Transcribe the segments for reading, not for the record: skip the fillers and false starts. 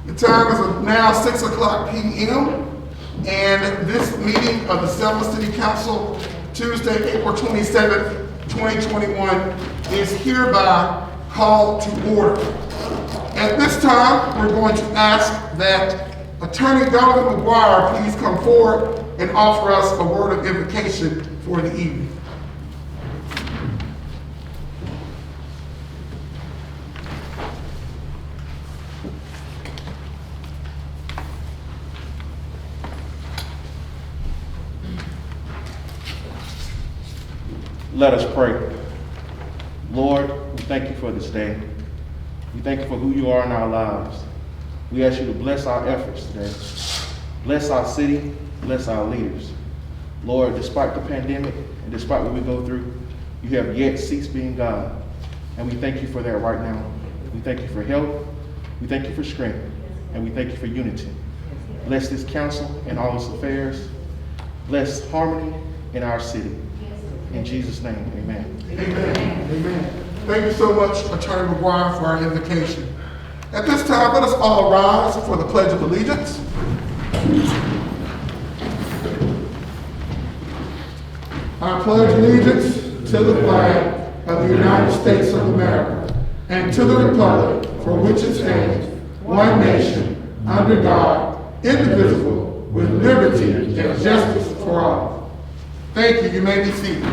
The time is now 6 o'clock p.m. and this meeting of the Selma City Council, Tuesday, April 27th, 2021, is hereby called to order. At this time, we're going to ask that Attorney Donovan McGuire please come forward and offer us a word of invocation for the evening. Let us pray. Lord, we thank you for this day. We thank you for who you are in our lives. We ask you to bless our efforts today. Bless our city, bless our leaders. Lord, despite the pandemic and despite what we go through, you have yet ceased being God. And we thank you for that right now. We thank you for help. We thank you for strength. And we thank you for unity. Bless this council and all its affairs. Bless harmony in our city. In Jesus' name, amen. Amen. Amen. Thank you so much, Attorney McGuire, for our invocation. At this time, let us all rise for the Pledge of Allegiance. I pledge allegiance to the flag of the United States of America and to the republic for which it stands, one nation, under God, indivisible, with liberty and justice for all. Thank you. You may be seated.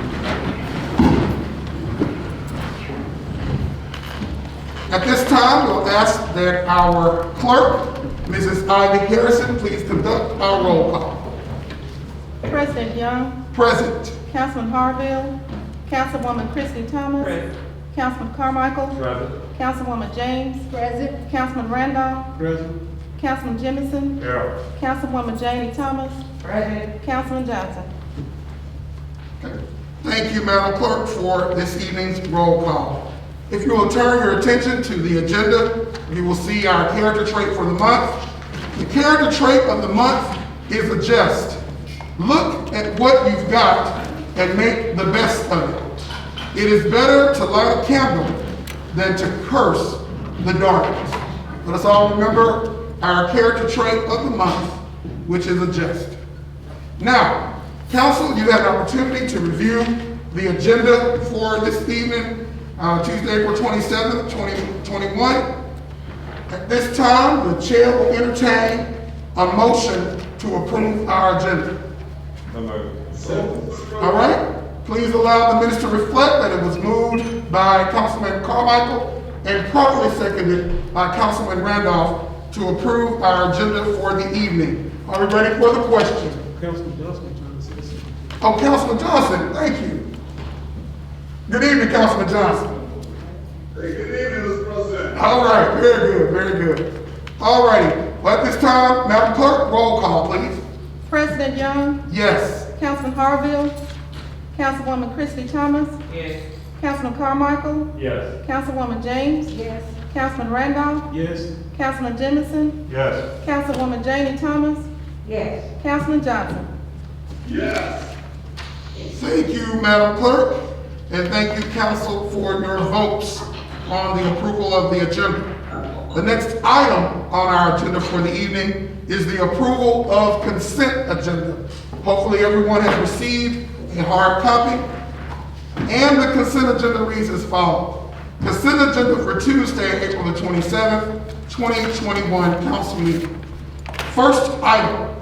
At this time, we'll ask that our clerk, Mrs. Ivy Harrison, please conduct our roll call. President Young. Present. Councilman Harville. Councilwoman Christie Thomas. Present. Councilman Carmichael. Present. Councilwoman James. Present. Councilman Randolph. Present. Councilman Jemison. Here. Councilwoman Janie Thomas. Present. Councilman Johnson. Okay. Thank you, Madam Clerk, for this evening's roll call. If you will turn your attention to the agenda, you will see our character trait for the month. The character trait of the month is adjust. Look at what you've got and make the best of it. It is better to light a candle than to curse the darkness. Let us all remember our character trait of the month, which is adjust. Now, Council, you had an opportunity to review the agenda for this evening, Tuesday, April 27th, 2021. At this time, the chair will entertain a motion to approve our agenda. All right? Please allow the minutes to reflect that it was moved by Councilman Carmichael and properly seconded by Councilman Randolph to approve our agenda for the evening. Are we ready for the question? Councilman Johnson. Oh, Councilman Johnson, thank you. Good evening, Councilman Johnson. Hey, good evening, Mr. President. All right, very good, very good. All righty, well, at this time, Madam Clerk, roll call, please. President Young. Yes. Councilman Harville. Councilwoman Christie Thomas. Yes. Councilman Carmichael. Yes. Councilwoman James. Yes. Councilman Randolph. Yes. Councilman Jemison. Yes. Councilwoman Janie Thomas. Yes. Councilman Johnson. Yes. Thank you, Madam Clerk, and thank you, Council, for your votes on the approval of the agenda. The next item on our agenda for the evening is the approval of consent agenda. Hopefully everyone has received a hard copy, and the consent agenda reads as follows. Consent agenda for Tuesday, April the 27th, 2021 council meeting. First item,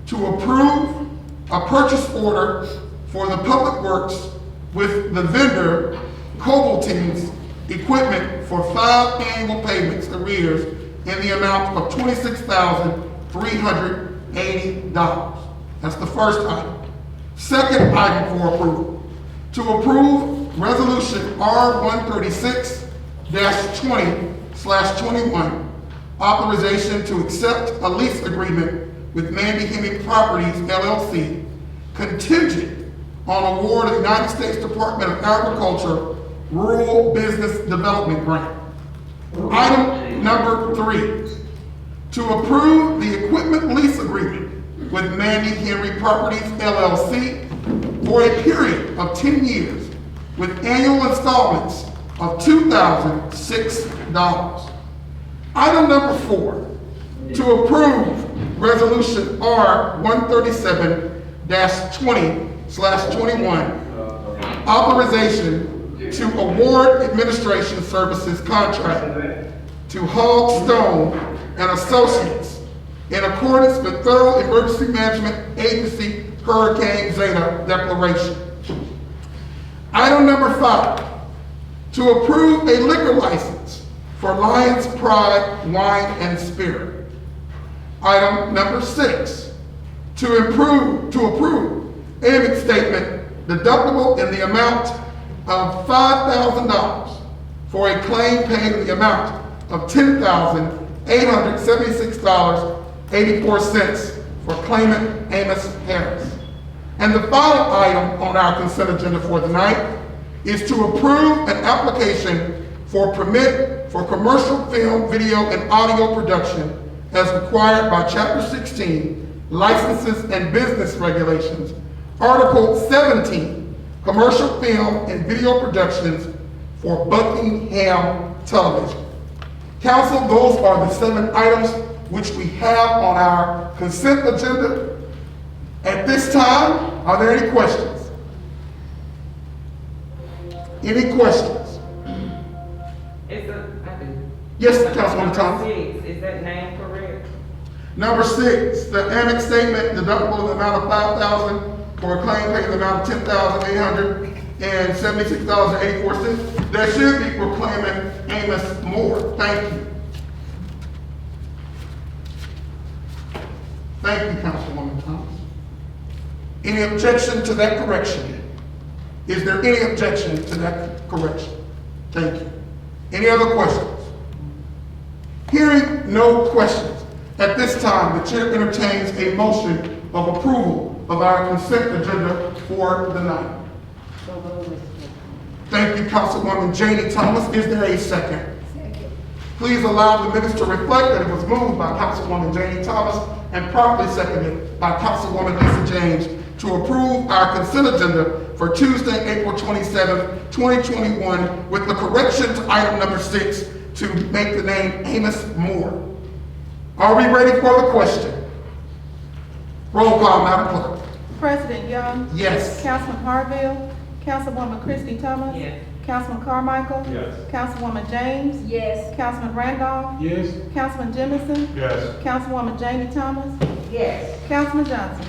to approve a purchase order for the Public Works with the vendor Cobaltines equipment for 5 annual payments arrears in the amount of $26,380. That's the first item. Second item for approval, to approve resolution R136-20/21, authorization to accept a lease agreement with Mandy Henry Properties LLC, contingent on award of the United States Department of Agriculture Rural Business Development Grant. Item number 3, to approve the equipment lease agreement with Mandy Henry Properties LLC for a period of 10 years with annual installments of $2,006. Item number 4, to approve Resolution R-137-20/21, authorization to award administration services contract to Hall Stone and Associates in accordance with Federal Emergency Management Agency Hurricane Zeta declaration. Item number 5, to approve a liquor license for Lions Pride Wine and Spirit. Item number 6, to approve payment statement deductible in the amount of $5,000 for a claim paid in the amount of $10,876.84 for claimant Amos Harris. And the final item on our consent agenda for the night is to approve an application for permit for commercial film, video, and audio production as required by Chapter 16, Licenses and Business Regulations, Article 17, Commercial Film and Video Productions for Buckingham Television. Council, those are the 7 items which we have on our consent agenda. At this time, are there any questions? Any questions? Yes, Councilwoman Thomas. Is that name correct? Number 6, the annex statement deductible in the amount of $5,000 for a claim paid in the amount of $10,876.84. That should be for claimant Amos Moore. Thank you. Thank you, Councilwoman Thomas. Any objection to that correction? Is there any objection to that correction? Thank you. Any other questions? Hearing no questions, at this time, the chair entertains a motion of approval of our consent agenda for the night. Thank you, Councilwoman Janie Thomas. Is there a second? Second. Please allow the minutes to reflect that it was moved by Councilwoman Janie Thomas and properly seconded by Councilwoman Lisa James to approve our consent agenda for Tuesday, April 27th, 2021, with the correction to item number 6 to make the name Amos Moore. Are we ready for the question? Roll call, Madam Clerk. President Young. Yes. Councilman Harville. Councilwoman Christie Thomas. Yes. Councilman Carmichael. Yes. Councilwoman James. Yes. Councilman Randolph. Yes. Councilman Jemison. Yes. Councilwoman Janie Thomas. Yes. Councilman Johnson.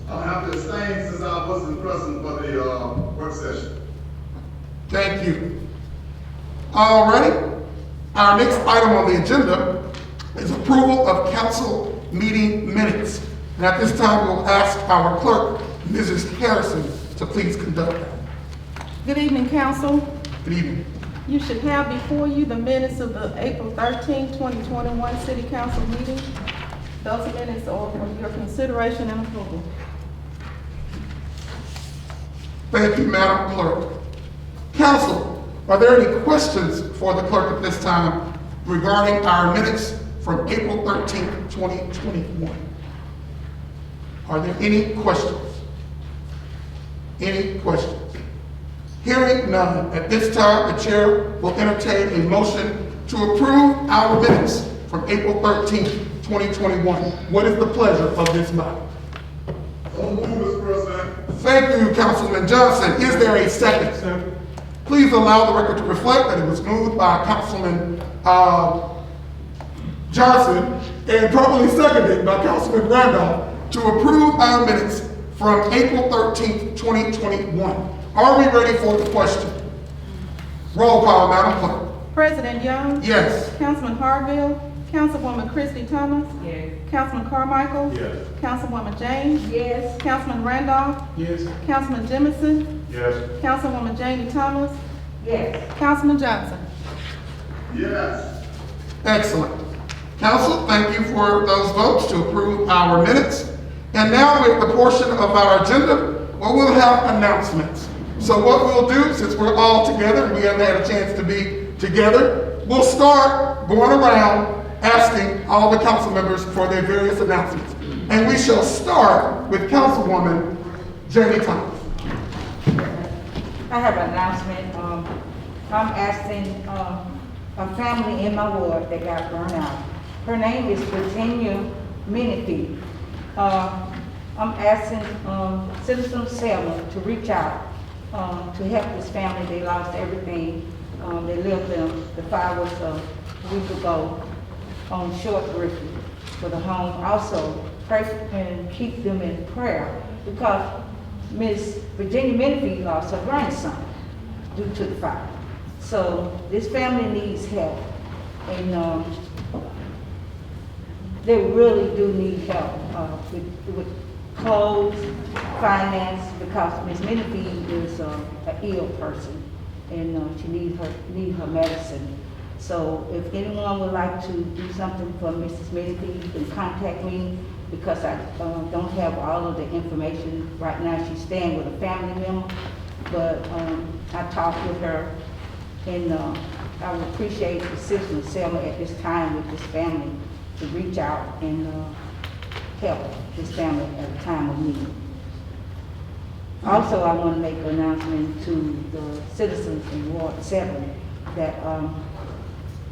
I have to abstain since I wasn't present for the work session. Thank you. All righty. Our next item on the agenda is approval of council meeting minutes. And at this time, we'll ask our clerk, Mrs. Harrison, to please conduct that. Good evening, council. Good evening. You should have before you the minutes of the April 13, 2021 City Council meeting. Those minutes are for your consideration and approval. Thank you, Madam Clerk. Council, are there any questions for the clerk at this time regarding our minutes from April 13, 2021? Are there any questions? Any questions? Hearing none, at this time, the chair will entertain a motion to approve our minutes from April 13, 2021. What is the pleasure of this body? So move, Mr. President. Thank you, Councilman Johnson. Is there a second? Second. Please allow the record to reflect that it was moved by Councilman Johnson and properly seconded by Councilman Randolph to approve our minutes from April 13th, 2021. Are we ready for the question? Roll call, Madam Clerk. President Young. Yes. Councilman Harville. Councilwoman Christie Thomas. Yes. Councilman Carmichael. Yes. Councilwoman James. Yes. Councilman Randolph. Yes. Councilman Jemison. Yes. Councilwoman Janie Thomas. Yes. Councilman Johnson. Yes. Excellent. Council, thank you for those votes to approve our minutes. And now with the portion of our agenda where we'll have announcements. So what we'll do, since we're all together and we haven't had a chance to be together, we'll start going around asking all the council members for their various announcements. And we shall start with Councilwoman Janie Thomas. I have an announcement. I'm asking a family in my ward that got burned out Her name is Virginia Menifee. I'm asking citizen Selma to reach out to help this family. They lost everything. They lived the fire was a week ago on Short Griffin for the home. Also, pray and keep them in prayer because Miss Virginia Menifee lost her grandson due to the fire. So this family needs help, and they really do need help with clothes, finance, because Miss Menifee is an ill person, and she need her medicine. So if anyone would like to do something for Mrs. Menifee, you can contact me, because I don't have all of the information right now. She's staying with a family member, but I talked with her, and I would appreciate the citizen of Selma at this time with this family to reach out and help this family at a time of need. Also, I want to make an announcement to the citizens in Ward 7 that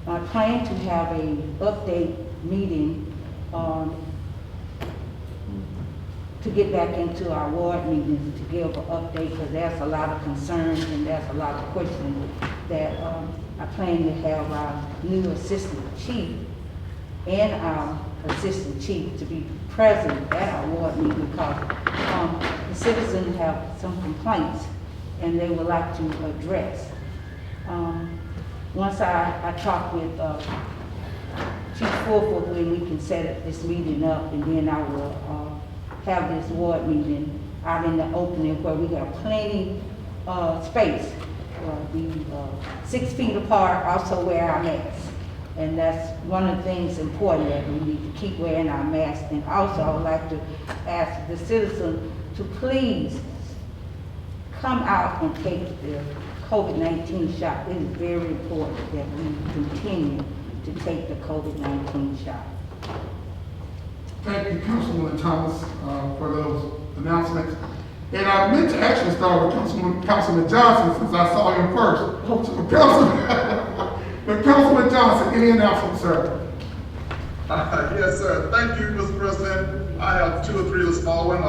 I plan to have a update meeting to get back into our ward meetings to give an update, because there's a lot of concerns and there's a lot of questions that I plan to have our new assistant chief and our assistant chief to be present at our ward meeting, because the citizens have some complaints and they would like to address. Once I talk with Chief Fulford, when we can set this meeting up, and then I will have this ward meeting out in the opening where we have plenty space, be 6 feet apart, also wear our masks. And that's one of the things important, that we need to keep wearing our masks. And also, I would like to ask the citizens to please come out and take the COVID-19 shot. It is very important that we continue to take the COVID-19 shot. Thank you, Councilwoman Thomas, for those announcements. And I meant to actually start with Councilman Johnson, since I saw him first. But Councilman Johnson, any announcements, sir? Yes, sir. Thank you, Mr. President. I have 2 or 3 little small ones.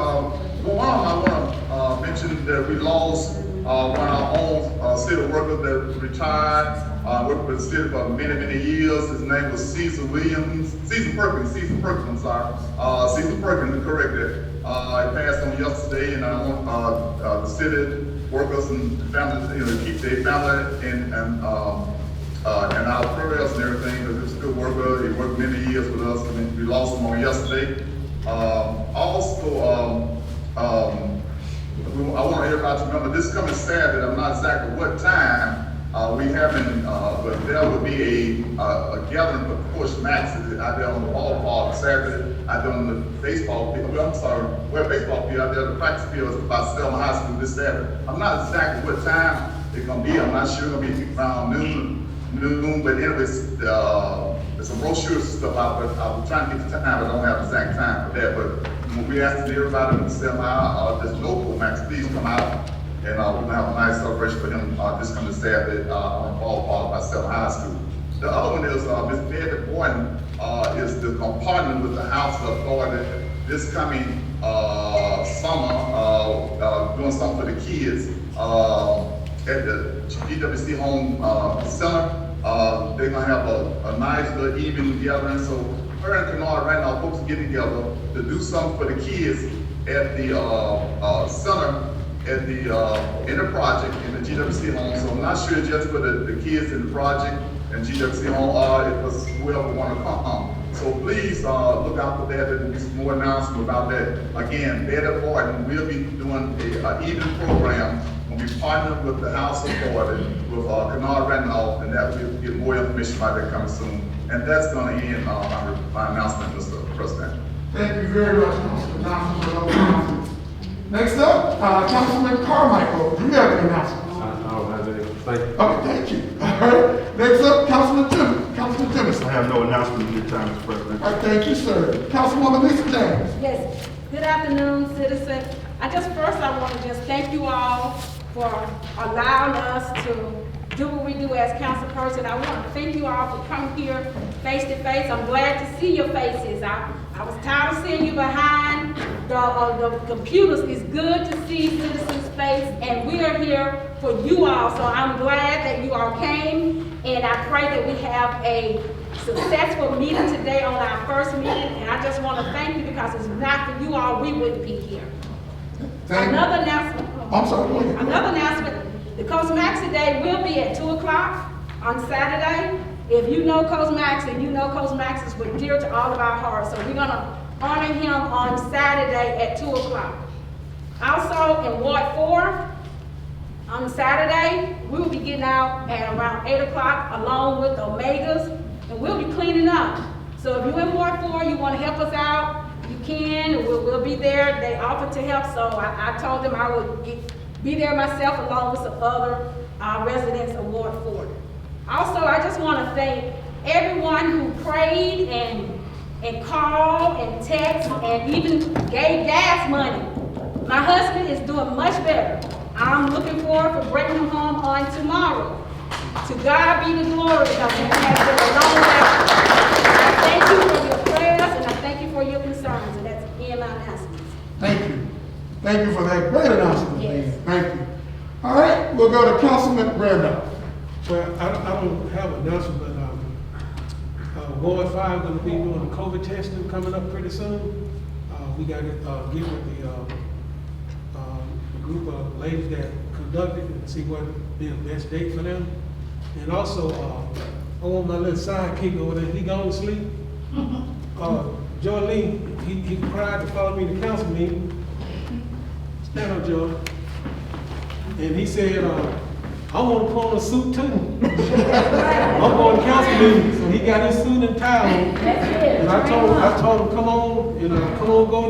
One, I want to mention that we lost one of our own city workers that retired, worked for the city for many, many years. His name was Cecil Perkins, I'm sorry. Cecil Perkins, correct that. He passed on yesterday, and I want the city workers and families, to keep their family and our prayers and everything, because he was a good worker. He worked many years with us, and we lost him on yesterday. I want everybody to remember this coming Saturday. I'm not exactly what time we having, but there will be a gathering for Push Max out there on the ballpark Saturday, out there on the baseball field. Where baseball field out there, the practice field is by Selma High School this Saturday. I'm not exactly what time it's gonna be. I'm not sure. It's gonna be around noon. But anyways, there's some brochures and stuff out, but I'm trying to get the time. I don't have the exact time for that. But we asked everybody to sell this local Max, please come out, and we're gonna have a nice celebration for him this coming Saturday on the ballpark by Selma High School. The other one is Miss Betty Boyden is partnering with the House of Authority this coming summer, doing something for the kids at the GWC Home Center. They're gonna have a nice little evening gathering. So her and Kennard right now, folks are getting together to do something for the kids at the center, at the in the project in the GWC Home. So I'm not sure just for the kids in the project and GWC Home, it was whoever want to come. So please look out for that. There will be some more announcements about that. Again, Betty Boyden will be doing an evening program. We'll be partnering with the House Authority, with Kennard Randolph, and that we'll get more information about that coming soon. And that's going to end my announcement, Mr. President. Thank you very much, Councilman Johnson, for those announcements. Next up, Councilman Carmichael, do you have any announcements? I don't have any. Thank you. Okay, thank you. All right. Next up, Councilman Timmons. I have no announcement at this time, Mr. President. All right, thank you, sir. Councilwoman Lisa James. Yes, good afternoon, citizen. I want to just thank you all for allowing us to do what we do as council person. I want to thank you all for coming here face to face. I'm glad to see your faces. I was tired of seeing you behind the computers. It's good to see citizens' face, and we are here for you all. So I'm glad that you all came, and I pray that we have a successful meeting today on our first meeting. And I just want to thank you, because it's not for you all, we wouldn't be here. Another announcement. I'm sorry, go ahead. Another announcement. The Coach Maxey Day will be at 2 o'clock on Saturday. If you know Coach Maxey, you know Coach Maxey is dear to all of our hearts. So we're gonna honor him on Saturday at 2 o'clock. Also in Ward 4, on Saturday, we will be getting out at around 8 o'clock along with the Omegas, and we'll be cleaning up. So if you're in Ward 4, you wanna help us out, you can, we'll be there. They offered to help, so I told them I would be there myself along with some other residents of Ward 4. Also, I just want to thank everyone who prayed and called and texted and even gave gas money. My husband is doing much better. I'm looking forward for bringing him home on tomorrow. To God be the glory, because it has been a long day. I thank you for your prayers, and I thank you for your concerns, and that's in my announcements. Thank you. Thank you for that great announcement, Yes. Leanne. Thank you. All right, we'll go to Councilman Randolph. Well, I don't have an announcement, but Ward 5 going to be doing the COVID testing coming up pretty soon. We got to get with the group of ladies that conducted and see what would be the best date for them. And also, I want my little sidekick over there. He gone to sleep. Joy Lee, he cried to follow me to council meeting. Stand up, Joy. And he said, I want to put on a suit too. I'm going to council meeting, so he got his suit and tie on. And I told him, come on, go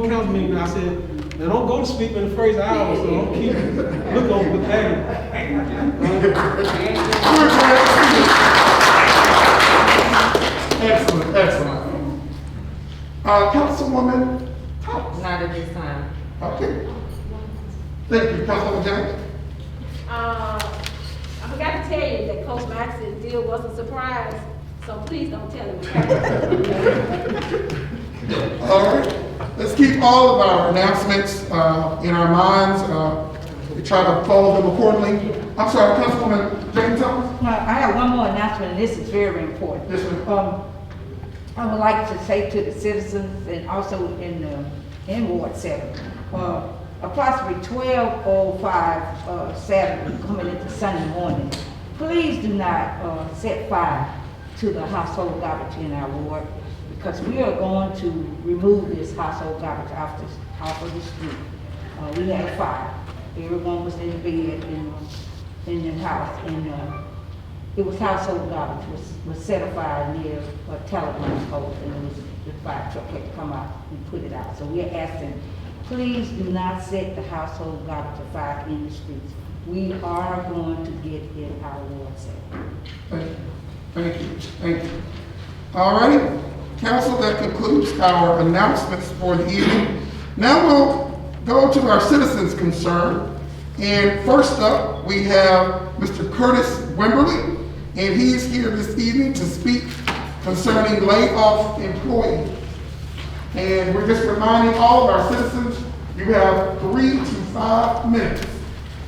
to council meeting. And I said, now don't go to sleep in the first hour, so don't keep look on with that. Excellent, excellent. Councilwoman Thomas. Not at this time. Okay. Thank you, Councilwoman James. I forgot to tell you that Coach Maxey's deal was a surprise, so please don't tell him. All right, let's keep all of our announcements in our minds. We try to follow them accordingly. I'm sorry, Councilwoman James Thomas? I have one more announcement, and this is very important. Yes, ma'am. I would like to say to the citizens, and also in Ward 7, approximately 12:05 Saturday, coming into Sunday morning, please do not set fire to the household garbage in our ward, because we are going to remove this household garbage off of the street. We had a fire. Everyone was in bed in the house, and it was household garbage was set afire near a telephone pole, and the fire truck had to come out and put it out. So we're asking, please do not set the household garbage afire in the streets. We are going to get in our ward safe. Thank you. All righty, council, that concludes our announcements for the evening. Now we'll go to our citizens' concern. And first up, we have Mr. Curtis Wimberly, and he's here this evening to speak concerning laid-off employees. And we're just reminding all of our citizens, you have 3 to 5 minutes.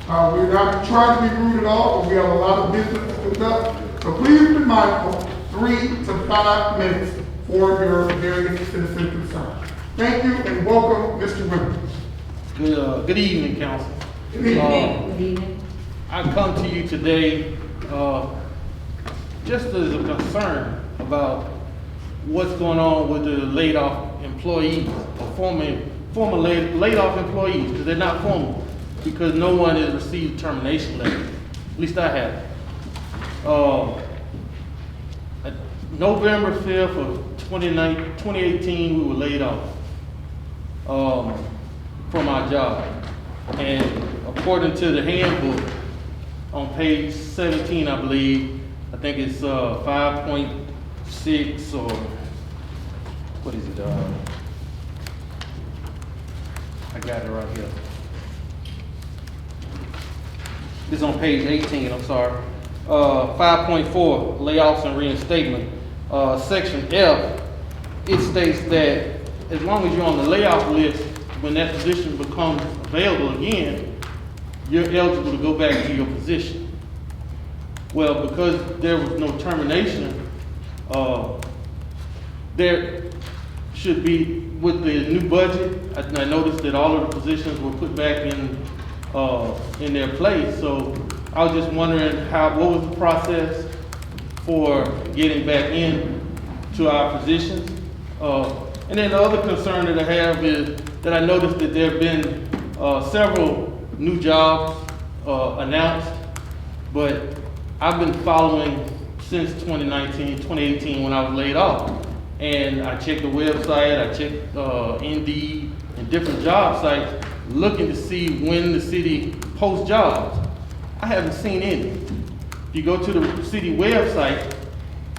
We're not trying to be rude at all, but we have a lot of business to conduct. So please be mindful, 3 to 5 minutes for your various citizen concerns. Thank you and welcome, Mr. Wimberly. Good evening, council. Good evening. I come to you today just as a concern about what's going on with the laid off employees, or former laid off employees, because they're not formal, because no one has received termination letter. At least I haven't. November 5th of 2018, we were laid off from our job. And according to the handbook, on page 17, I believe, I think it's 5.6 or what is it? I got it right here. It's on page 18, I'm sorry. 5.4, layoffs and reinstatement, section F, it states that as long as you're on the layoff list, when that position becomes available again, you're eligible to go back to your position. Well, because there was no termination, there should be, with the new budget, I noticed that all of the positions were put back in their place. So I was just wondering what was the process for getting back in to our positions? And then the other concern that I have is that I noticed that there have been several new jobs announced, but I've been following since 2018 when I was laid off. And I checked the website, I checked Indeed and different job sites looking to see when the city posts jobs. I haven't seen any. If you go to the city website,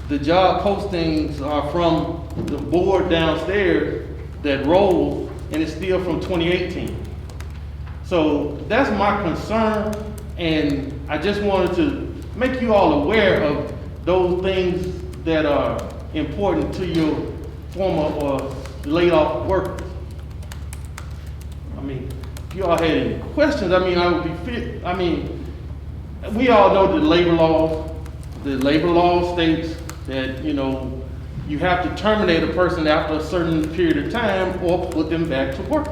the job postings are from the board downstairs that rolls, and it's still from 2018. So that's my concern, and I just wanted to make you all aware of those things that are important to your former or laid off workers. I mean, if you all had any questions, I mean, I would be fit. I mean, we all know the labor law. The labor law states that, you know, you have to terminate a person after a certain period of time or put them back to work.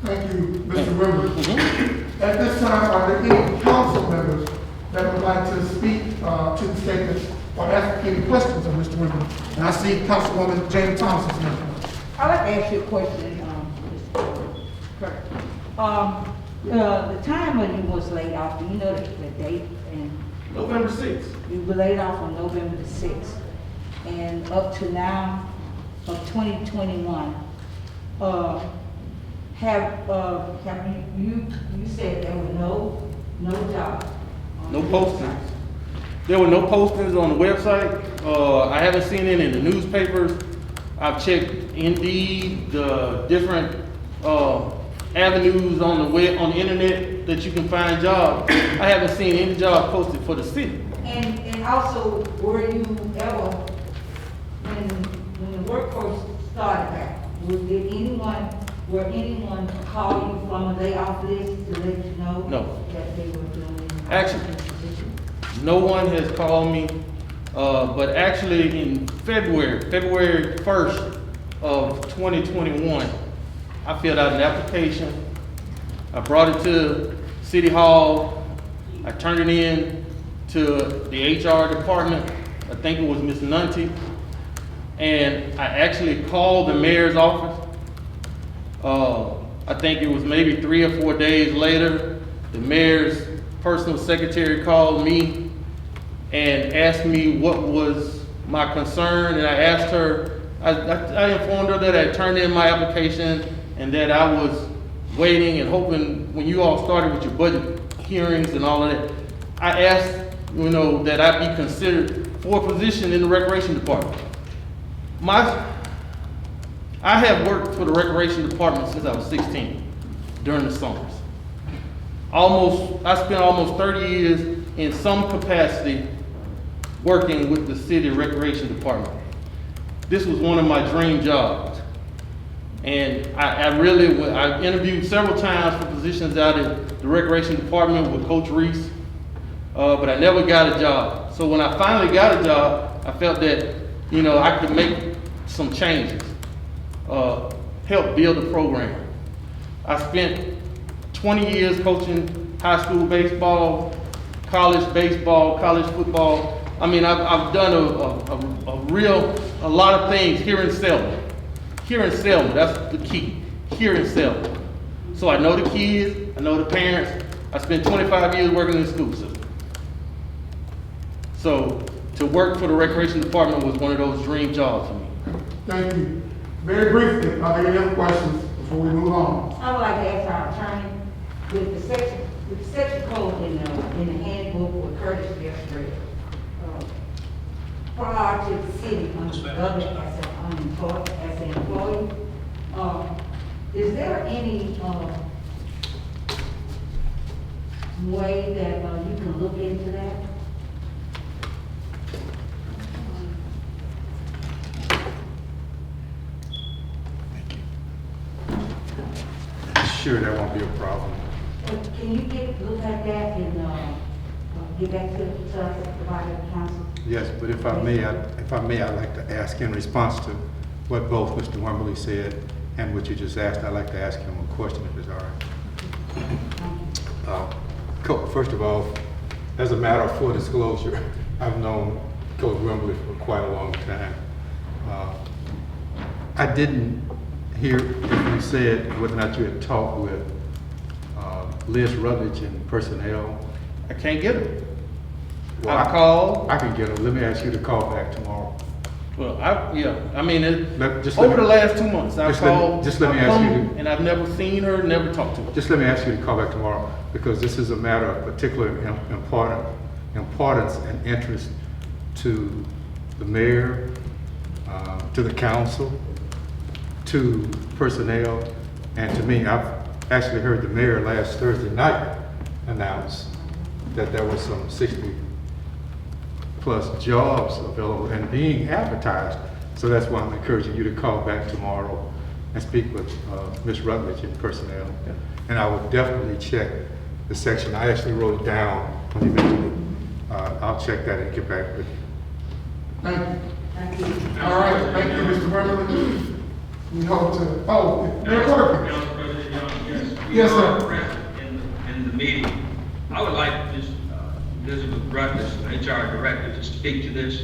Thank you, Mr. Rivers. At this time, are there any council members that would like to speak to the statement or ask any questions of Mr. Rivers? And I see Councilwoman Jane Thompson's number. I'd like to ask you a question, Mr. Kirk. The time when you was laid off, do you know the date? And November 6th. you were laid off on November the 6th. And up to now, of 2021, you said there were no jobs? No postings. There were no postings on the website. I haven't seen it in the newspapers. I've checked Indeed, the different avenues on the web, on the internet that you can find jobs. I haven't seen any job posted for the city. And also, were you ever, when the workforce started back, will anyone call you from a layoff list to let you know? No. That they were doing? Actually, no one has called me, but actually in February 1st of 2021, I filled out an application. I brought it to City Hall. I turned it in to the HR department. I think it was Ms. Nunty. And I actually called the mayor's office. I think it was maybe 3 or 4 days later, the mayor's personal secretary called me and asked me what was my concern, and I asked her, I informed her that I turned in my application and that I was waiting and hoping when you all started with your budget hearings and all of that, I asked, you know, that I be considered for a position in the recreation department. I have worked for the recreation department since I was 16 during the summers. I spent almost 30 years in some capacity working with the city recreation department. This was one of my dream jobs. And I interviewed several times for positions out in the recreation department with Coach Reese, but I never got a job. So when I finally got a job, I felt that, you know, I could make some changes, help build a program. I spent 20 years coaching high school baseball, college football. I mean, I've done a lot of things here in Selma. Here in Selma, that's the key. Here in Selma. So I know the kids, I know the parents. I spent 25 years working in the school system. So to work for the recreation department was one of those dream jobs for me. Thank you. Very briefly, are there any other questions before we move on? I would like to ask our attorney, with the section code in the handbook with Curtis just read, prior to the city government as an employee, is there any way that you can look into that? Sure, that won't be a problem. Can you look at that and get back to us, provide the council? Yes, but if I may, I'd like to ask in response to what both Mr. Wembley said and what you just asked, I'd like to ask him a question if it's all right. First of all, as a matter of full disclosure, I've known Coach Wembley for quite a long time. I didn't hear if you said whether or not you had talked with Liz Rutledge and personnel. I can't get her. Well, I called. I can get her. Let me ask you to call back tomorrow. Well, I mean, Just over let the me- last 2 months, I've called. just let me I've ask you phoned, and I've never seen her, never talked to her. Just let me ask you to call back tomorrow, because this is a matter of particular importance and interest to the mayor, to the council, to personnel, and to me. I've actually heard the mayor last Thursday night announce that there was some 60+ jobs available and being advertised. So that's why I'm encouraging you to call back tomorrow and speak with Ms. Rutledge and personnel. And I would definitely check the section. I actually wrote it down when you mentioned it. I'll check that and get back with you. Thank you. Thank you. All right, thank you, Mr. Wembley. We hope to, Mayor Clerk. Council President Young, yes. Yes, sir. We are present in the meeting. I would like Ms. Elizabeth Rutledge, HR Director, to speak to this.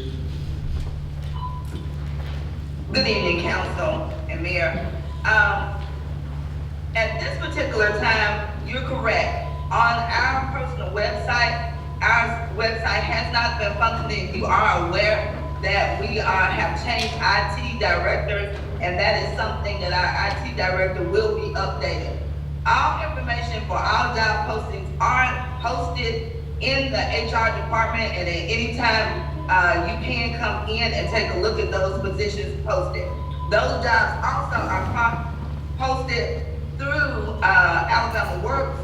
Good evening, Council and Mayor. At this particular time, you're correct. On our personal website, our website has not been functioning. You are aware that we have changed IT directors, and that is something that our IT director will be updated. All information for our job postings are posted in the HR department, and at any time, you can come in and take a look at those positions posted. Those jobs also are posted through Alabama Works,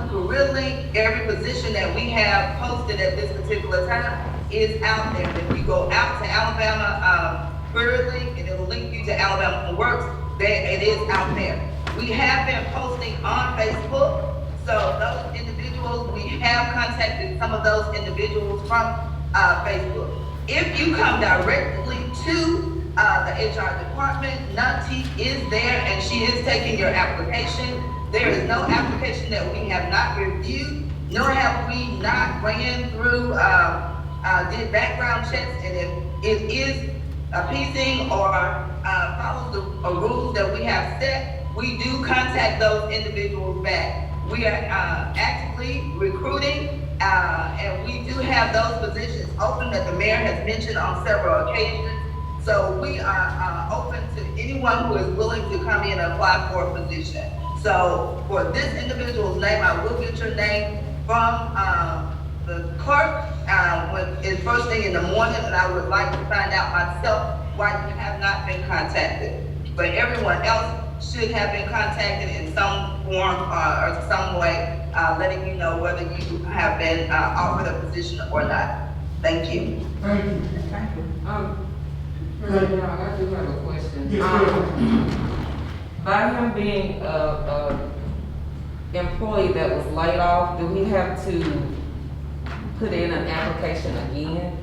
through Career Link. Every position that we have posted at this particular time is out there. If you go out to Alabama Career Link, and it'll link you to Alabama Works, it is out there. We have been posting on Facebook, so those individuals, we have contacted some of those individuals from Facebook. If you come directly to the HR department, Nanti is there and she is taking your application. There is no application that we have not reviewed, nor have we not ran through, did background checks, and if it is appeasing or follows the rules that we have set, we do contact those individuals back. We are actively recruiting, and we do have those positions open that the mayor has mentioned on several occasions. So we are open to anyone who is willing to come in and apply for a position. So for this individual's name, I will get your name from the clerk when it's first thing in the morning, and I would like to find out myself why you have not been contacted. But everyone else should have been contacted in some form or some way, letting you know whether you have been offered a position or not. Thank you. Thank you. Thank you. President Young, I do have a question. Yes, ma'am. By him being a employee that was laid off, do we have to put in an application again?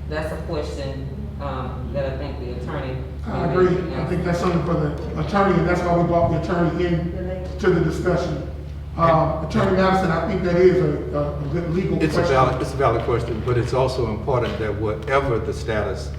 That's a question that I think the attorney. I agree. I think that's something for the attorney, and that's why we brought the attorney in to the discussion. Attorney Madison, I think that is a good legal question. It's a valid question, but it's also important that whatever the status,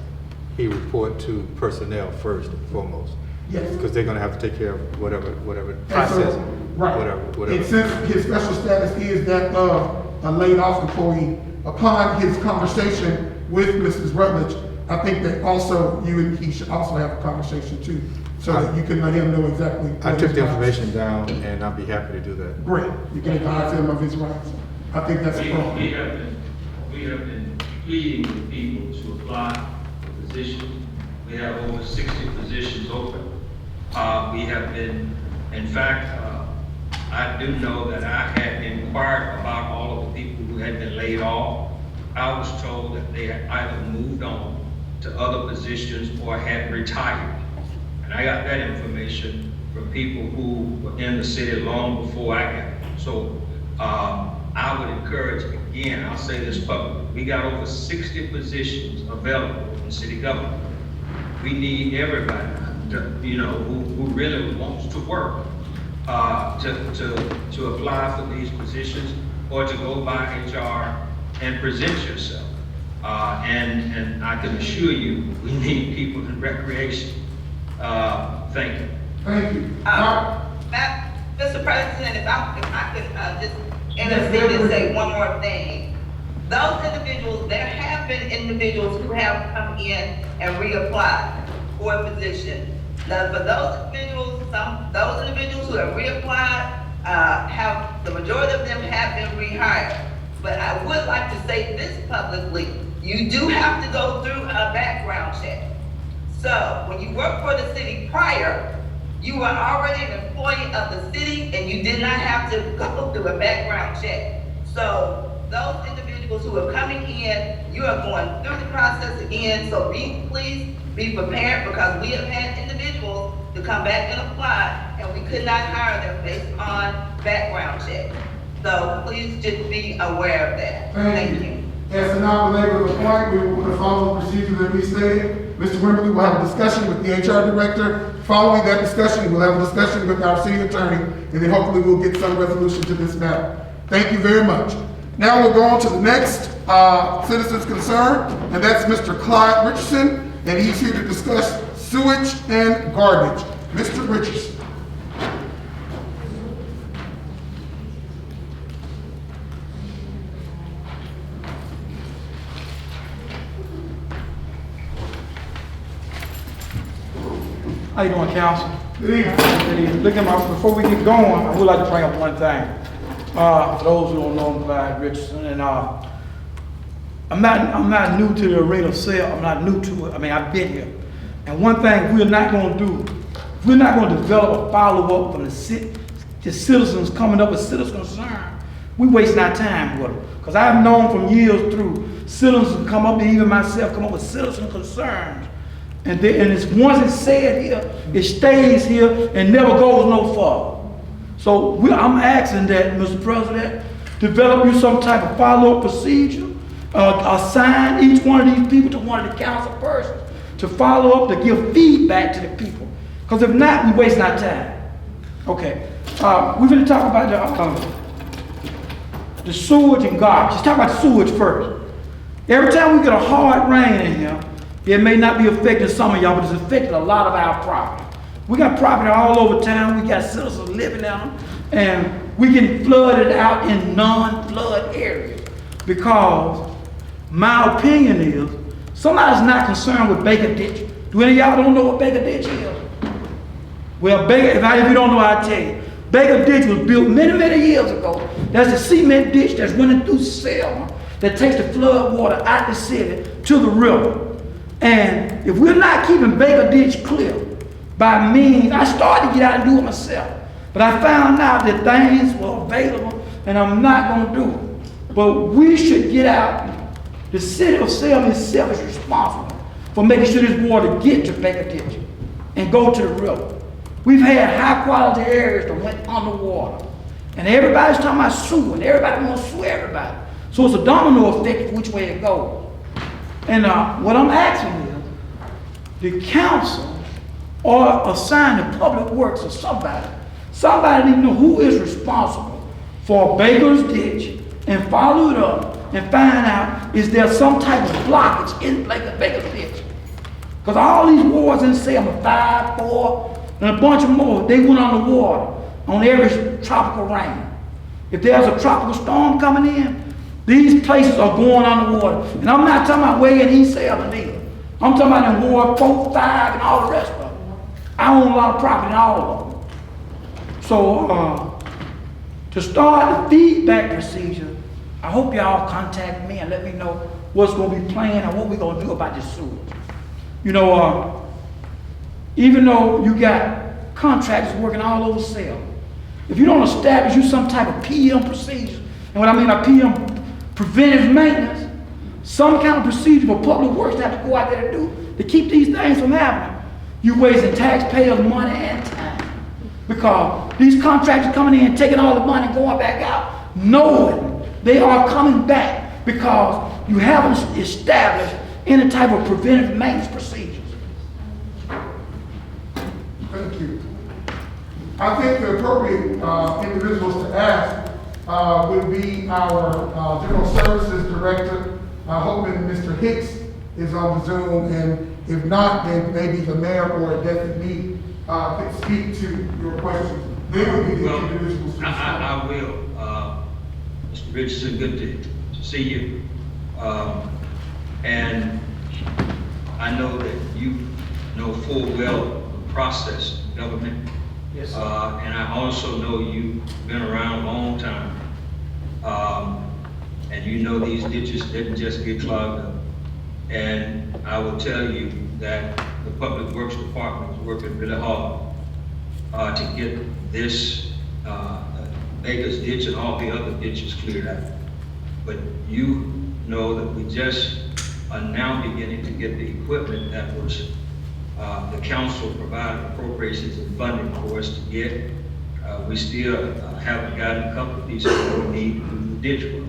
he report to personnel first and foremost. Yes. Because they're gonna have to take care of whatever And process, so, right. whatever. And since his special status is that of a laid off employee, upon his conversation with Mrs. Rutledge, I think that also you and he should also have a conversation too, so that you can let him know exactly. I what took his the rights- information down, and I'll be happy to do that. Great, you can advise him of his rights. I think that's We appropriate. have been pleading with people to apply for positions. We have over 60 positions open. We have been, in fact, I do know that I had inquired about all of the people who had been laid off. I was told that they had either moved on to other positions or had retired. And I got that information from people who were in the city long before I got it. So I would encourage, again, I'll say this publicly, we got over 60 positions available in city government. We need everybody to, who really wants to work, to apply for these positions or to go by HR and present yourself. And I can assure you, we need people in recreation. Thank you. Thank you. Mr. President, if I could just intercede and say one more thing. Those individuals, there have been individuals who have come in and reapplied for a position. Now, for those individuals, those individuals who have reapplied, the majority of them have been rehired. But I would like to say this publicly, you do have to go through a background check. So when you worked for the city prior, you were already an employee of the city and you did not have to go through a background check. So those individuals who are coming in, you are going through the process again. So please be prepared, because we have had individuals to come back and apply and we could not hire them based on background check. So please just be aware of that. Thank you. As to not belabor the point, we will follow the procedure that we stated. Mr. Wimberly will have a discussion with the HR director. Following that discussion, we'll have a discussion with our city attorney, and then hopefully we'll get some resolution to this matter. Thank you very much. Now we'll go on to the next citizen's concern, and that's Mr. Clyde Richardson, and he's here to discuss sewage and garbage. Mr. Richardson. How you doing, council? Good evening. Look at before we get going, I would like to bring up one thing. For those who don't know, I'm Clyde Richardson, and I'm not new to the arena of sale. I'm not new to it. I mean, I've been here. And one thing we're not going to do, if we're not going to develop a follow-up from the citizens coming up with citizen concern, we wasting our time with them. Because I've known from years through, citizens come up, and even myself come up with citizen concerns. And it's once it's said here, it stays here and never goes no further. So I'm asking that, Mr. President, develop you some type of follow-up procedure, assign each one of these people to one of the council persons to follow up, to give feedback to the people. Because if not, we waste our time. Okay, we're going to talk about the sewage and garbage. Let's talk about sewage first. Every time we get a hard rain in here, it may not be affecting some of y'all, but it's affecting a lot of our property. We got property all over town. We got citizens living in them, and we get flooded out in non-flood areas. Because my opinion is, somebody's not concerned with Baker Ditch. Do any of y'all don't know what Baker Ditch is? Well, if you don't know, I'll tell you. Baker Ditch was built many, many years ago. That's a cement ditch that's running through Selma that takes the flood water out the city to the river. And if we're not keeping Baker Ditch clear by means, I started to get out and do it myself, but I found out that things were available and I'm not going to do it. But we should get out. The city of Selma itself is responsible for making sure this water get to Baker Ditch and go to the river. We've had high quality areas that went underwater, and everybody's talking about suing. Everybody wants to sue everybody. So it's a domino effect which way it goes. And what I'm asking is, the council or assign the public works or somebody need to know who is responsible for Baker's Ditch and follow it up and find out, is there some type of blockage in Baker's Ditch? Because all these wards in Selma, 5, 4, and a bunch of more, they went underwater on every tropical rain. If there's a tropical storm coming in, these places are going underwater. And I'm not talking about way in East Selma either. I'm talking about in Ward 4, 5, and all the rest of them. I own a lot of property in all of them. So, to start the feedback procedure, I hope y'all contact me and let me know what's going to be planned and what we're going to do about this sewage. You know, even though you got contractors working all over Selma, if you don't establish you some type of PM procedure, and what I mean by PM, preventive maintenance, some kind of procedure for public works to have to go out there to do to keep these things from happening, you wasting taxpayers' money and time. Because these contractors coming in, taking all the money and going back out, knowing they are coming back because you haven't established any type of preventive maintenance procedures. Thank you. I think the appropriate individuals to ask would be our General Services Director. Hoping Mr. Hicks is on the Zoom, and if not, then maybe the mayor or a deputy could speak to your questions. They would be the individuals to respond. I will. Mr. Richardson, good to see you. And I know that you know full well the process of government. Yes, sir. And I also know you've been around a long time. And you know these ditches didn't just get clogged up. And I will tell you that the Public Works Department is working really hard to get this Baker's ditch and all the other ditches cleared out. But you know that we just are now beginning to get the equipment that was the council provided appropriations and funding for us to get. We still haven't gotten a couple of pieces that we need to do the ditch work,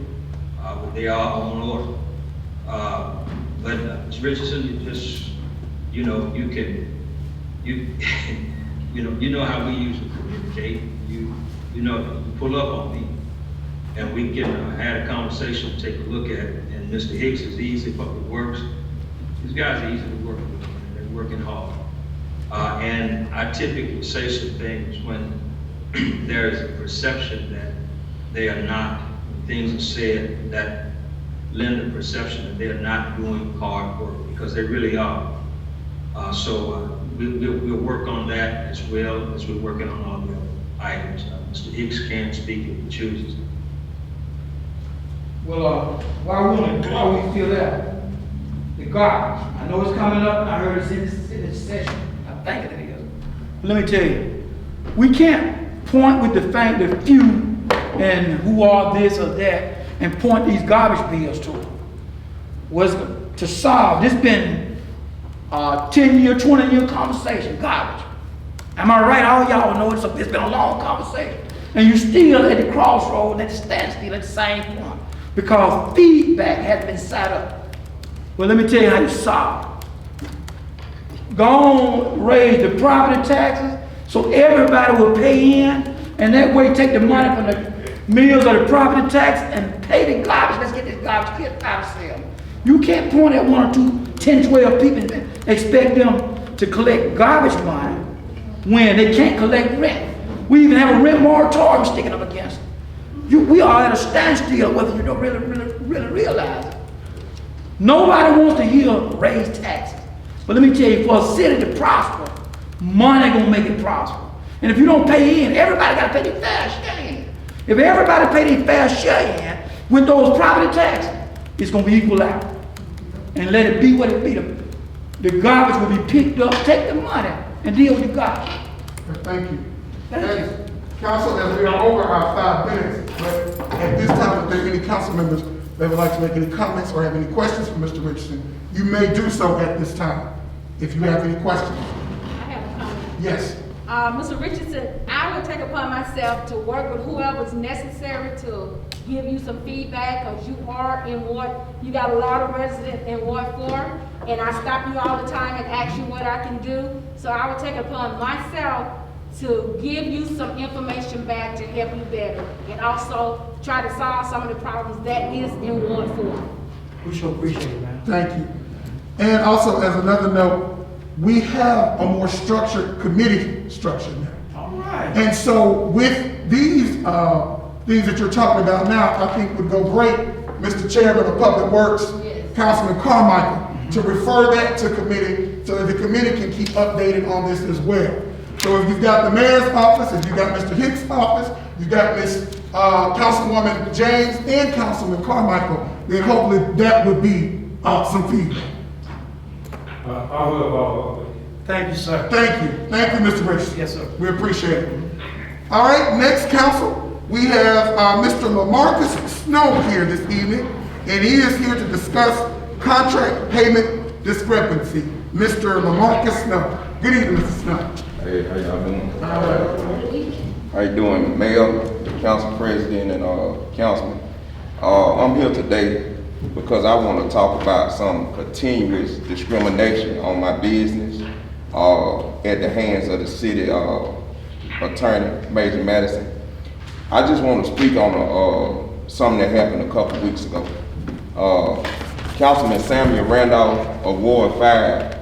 but they are on order. But Ms. Richardson, you just, you know, you can, you know how we usually communicate. You know, you pull up on me, and we can have a conversation, take a look at it. And Mr. Hicks is easy, Public Works. These guys are easy to work with. They're working hard. And I typically say some things when there is a perception that they are not, when things are said that lend the perception that they are not doing hard work, because they really are. So we'll work on that as well as we're working on all the other items. Mr. Hicks can speak if he chooses. Well, while we feel that, the garbage, I know it's coming up, and I heard it's in this session. I think it is. Let me tell you, we can't point with the few and who are this or that and point these garbage bills to them. Was to solve, this been a 10-year, 20-year conversation, garbage. Am I right? All y'all know it's been a long conversation. And you still at the crossroad and at the standstill at the same point because feedback has been set up. Well, let me tell you how you solve it. Go on, raise the property taxes so everybody will pay in, and that way take the money from the mills or the property tax and pay the garbage. Let's get this garbage kit out of Selma. You can't point at 1 or 2, 10, 12 people and expect them to collect garbage money when they can't collect rent. We even have a rent moratorium sticking up against it. We are at a standstill whether you don't really realize it. Nobody wants to hear raise taxes. But let me tell you, for a city to prosper, money gonna make it prosper. And if you don't pay in, everybody gotta pay their fair share in. If everybody pay their fair share in with those property taxes, it's gonna be equal out. And let it be what it be. The garbage will be picked up, take the money, and deal with the garbage. Thank you. Thank you. Council, as we are over our 5 minutes, but at this time, if there are any council members that would like to make any comments or have any questions for Mr. Richardson, you may do so at this time, if you have any questions. I have a comment. Yes. Mr. Richardson, I will take upon myself to work with whoever's necessary to give you some feedback, because you are in Ward, you got a lot of residents in Ward 4, and I stop you all the time and ask you what I can do. So I will take it upon myself to give you some information back to help you better, and also try to solve some of the problems that is in Ward 4. We sure appreciate it, man. Thank you. And also, as another note, we have a more structured committee structure now. All right. And so with these things that you're talking about now, I think would go great, Mr. Chairman of Public Works, Yes. Councilman Carmichael, to refer that to committee so that the committee can keep updated on this as well. So if you've got the mayor's office, if you've got Mr. Hicks' office, you've got Ms. Councilwoman James and Councilman Carmichael, then hopefully that would be some feedback. I will follow up. Thank you, sir. Thank you. Thank you, Mr. Richardson. Yes, sir. We appreciate it. All right, next council, we have Mr. LaMarcus Snow here this evening, and he is here to discuss contract payment discrepancy. Mr. LaMarcus Snow. Good evening, Mr. Snow. Hey, how y'all doing? How you doing, Mayor, Council President, and Councilman? I'm here today because I want to talk about some continuous discrimination on my business at the hands of the city attorney, Major Madison. I just want to speak on something that happened a couple weeks ago. Councilman Samuel Randolph of Ward 5,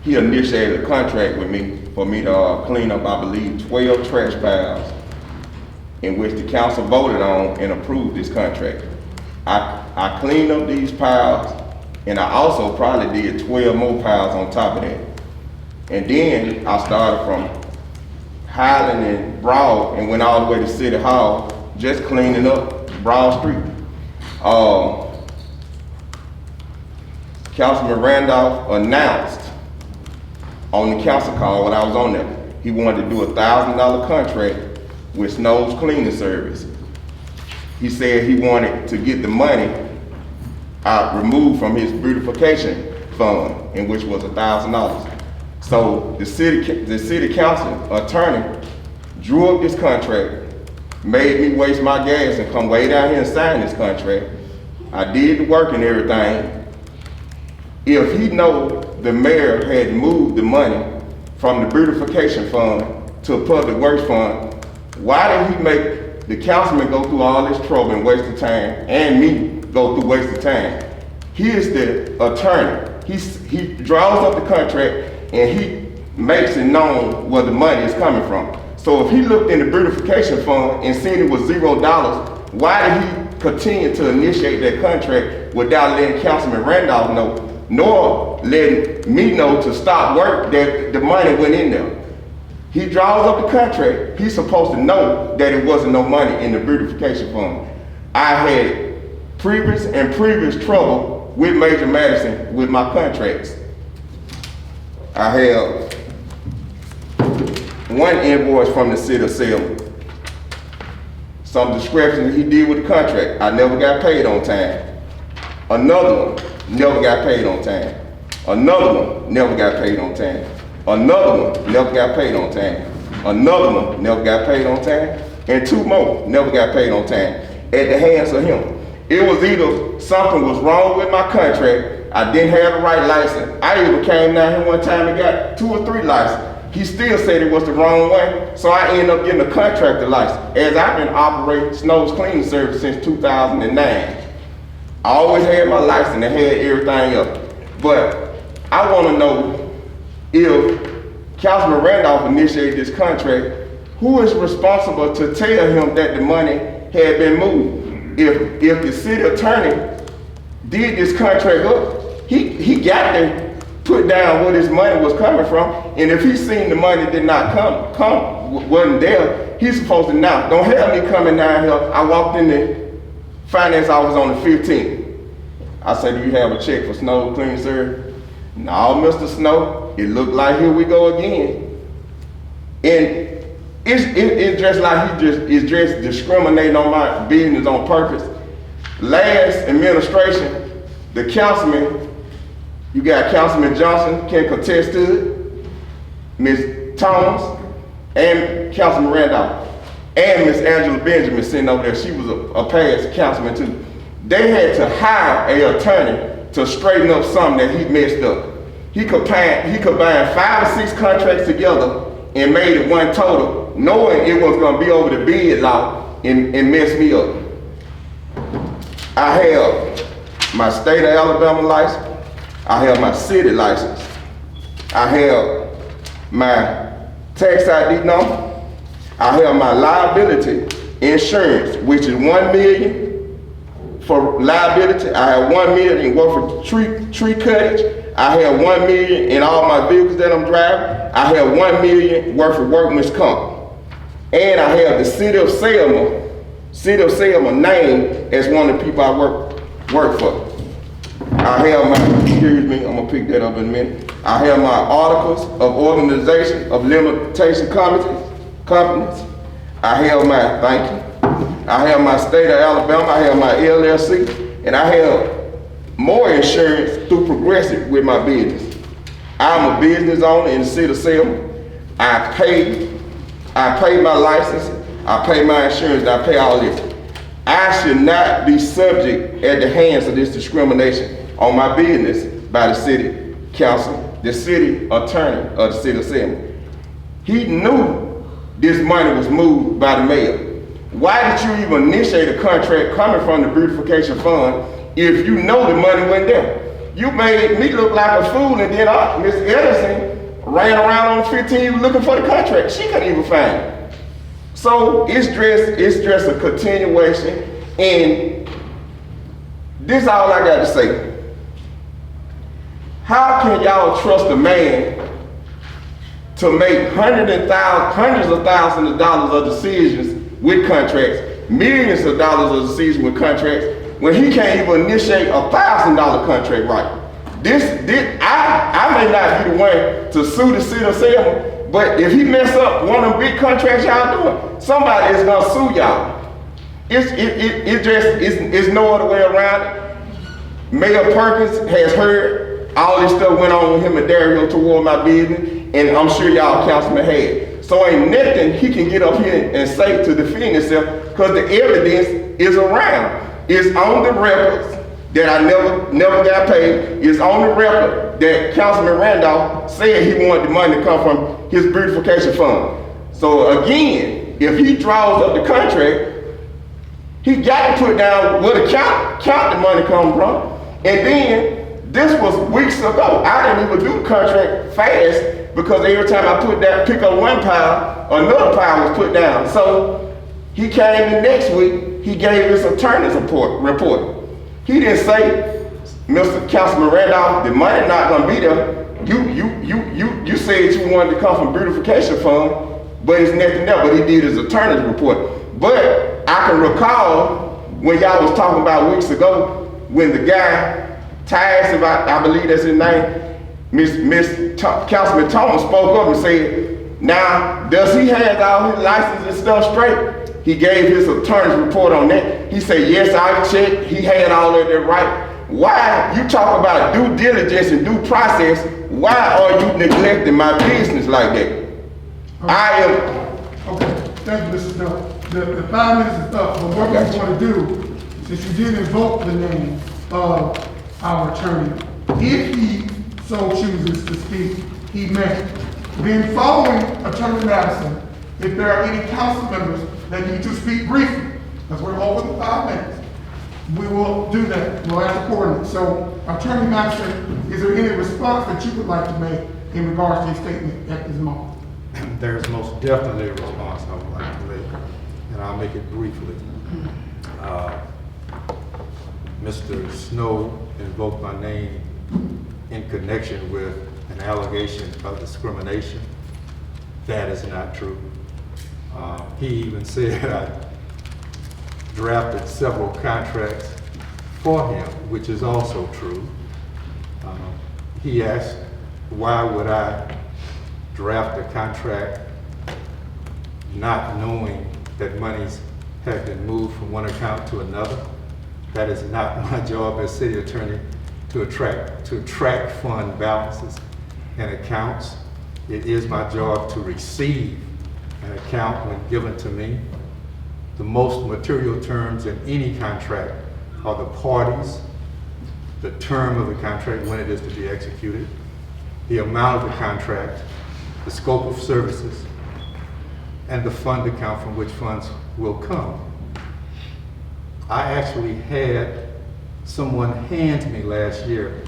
he initiated a contract with me for me to clean up, I believe, 12 trash piles in which the council voted on and approved this contract. I cleaned up these piles, and I also probably did 12 more piles on top of that. And then I started from Highland and Broad and went all the way to City Hall, just cleaning up Broad Street. Councilman Randolph announced on the council call when I was on there, he wanted to do a $1,000 contract with Snow's Cleaning Service. He said he wanted to get the money removed from his beautification fund, in which was $1,000. So the city council attorney drew up this contract, made me waste my gas and come way down here and sign this contract. I did the work and everything. If he know the mayor had moved the money from the beautification fund to a public works fund, why did he make the councilman go through all this trouble and waste the time, and me go through waste of time? He is the attorney. He draws up the contract and he makes it known where the money is coming from. So if he looked in the beautification fund and seen it was $0, why did he continue to initiate that contract without letting Councilman Randolph know, nor letting me know to stop work that the money went in there? He draws up the contract. He's supposed to know that it wasn't no money in the beautification fund. I had previous trouble with Major Madison with my contracts. I have one invoice from the city of Selma. Some discrepancy he did with the contract. I never got paid on time. Another one, never got paid on time. Another one, never got paid on time. Another one, never got paid on time. Another one, never got paid on time. And two more, never got paid on time at the hands of him. It was either something was wrong with my contract, I didn't have the right license. I even came down here one time and got 2 or 3 licenses. He still said it was the wrong one, so I ended up getting a contractor license. As I've been operating Snow's Cleaning Service since 2009. I always had my license and had everything else. But I want to know, if Councilman Randolph initiated this contract, who is responsible to tell him that the money had been moved? If the city attorney did this contract up, he got to put down where this money was coming from, and if he seen the money did not wasn't there, he's supposed to know. Don't have me coming down here. I walked in the finance office on the 15th. I said, do you have a check for Snow Cleaning Service? No, Mr. Snow, it looked like here we go again. And it's just like he's just discriminating on my business on purpose. Last administration, the councilman, you got Councilman Johnson can contest to it, Ms. Thomas, and Councilman Randolph, and Ms. Angela Benjamin sitting over there. She was a past councilman too. They had to hire an attorney to straighten up something that he messed up. He combined 5 or 6 contracts together and made it one total, knowing it was gonna be over the bid law and mess me up. I have my state of Alabama license. I have my city license. I have my tax ID number. I have my liability insurance, which is $1 million for liability. I have $1 million worth of tree cuttage. I have $1 million in all my vehicles that I'm driving. I have $1 million worth of workman's comp. And I have the city of Selma name as one of the people I work for. I have my, excuse me, I'm gonna pick that up in a minute. I have my articles of organization of limitation companies. I have my, thank you, I have my state of Alabama, I have my LLC, and I have more insurance through Progressive with my business. I'm a business owner in the city of Selma. I pay my license, I pay my insurance, I pay all this. I should not be subject at the hands of this discrimination on my business by the city council, the city attorney of the city of Selma. He knew this money was moved by the mayor. Why did you even initiate a contract coming from the beautification fund if you know the money went there? You made me look like a fool, and then Ms. Edison ran around on 15 looking for the contract. She couldn't even find it. So it's just a continuation, and this is all I got to say. How can y'all trust a man to make hundreds of thousands of dollars of decisions with contracts, millions of dollars of decisions with contracts, when he can't even initiate a $1,000 contract right? I may not be the one to sue the city of Selma, but if he mess up one of the big contracts y'all doing, somebody is gonna sue y'all. It's no other way around it. Mayor Perkins has heard all this stuff went on with him and Daryl toward my business, and I'm sure y'all councilman had. So ain't nothing he can get up here and say to defend himself, because the evidence is around. It's on the records that I never got paid. It's on the record that Councilman Randolph said he wanted the money to come from his beautification fund. So again, if he draws up the contract, he got to put down where the count the money come from. And then, this was weeks ago. I didn't even do the contract fast because every time I pick up one pile, another pile was put down. So he came the next week, he gave his attorney's report. He didn't say, Mr. Councilman Randolph, the money not gonna be there. You said you wanted to come from beautification fund, but it's nothing there, but he did his attorney's report. But I can recall when y'all was talking about weeks ago, when the guy, Tyus, I believe that's his name, Councilman Thomas spoke up and said, now, does he have all his license and stuff straight? He gave his attorney's report on that. He said, yes, I checked, he had all of that right. Why, you talk about due diligence and due process, why are you neglecting my business like that? Okay, thank you, Mr. Dell. The 5 minutes is up, but what we're going to do, since you didn't invoke the name of our attorney, if he so chooses to speak, he may. Then following Attorney Madison, if there are any council members that need to speak briefly, because we're over the 5 minutes, we will do that. We'll ask accordingly. So, Attorney Madison, is there any response that you would like to make in regards to your statement at this moment? There's most definitely a response I would like to make, and I'll make it briefly. Mr. Snow invoked my name in connection with an allegation of discrimination. That is not true. He even said I drafted several contracts for him, which is also true. He asked, why would I draft a contract not knowing that monies have been moved from one account to another? That is not my job as city attorney to track fund balances and accounts. It is my job to receive an account when given to me. The most material terms in any contract are the parties, the term of the contract when it is to be executed, the amount of the contract, the scope of services, and the fund account from which funds will come. I actually had someone hand me last year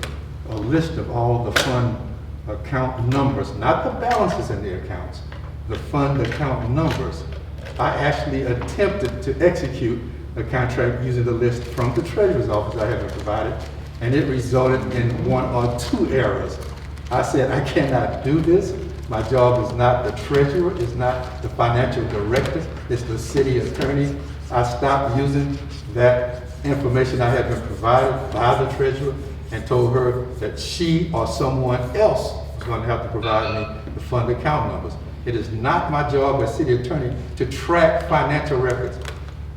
a list of all the fund account numbers, not the balances in the accounts, the fund account numbers. I actually attempted to execute a contract using the list from the treasurer's office I had been provided, and it resulted in 1 or 2 errors. I said, I cannot do this. My job is not the treasurer, it's not the financial director, it's the city attorney. I stopped using that information I had been provided by the treasurer and told her that she or someone else was going to have to provide me the fund account numbers. It is not my job as city attorney to track financial records.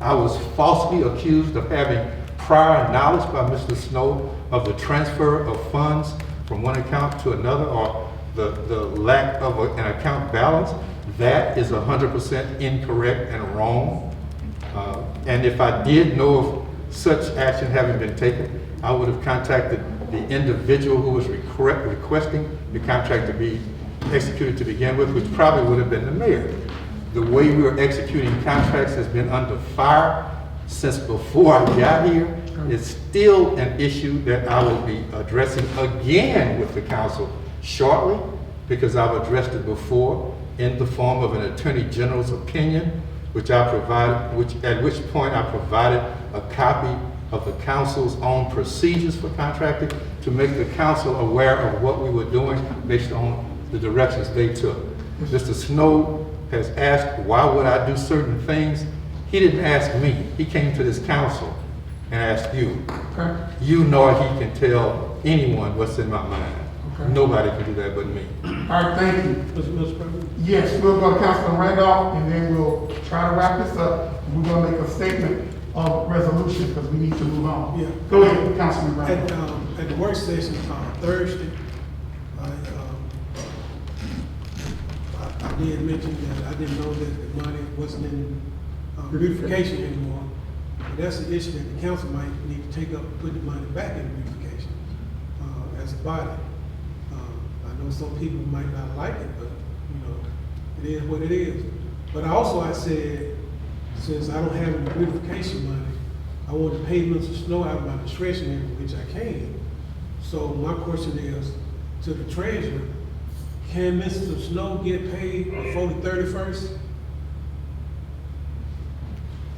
I was falsely accused of having prior knowledge by Mr. Snow of the transfer of funds from one account to another, or the lack of an account balance. That is 100% incorrect and wrong. And if I did know of such action having been taken, I would have contacted the individual who was requesting the contract to be executed to begin with, which probably would have been the mayor. The way we are executing contracts has been under fire since before I got here. It's still an issue that I will be addressing again with the council shortly, because I've addressed it before in the form of an attorney general's opinion, at which point I provided a copy of the council's own procedures for contracting to make the council aware of what we were doing based on the directions they took. Mr. Snow has asked, why would I do certain things? He didn't ask me. He came to this council and asked you. Okay. You know he can tell anyone what's in my mind. Okay. Nobody can do that but me. All right, thank you. Mr. President? Yes, we'll go to Councilman Randolph, and then we'll try to wrap this up. We're gonna make a statement of resolution, because we need to move on. Yeah. Go ahead, Councilman Randolph. At the work session Thursday, I did mention that I didn't know that the money wasn't in beautification anymore. But that's an issue that the council might need to take up and put the money back in beautification as a body. I know some people might not like it, but it is what it is. But I said, since I don't have any beautification money, I want to pay Mr. Snow out of my discretionary, which I can. So my question is to the treasurer, can Mr. Snow get paid before the 31st?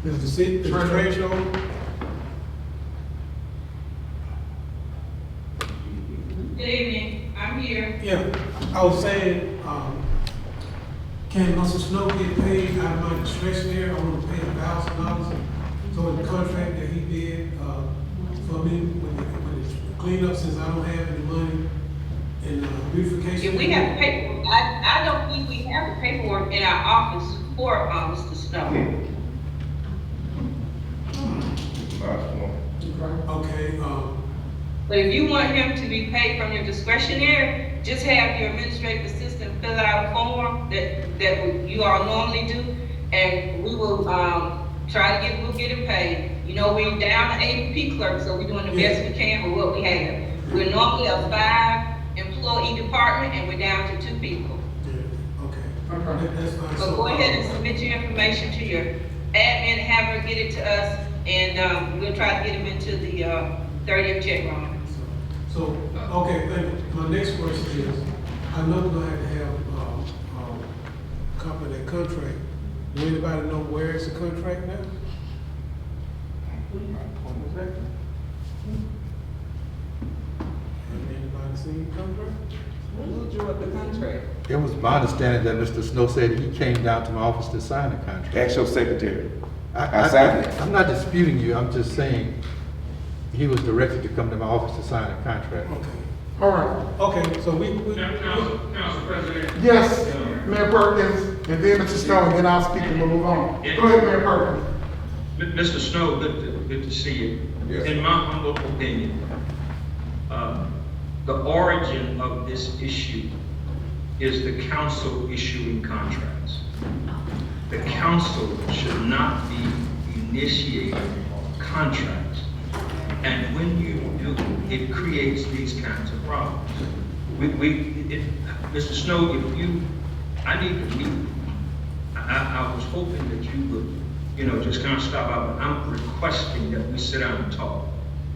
Is the city, the treasurer? Good evening, I'm here. Yeah, I was saying, can Mr. Snow get paid out of my discretionary? I want to pay $1,000. So in the contract that he did for me with his cleanup, since I don't have any money in beautification. If we have paperwork, I don't think we have the paperwork in our office for Mr. Snow. Okay, But if you want him to be paid from your discretionary, just have your administrative assistant fill out a form that you all normally do, and we will we'll get him paid. We're down to ADP clerk, so we're doing the best we can with what we have. We're normally a 5-employee department, and we're down to 2 people. okay, that's fine. So go ahead and submit your information to your admin, have her get it to us, and we'll try to get him into the 30th check run. So, okay, thank you. My next question is, I know we're gonna have to have a copy of that contract. Do anybody know where is the contract now? Have anybody seen the contract? Who drew up the contract? It was my understanding that Mr. Snow said he came down to my office to sign the contract. Ask your secretary. I signed it. I'm not disputing you, I'm just saying he was directed to come to my office to sign a contract. Okay. All right. Okay, so we Council President. Yes, Mayor Perkins, and then Mr. Snow, and then I'll speak and we'll move on. Go ahead, Mayor Perkins. Mr. Snow, good to see you. Yes. In my humble opinion, the origin of this issue is the council issuing contracts. The council should not be initiating contracts. And when you do, it creates these kinds of problems. Mr. Snow, I need to meet. I was hoping that you would, just kind of stop out, but I'm requesting that we sit down and talk.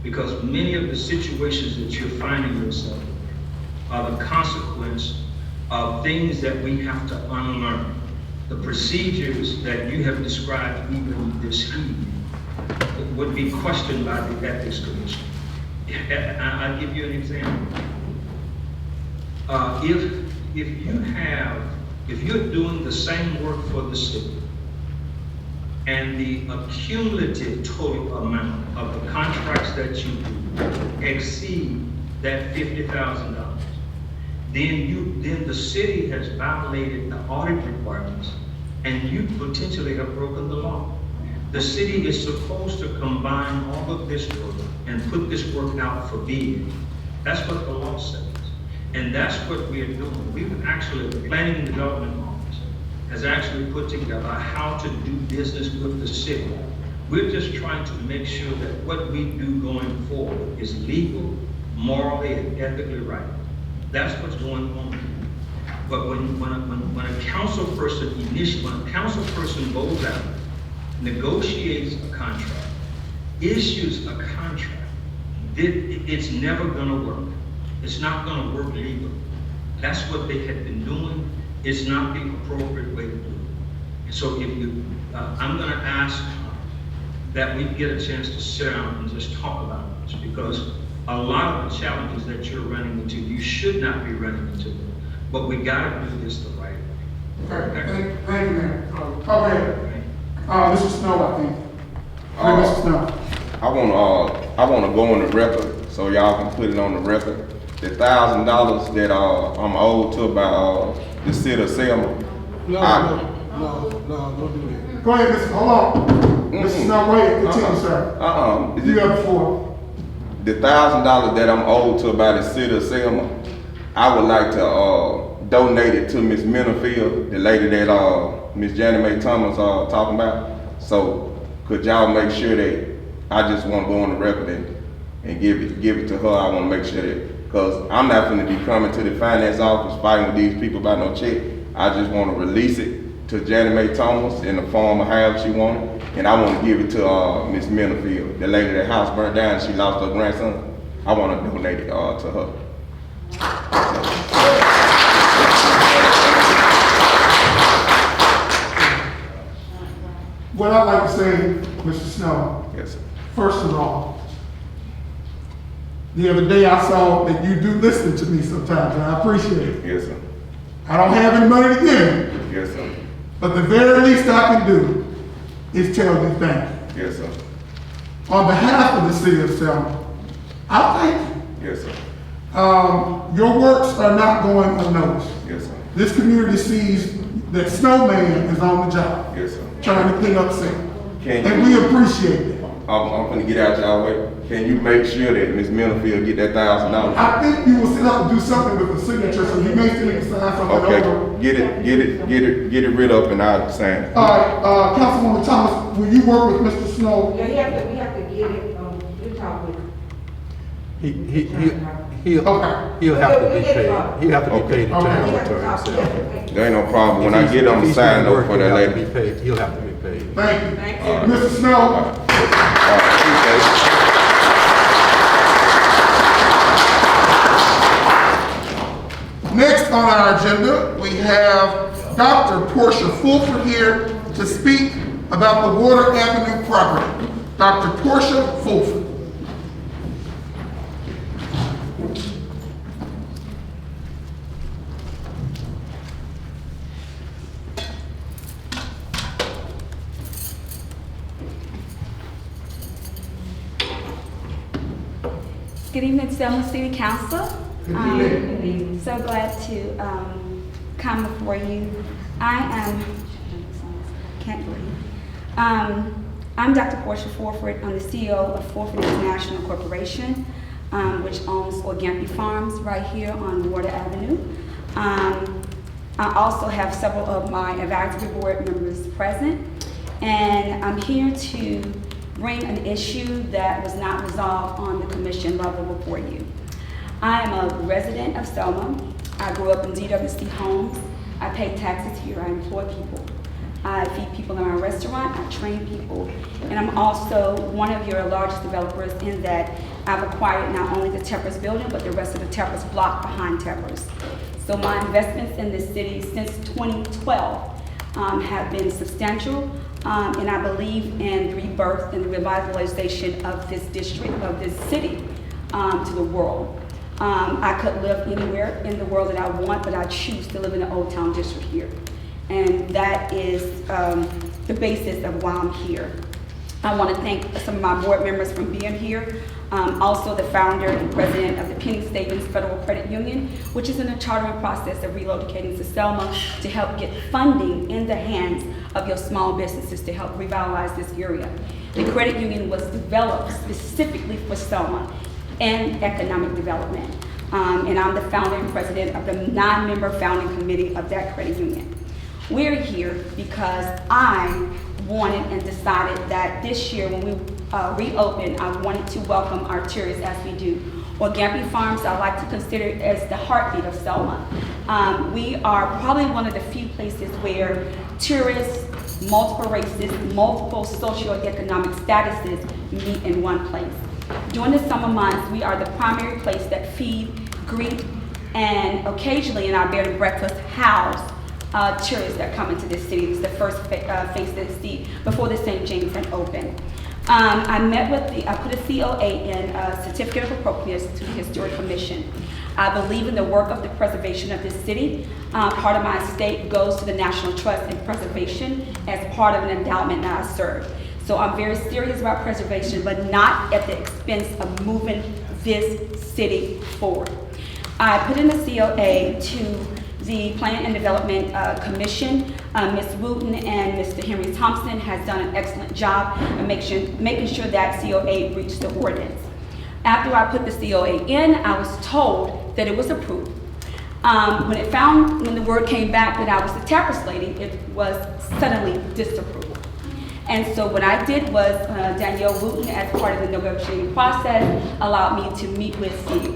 Because many of the situations that you're finding yourself in are the consequence of things that we have to unlearn. The procedures that you have described even this evening would be questioned by the Ethics Commission. I'll give you an example. If you're doing the same work for the city, and the accumulative total amount of the contracts that you do exceed that $50,000, then the city has violated the audit requirements, and you potentially have broken the law. The city is supposed to combine all of this work and put this work out for bid. That's what the law says. And that's what we are doing. We've actually, the Planning and Development Office has actually put together how to do business with the city. We're just trying to make sure that what we do going forward is legal, morally, and ethically right. That's what's going on. But when a council person goes out, negotiates a contract, issues a contract, it's never gonna work. It's not gonna work legally. That's what they had been doing. It's not the appropriate way to do it. And so if you, I'm gonna ask that we get a chance to sit down and just talk about this, because a lot of the challenges that you're running into, you should not be running into them. But we gotta do this the right way. Okay, thank you, man. Go ahead. Mr. Snow, I think. Mr. Snow. I wanna go on the record, so y'all can put it on the record. The $1,000 that I'm owed to by the city of Selma. No, don't do that. Go ahead, Mr. Hold on. Mr. Snow, go ahead, continue, sir. You have the floor. The $1,000 that I'm owed to by the city of Selma, I would like to donate it to Miss Minifield, the lady that Miss Janet Mae Thomas talking about. So could y'all make sure that I just want to go on the record and give it to her. I want to make sure that, because I'm not going to be coming to the finance office fighting with these people about no check. I just want to release it to Janet Mae Thomas in the form of how she wanted, and I want to give it to Miss Minifield, the lady that house burnt down. She lost her grandson. I want to donate it to her. What I'd like to say, Mr. Snow. Yes, sir. First of all, the other day I saw that you do listen to me sometimes, and I appreciate it. Yes, sir. I don't have any money to give you. Yes, sir. But the very least I can do is tell you thank you. Yes, sir. On behalf of the city of Selma, I thank you. Yes, sir. Your works are not going unnoticed. Yes, sir. This community sees that Snowman is on the job. Yes, sir. Trying to clean up city. And we appreciate it. I'm gonna get out y'all way. Can you make sure that Ms. Minifield get that $1,000? I think you will sit up and do something with the signature, so you may still need to sign something over. Okay, get it rid up and I'll sign it. All right, Councilwoman Thomas, will you work with Mr. Snow? Yeah, we have to get it, we'll talk with him. He'll have to be paid. He'll have to be paid in transitory himself. There ain't no problem. When I get on the sign over for that lady. He'll have to be paid. Thank you. Thank you. Mr. Snow. Next on our agenda, we have Dr. Portia Fulford here to speak about the Water Avenue property. Dr. Portia Fulford. Good evening, Selma City Council. So glad to come before you. I'm Dr. Portia Fulford. I'm the CEO of Fulford International Corporation, which owns Orgampy Farms right here on Water Avenue. I also have several of my advisory board members present, and I'm here to bring an issue that was not resolved on the commission level before you. I am a resident of Selma. I grew up in DWC homes. I pay taxes here. I employ people. I feed people in my restaurant. I train people. And I'm also one of your largest developers in that I've acquired not only the Teppers building, but the rest of the Teppers block behind Teppers. So my investments in this city since 2012 have been substantial. And I believe in the rebirth and the revitalization of this district, of this city, to the world. I could live anywhere in the world that I want, but I choose to live in the Old Town District here. And that is the basis of why I'm here. I want to thank some of my board members for being here. Also the founder and president of the Penny Savings Federal Credit Union, which is in a chartering process of relocating to Selma to help get funding in the hands of your small businesses to help revitalize this area. The credit union was developed specifically for Selma and economic development. And I'm the founder and president of the 9-member founding committee of that credit union. We're here because I wanted and decided that this year when we reopened, I wanted to welcome our tourists as we do. Orgampi Farms, I like to consider as the heartbeat of Selma. We are probably one of the few places where tourists, multiple races, multiple socioeconomic statuses meet in one place. During the summer months, we are the primary place that feed, greet, and occasionally in our bed and breakfast house tourists that come into this city. It's the first face that see before the St. James had opened. I put a COA in, a Certificate of Appropriateness to the Historic Commission. I believe in the work of the preservation of this city. Part of my estate goes to the National Trust in Preservation as part of an endowment that I serve. So I'm very serious about preservation, but not at the expense of moving this city forward. I put in a COA to the Planning and Development Commission. Ms. Wooten and Mr. Henry Thompson has done an excellent job of making sure that COA reached the ordinance. After I put the COA in, I was told that it was approved. When the word came back that I was the tax lady, it was suddenly disapproved. And so what I did was, Danielle Wooten, as part of the negotiating process, allowed me to meet with the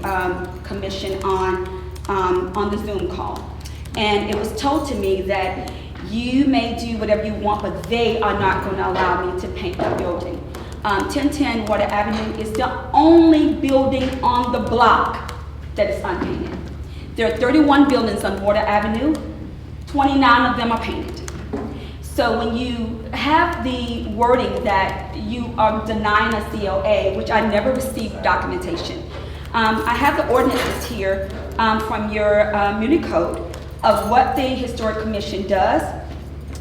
commission on the Zoom call. And it was told to me that you may do whatever you want, but they are not going to allow me to paint the building. 1010 Water Avenue is the only building on the block that is unpainted. There are 31 buildings on Water Avenue, 29 of them are painted. So when you have the wording that you are denying a COA, which I never received documentation, I have the ordinances here from your Muni Code of what the Historic Commission does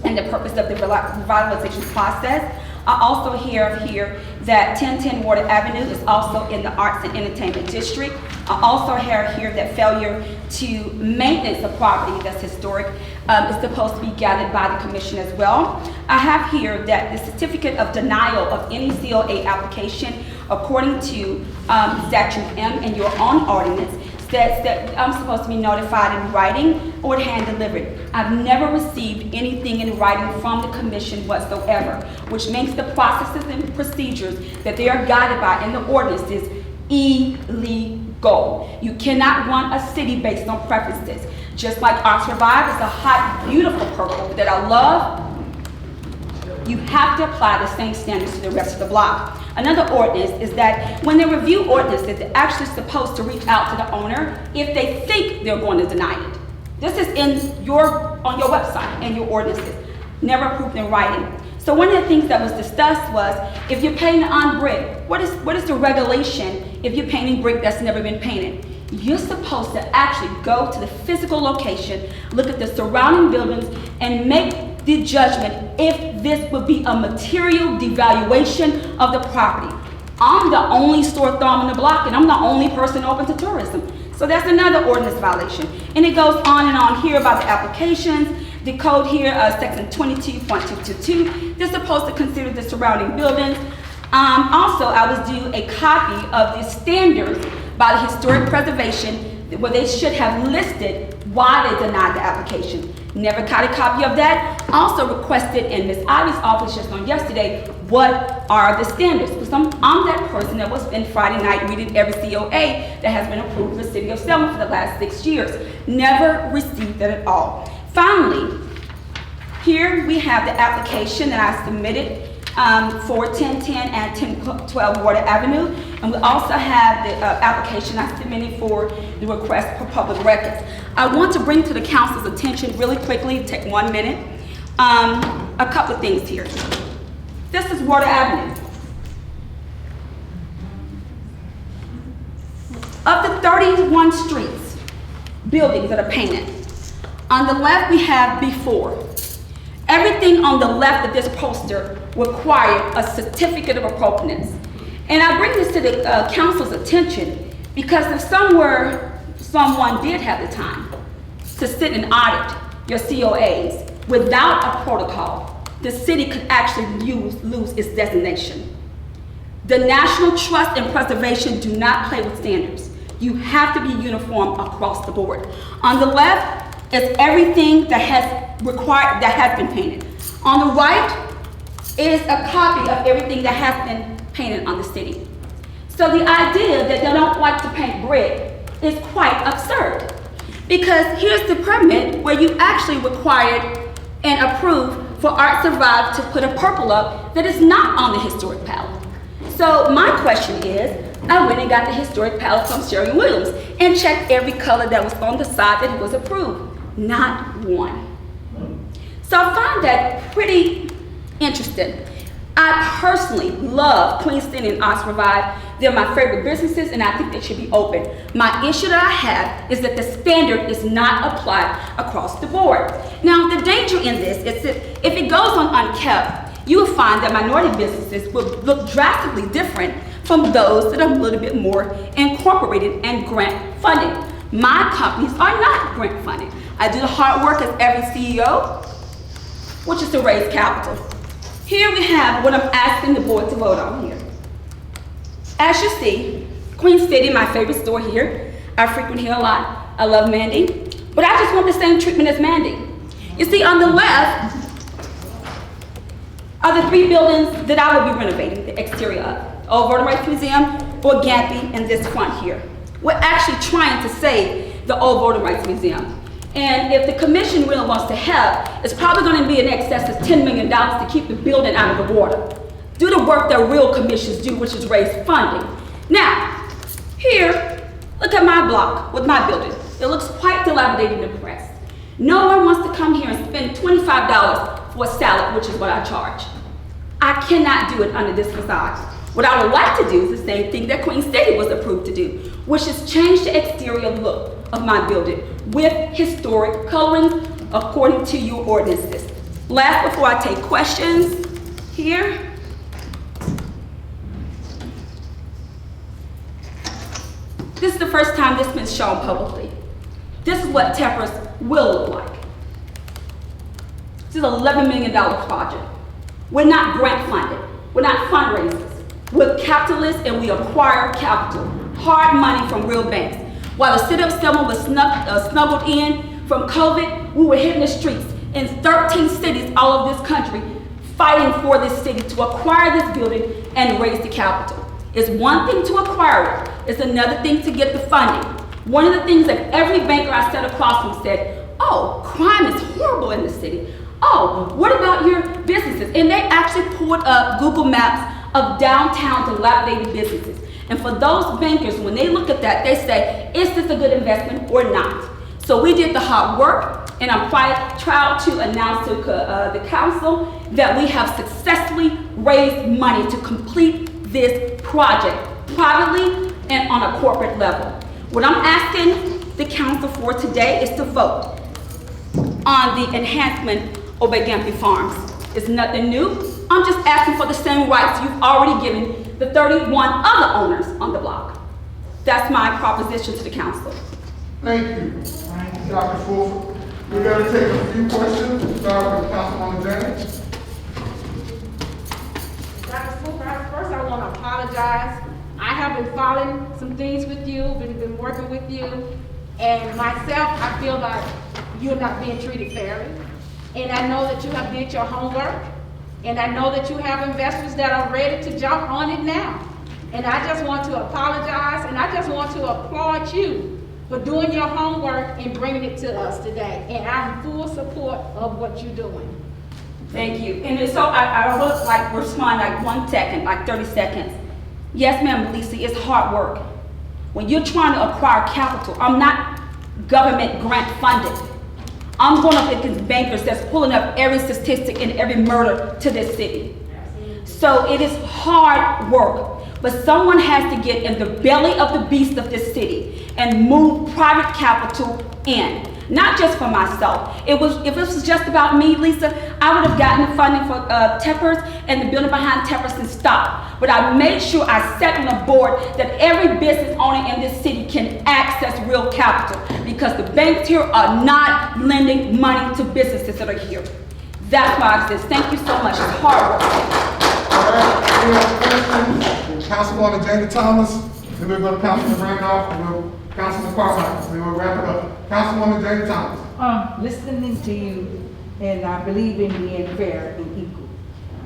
and the purpose of the revitalization process. I also hear here that 1010 Water Avenue is also in the Arts and Entertainment District. I also hear here that failure to maintenance of property that's historic is supposed to be gathered by the commission as well. I have here that the certificate of denial of any COA application, according to statute M in your own ordinance, that I'm supposed to be notified in writing or hand delivered. I've never received anything in writing from the commission whatsoever, which makes the processes and procedures that they are guided by in the ordinances illegal. You cannot run a city based on preferences. Just like Oxford Vibe is a hot, beautiful purple that I love, you have to apply the same standards to the rest of the block. Another ordinance is that when they review ordinances, they're actually supposed to reach out to the owner if they think they're going to deny it. This is on your website and your ordinances, never approved in writing. So one of the things that was discussed was, if you're painting on brick, what is the regulation if you're painting brick that's never been painted? You're supposed to actually go to the physical location, look at the surrounding buildings, and make the judgment if this would be a material devaluation of the property. I'm the only store thumb in the block, and I'm the only person open to tourism. So that's another ordinance violation. And it goes on and on here about the applications. The code here, section 22.222, they're supposed to consider the surrounding buildings. Also, I was due a copy of the standards by the Historic Preservation where they should have listed why they denied the application. Never got a copy of that. Also requested in Ms. Ivy's office just on yesterday, what are the standards? Because I'm that person that was in Friday night reading every COA that has been approved in the city of Selma for the last 6 years. Never received that at all. Finally, here we have the application that I submitted for 1010 and 1012 Water Avenue. And we also have the application I submitted for the request for public records. I want to bring to the council's attention really quickly, take 1 minute, a couple of things here. This is Water Avenue. Of the 31 streets, buildings that are painted, on the left we have before. Everything on the left of this poster required a certificate of appropriateness. And I bring this to the council's attention because if someone did have the time to sit and audit your COAs without a protocol, the city could actually lose its designation. The National Trust and Preservation do not play with standards. You have to be uniform across the board. On the left is everything that has been painted. On the right is a copy of everything that has been painted on the city. So the idea that they don't like to paint brick is quite absurd. Because here's the permit where you actually required and approved for Art Survive to put a purple up that is not on the historic palette. So my question is, I went and got the historic palette from Sherwin-Williams and checked every color that was on the side that it was approved. Not one. So I find that pretty interesting. I personally love Queen City and Art Survive. They're my favorite businesses and I think they should be open. My issue that I have is that the standard is not applied across the board. Now the danger in this is that if it goes on unkept, you will find that minority businesses will look drastically different from those that are a little bit more incorporated and grant funded. My companies are not grant funded. I do the hard work as every CEO, which is to raise capital. Here we have what I'm asking the board to vote on here. As you see, Queen City, my favorite store here. I frequent here a lot. I love Mandy, but I just want the same treatment as Mandy. You see, on the left are the 3 buildings that I will be renovating the exterior of. Old Voting Rights Museum, Orgampy, and this front here. We're actually trying to save the Old Voting Rights Museum. And if the commission really wants to help, it's probably going to be in excess of $10 million to keep the building out of the water. Do the work that real commissions do, which is raise funding. Now, here, look at my block with my building. It looks quite dilapidated and depressed. No one wants to come here and spend $25 for a salad, which is what I charge. I cannot do it under this facade. What I would like to do is the same thing that Queen City was approved to do, which is change the exterior look of my building with historic coloring according to your ordinances. Last, before I take questions, here. This is the first time this has been shown publicly. This is what Tempers will look like. This is an $11 million project. We're not grant funded. We're not fundraisers. We're capitalists and we acquire capital, hard money from real banks. While the city of Selma was snuggled in from COVID, we were hitting the streets in 13 cities all over this country, fighting for this city to acquire this building and raise the capital. It's one thing to acquire it, it's another thing to get the funding. One of the things that every banker I sat across from said, oh, crime is horrible in the city. Oh, what about your businesses? And they actually pulled up Google Maps of downtown dilapidated businesses. And for those bankers, when they look at that, they say, is this a good investment or not? So we did the hard work, and I'm proud to announce to the council that we have successfully raised money to complete this project privately and on a corporate level. What I'm asking the council for today is to vote on the enhancement of Orgampy Farms. It's nothing new. I'm just asking for the same rights you've already given the 31 other owners on the block. That's my proposition to the council. Thank you, Dr. Fulford. We're going to take a few questions. We'll start with Councilwoman James. Dr. Fulford, first I want to apologize. I have been following some things with you, been working with you, and myself, I feel like you're not being treated fairly. And I know that you have did your homework, and I know that you have investors that are ready to jump on it now. And I just want to apologize, and I just want to applaud you for doing your homework and bringing it to us today. And I'm in full support of what you're doing. Thank you. And so I would like respond like 1 second, like 30 seconds. Yes, ma'am, Lisa, it's hard work. When you're trying to acquire capital, I'm not government grant funded. I'm going up against bankers that's pulling up every statistic and every murder to this city. So it is hard work, but someone has to get in the belly of the beast of this city and move private capital in. not just for myself. If it was just about me, Lisa, I would have gotten the funding for Teppers and the building behind Teppers and stopped. But I made sure I set on a board that every business owner in this city can access real capital, because the banks here are not lending money to businesses that are here. That's why I exist. Thank you so much. It's hard work. All right, we have questions. Councilwoman Jada Thomas, then we'll go to Councilman Randolph, and we'll Councilman Carmichael, then we'll wrap it up. Councilwoman Jada Thomas. Listening to you, and I believe in being fair and equal.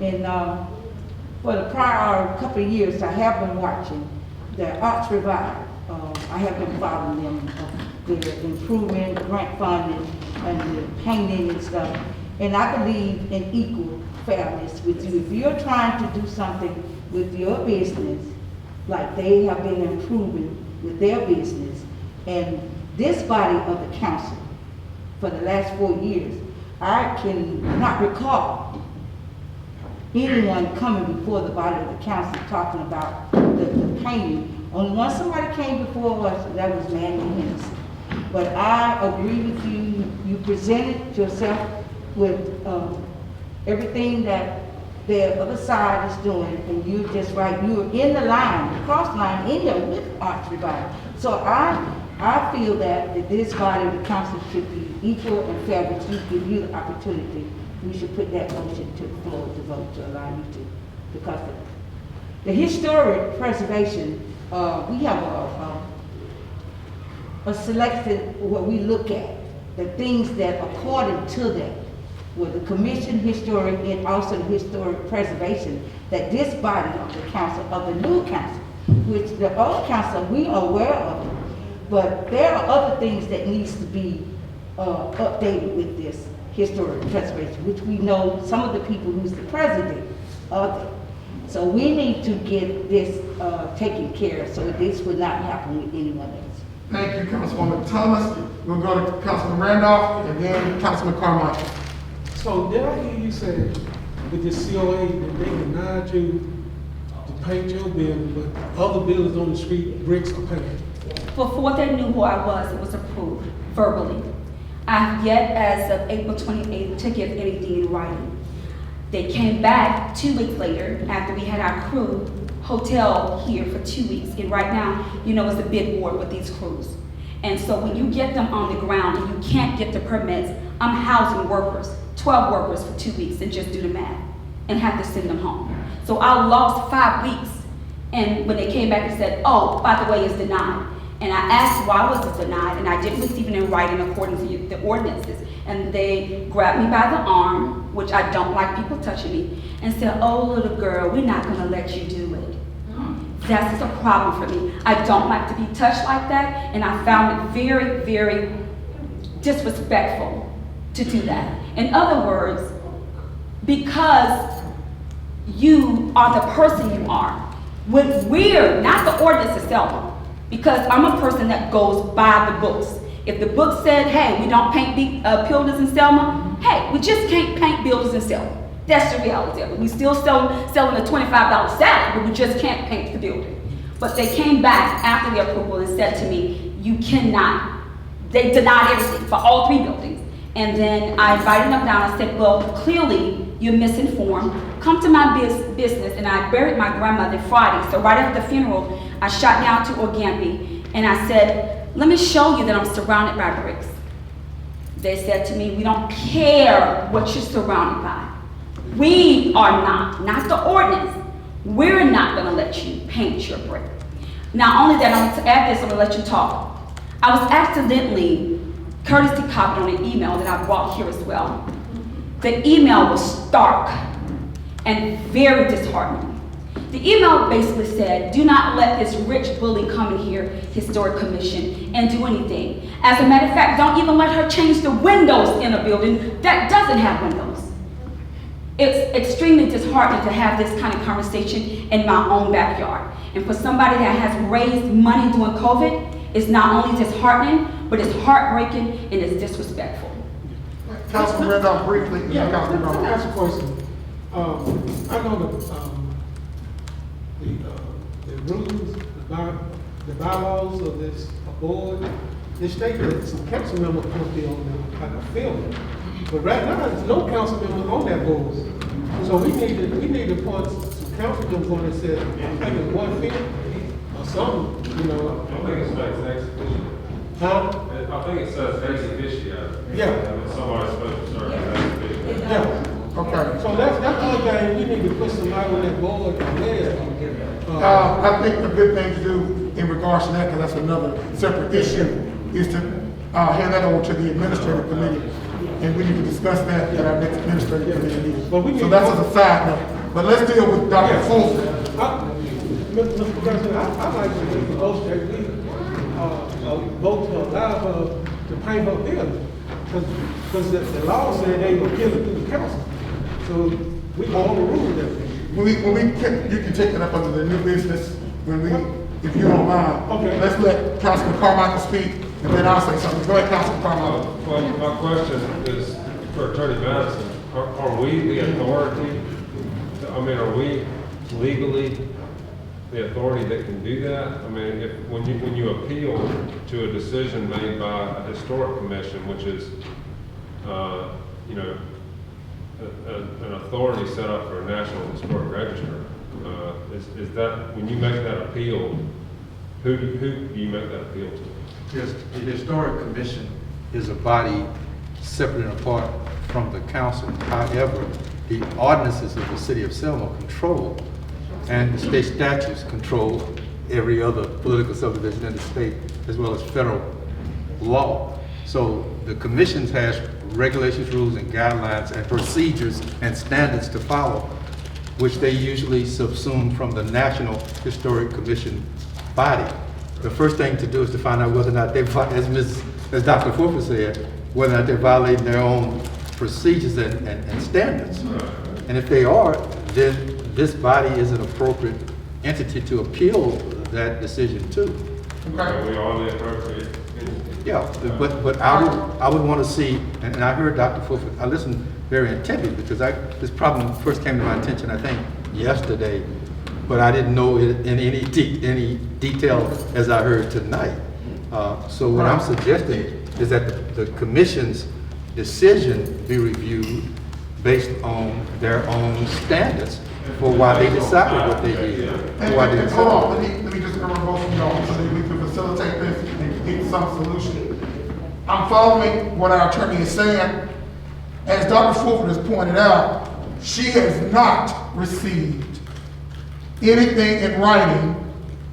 And for the prior couple of years, I have been watching the Arts Revive. I have been following them, their improvement, grant funding, and the painting and stuff. And I believe in equal fairness with you. If you're trying to do something with your business, like they have been improving with their business, and this body of the council, for the last 4 years, I can not recall anyone coming before the body of the council talking about the painting. Only once somebody came before us, that was Manny Henderson. But I agree with you. You presented yourself with everything that the other side is doing, and you're just right. You're in the line, the cross line, in there with Arts Revival. So I feel that this body of the council should be equal and fair, but you give you the opportunity. We should put that motion to the floor to vote to allow you to, because the historic preservation, we have a selection where we look at the things that according to that, with the commission historic and also the historic preservation, that this body of the council, of the new council, which the old council, we are aware of it, but there are other things that needs to be updated with this historic preservation, which we know some of the people who's the president of it. So we need to get this taken care of so this would not happen with anyone else. Thank you, Councilwoman Thomas. We'll go to Councilman Randolph, and then Councilman Carmichael. So did I hear you say with this COA that they denied you to paint your building, but other buildings on the street, bricks are painted? Before they knew who I was, it was approved verbally. I have yet, as of April 28th, to give anything in writing. They came back 2 weeks later after we had our crew hotel here for 2 weeks. And right now, you know, it's a big war with these crews. And so when you get them on the ground and you can't get the permits, I'm housing workers, 12 workers for 2 weeks, and just do the math and have to send them home. So I lost 5 weeks. And when they came back and said, oh, by the way, it's denied. And I asked why was it denied, and I didn't receive it in writing according to the ordinances. And they grabbed me by the arm, which I don't like people touching me, and said, oh, little girl, we're not gonna let you do it. That's a problem for me. I don't like to be touched like that, and I found it very, very disrespectful to do that. In other words, because you are the person you are, when we're, not the ordinance itself, because I'm a person that goes by the books. If the book said, hey, we don't paint buildings in Selma, hey, we just can't paint buildings in Selma. That's the reality of it. We still selling a $25 salad, but we just can't paint the building. But they came back after the approval and said to me, you cannot. They denied everything for all 3 buildings. And then I invited them down. I said, well, clearly you're misinformed. Come to my business. And I buried my grandmother Friday. So right after the funeral, I shot down to Orgampi. And I said, let me show you that I'm surrounded by bricks. They said to me, we don't care what you're surrounded by. We are not the ordinance. We're not gonna let you paint your brick. Not only that, I'm gonna add this, I'm gonna let you talk. I was accidentally courtesy copied on an email that I brought here as well. The email was stark and very disheartening. The email basically said, do not let this rich bully come in here, Historic Commission, and do anything. As a matter of fact, don't even let her change the windows in a building that doesn't have windows. It's extremely disheartening to have this kind of conversation in my own backyard. And for somebody that has raised money during COVID, it's not only disheartening, but it's heartbreaking and it's disrespectful. Councilman Randolph, briefly. Yeah, let me ask a question. I know the rules, the bylaws of this board it states that some council members supposed to be on there, like a film. But right now, there's no council members on that board. So we need to put some council members on that says, I think it's one film or something, you know. I think it says ex officio. Huh? I think it says ex officio. Yeah. Somebody's supposed to serve as ex officio. Yeah. Okay. So that's the other thing, we need to put somebody on that board and there. I think the good thing to do in regards to that, because that's another separate issue, is to hand that over to the administrative committee. And we need to discuss that at our next administrative committee meeting. So that's as a side note. But let's deal with Dr. Fulton. Mr. President, I'd like to make a motion that we vote to allow her to pay her bill. Because the law said they were appealing through the council. So we overrule that. You can take it up under the new business if you don't mind. Okay. Let's let Councilman Carmichael speak, and then I'll say something. Go ahead, Councilman Carmichael. Well, my question is for Attorney Madison. Are we the authority? Are we legally the authority that can do that? I mean, when you appeal to a decision made by a historic commission, which is, an authority set up for a national historic register, is that, when you make that appeal, who do you make that appeal to? Yes, the Historic Commission is a body separate and apart from the council. However, the ordinances of the city of Selma control, and the state statutes control every other political subdivision in the state, as well as federal law. So the commission has regulations, rules, and guidelines, and procedures and standards to follow, which they usually subsume from the National Historic Commission body. The first thing to do is to find out whether or not they, as Dr. Fulford said, whether or not they're violating their own procedures and standards. And if they are, then this body is an appropriate entity to appeal that decision to. Okay. We are the appropriate. Yeah, but I would want to see, and I heard Dr. Fulford, I listened very intently because this problem first came to my attention, I think, yesterday, but I didn't know it in any detail as I heard tonight. So what I'm suggesting is that the commission's decision be reviewed based on their own standards for why they decided what they did. Hold on, let me just interrupt both of y'all so that we can facilitate this and get some solution. I'm following what our attorney is saying. As Dr. Fulford has pointed out, she has not received anything in writing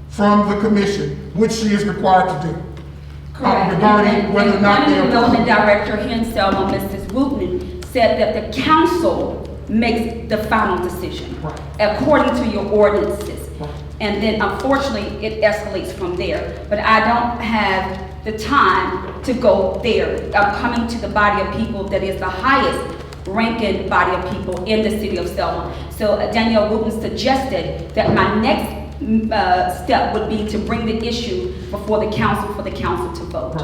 from the commission, which she is required to do. Regarding whether or not they are. The development director here in Selma, Mrs. Wootman, said that the council makes the final decision according to your ordinances. And then unfortunately, it escalates from there. But I don't have the time to go there. I'm coming to the body of people that is the highest ranking body of people in the city of Selma. So Danielle Wootman suggested that my next step would be to bring the issue before the council for the council to vote.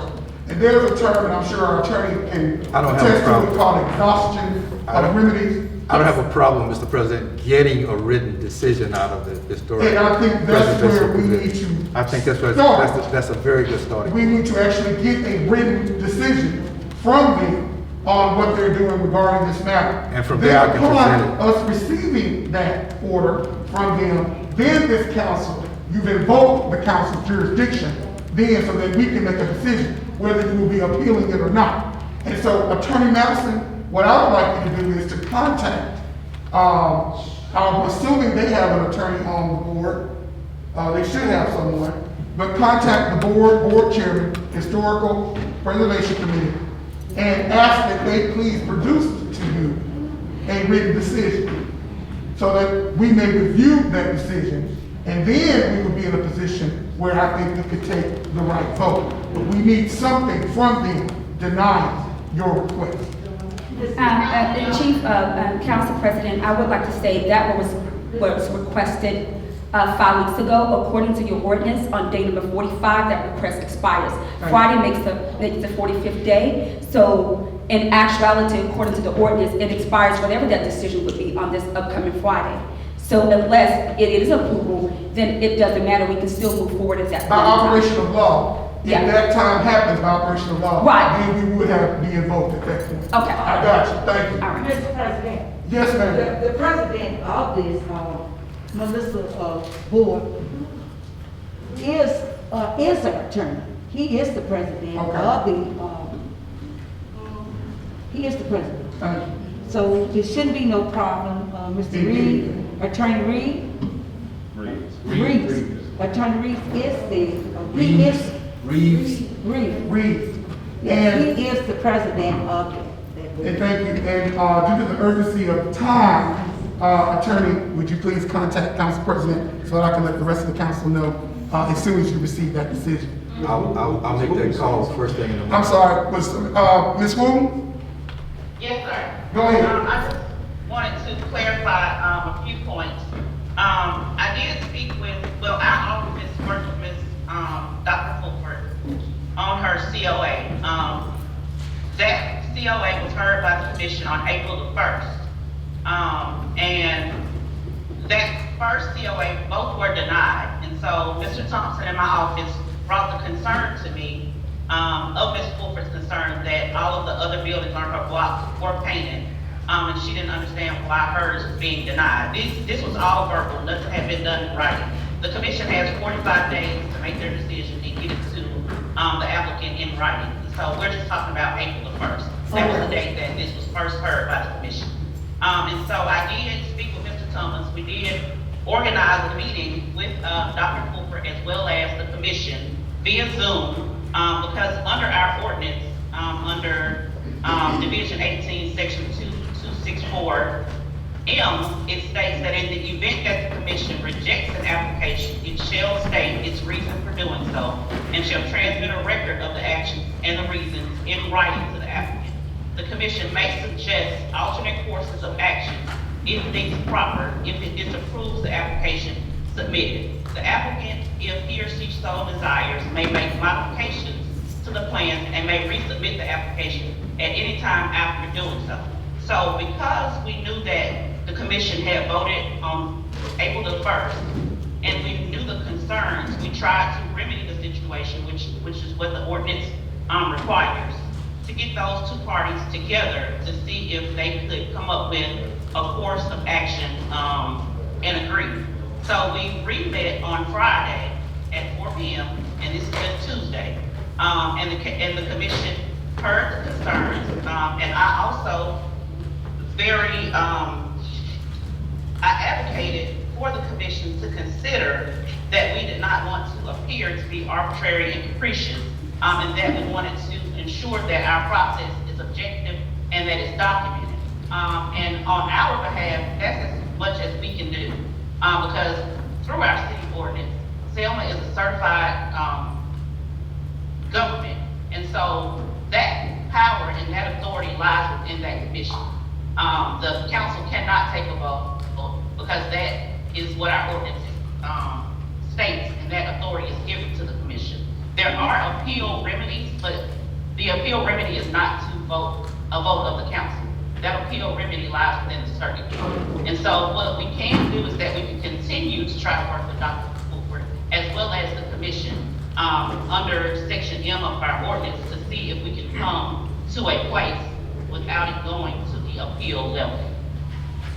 And there's a term, and I'm sure our attorney can attest to it, called exhaustion of remedies. I don't have a problem, Mr. President, getting a written decision out of the historic. And I think that's where we need to I think that's a very good starting. We need to actually get a written decision from them on what they're doing regarding this matter. And from there I can present it. Us receiving that order from them, then this council, you've invoked the council's jurisdiction, then so that we can make a decision whether you will be appealing it or not. And so, Attorney Madison, what I would like you to do is to contact, I'm assuming they have an attorney on the board, they should have someone, but contact the board chairman, Historical Preservation Committee, and ask that they please produce to you a written decision so that we may review that decision, and then we would be in a position where I think we could take the right vote. But we need something from them denying your request. Chief Council President, I would like to say that was requested 5 weeks ago. According to your ordinance, on day number 45, that request expires. Friday makes the 45th day. So in actuality, according to the ordinance, it expires whatever that decision would be on this upcoming Friday. So unless it is approval, then it doesn't matter. We can still move forward at that point. By operation of law, Yeah. If that time happens by operation of law, Right. then we would have to be invoked at that point. Okay. I got you, thank you. All right. Mr. President. Yes, ma'am. The president of this, Melissa, board is an attorney. He is the president of the, he is the president. Thank you. So there shouldn't be no problem, Mr. Reed, Attorney Reed. Reeves. Attorney Reeves is Reeves. Yes, he is the president of that board. And thank you, and due to the urgency of time, Attorney, would you please contact Council President so that I can let the rest of the council know as soon as you receive that decision? I'll make that call first thing in the morning. I'm sorry, was, Ms. Wu? Yes, sir. Go ahead. I just wanted to clarify a few points. I did speak with, our office worked with Ms. Dr. Fulford on her COA. That COA was heard by the commission on April the 1st. And that first COA, both were denied. And so Mr. Thompson in my office brought the concern to me of Ms. Fulford's concern that all of the other buildings on her block were painted. And she didn't understand why hers was being denied. This was all verbal, nothing had been done in writing. The commission has 45 days to make their decision and get it to the applicant in writing. So we're just talking about April the 1st. That was the date that this was first heard by the commission. And so I did speak with Mr. Thomas. We did organize a meeting with Dr. Fulford as well as the commission via Zoom because under our ordinance, under Division 18, Section 2264, it states that in the event that the commission rejects an application, it shall state its reason for doing so and shall transmit a record of the actions and the reasons in writing to the applicant. The commission may suggest alternate courses of action if deemed proper, if it disapproves the application submitted. The applicant, if he or she so desires, may make modifications to the plans and may resubmit the application at any time after doing so. So because we knew that the commission had voted on April the 1st, and we knew the concerns, we tried to remedy the situation, which is what the ordinance requires, to get those two parties together to see if they could come up with a course of action and agree. So we re-met on Friday at 4 p.m. and this is Tuesday. And the commission heard the concerns, and I also I advocated for the commission to consider that we did not want to appear to be arbitrary and capricious, and that we wanted to ensure that our process is objective and that it's documented. And on our behalf, that's as much as we can do, because through our city ordinance, Selma is a certified government, and so that power and that authority lies within that commission. The council cannot take a vote because that is what our ordinance states, and that authority is given to the commission. There are appeal remedies, but the appeal remedy is not to vote a vote of the council. That appeal remedy lies within the circuit. And so what we can do is that we can continue to try to work with Dr. Fulford as well as the commission under Section M of our ordinance to see if we can come to a place without it going to the appeal level.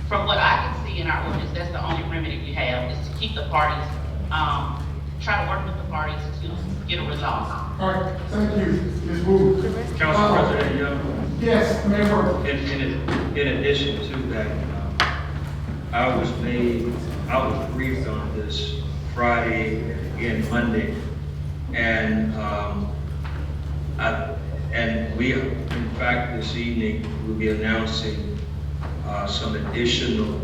From what I can see in our ordinance, that's the only remedy we have, is to keep the parties, try to work with the parties to get a result. All right, thank you, Ms. Wu. Council President Young. Yes, Mayor. In addition to that, I was briefed on this Friday and again Monday, and we, in fact, this evening we'll be announcing some additional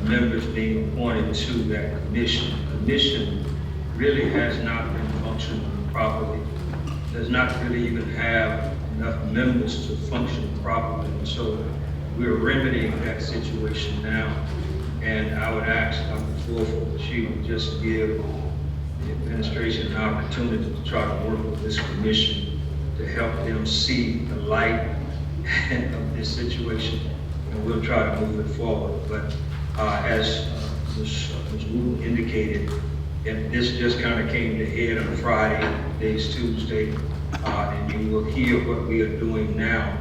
members being appointed to that commission. The commission really has not been functioning properly. Does not really even have enough members to function properly. And so we're remedying that situation now. And I would ask Dr. Fulford that she would just give the administration an opportunity to try to work with this commission to help them see the light of this situation. And we'll try to move it forward. But as Ms. Wu indicated, And this just kind of came to head on Friday, today's Tuesday, and you will hear what we are doing now,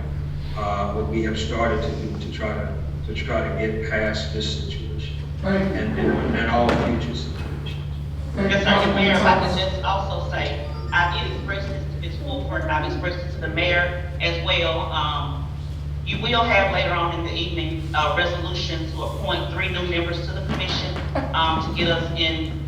what we have started to do to try to get past this situation and all future situations. Yes, sir, Mayor, if I could just also say, I did express this to Ms. Wolford, and I've expressed it to the mayor as well. You will have later on in the evening a resolution to appoint 3 new members to the commission to get us in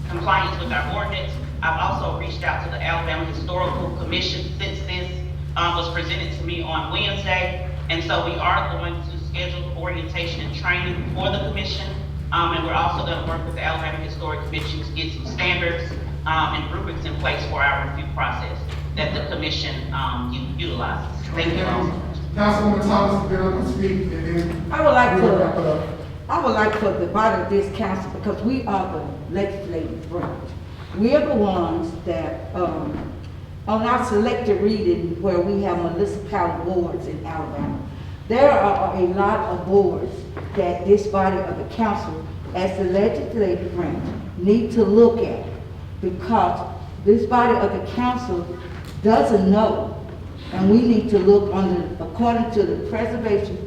compliance with our ordinance. I've also reached out to the Alabama Historical Commission since this was presented to me on Wednesday. And so we are going to schedule orientation and training for the commission. And we're also going to work with the Alabama Historic Commission to get some standards and rubrics in place for our review process that the commission utilizes. Thank you all. Councilwoman Thomas, if you're going to speak, and then I would like we'll wrap it up. for the body of this council, because we are the legislative branch. We are the ones that, on our selected reading where we have municipal boards in Alabama, there are a lot of boards that this body of the council, as the legislative branch, need to look at, because this body of the council doesn't know, and we need to look according to the preservation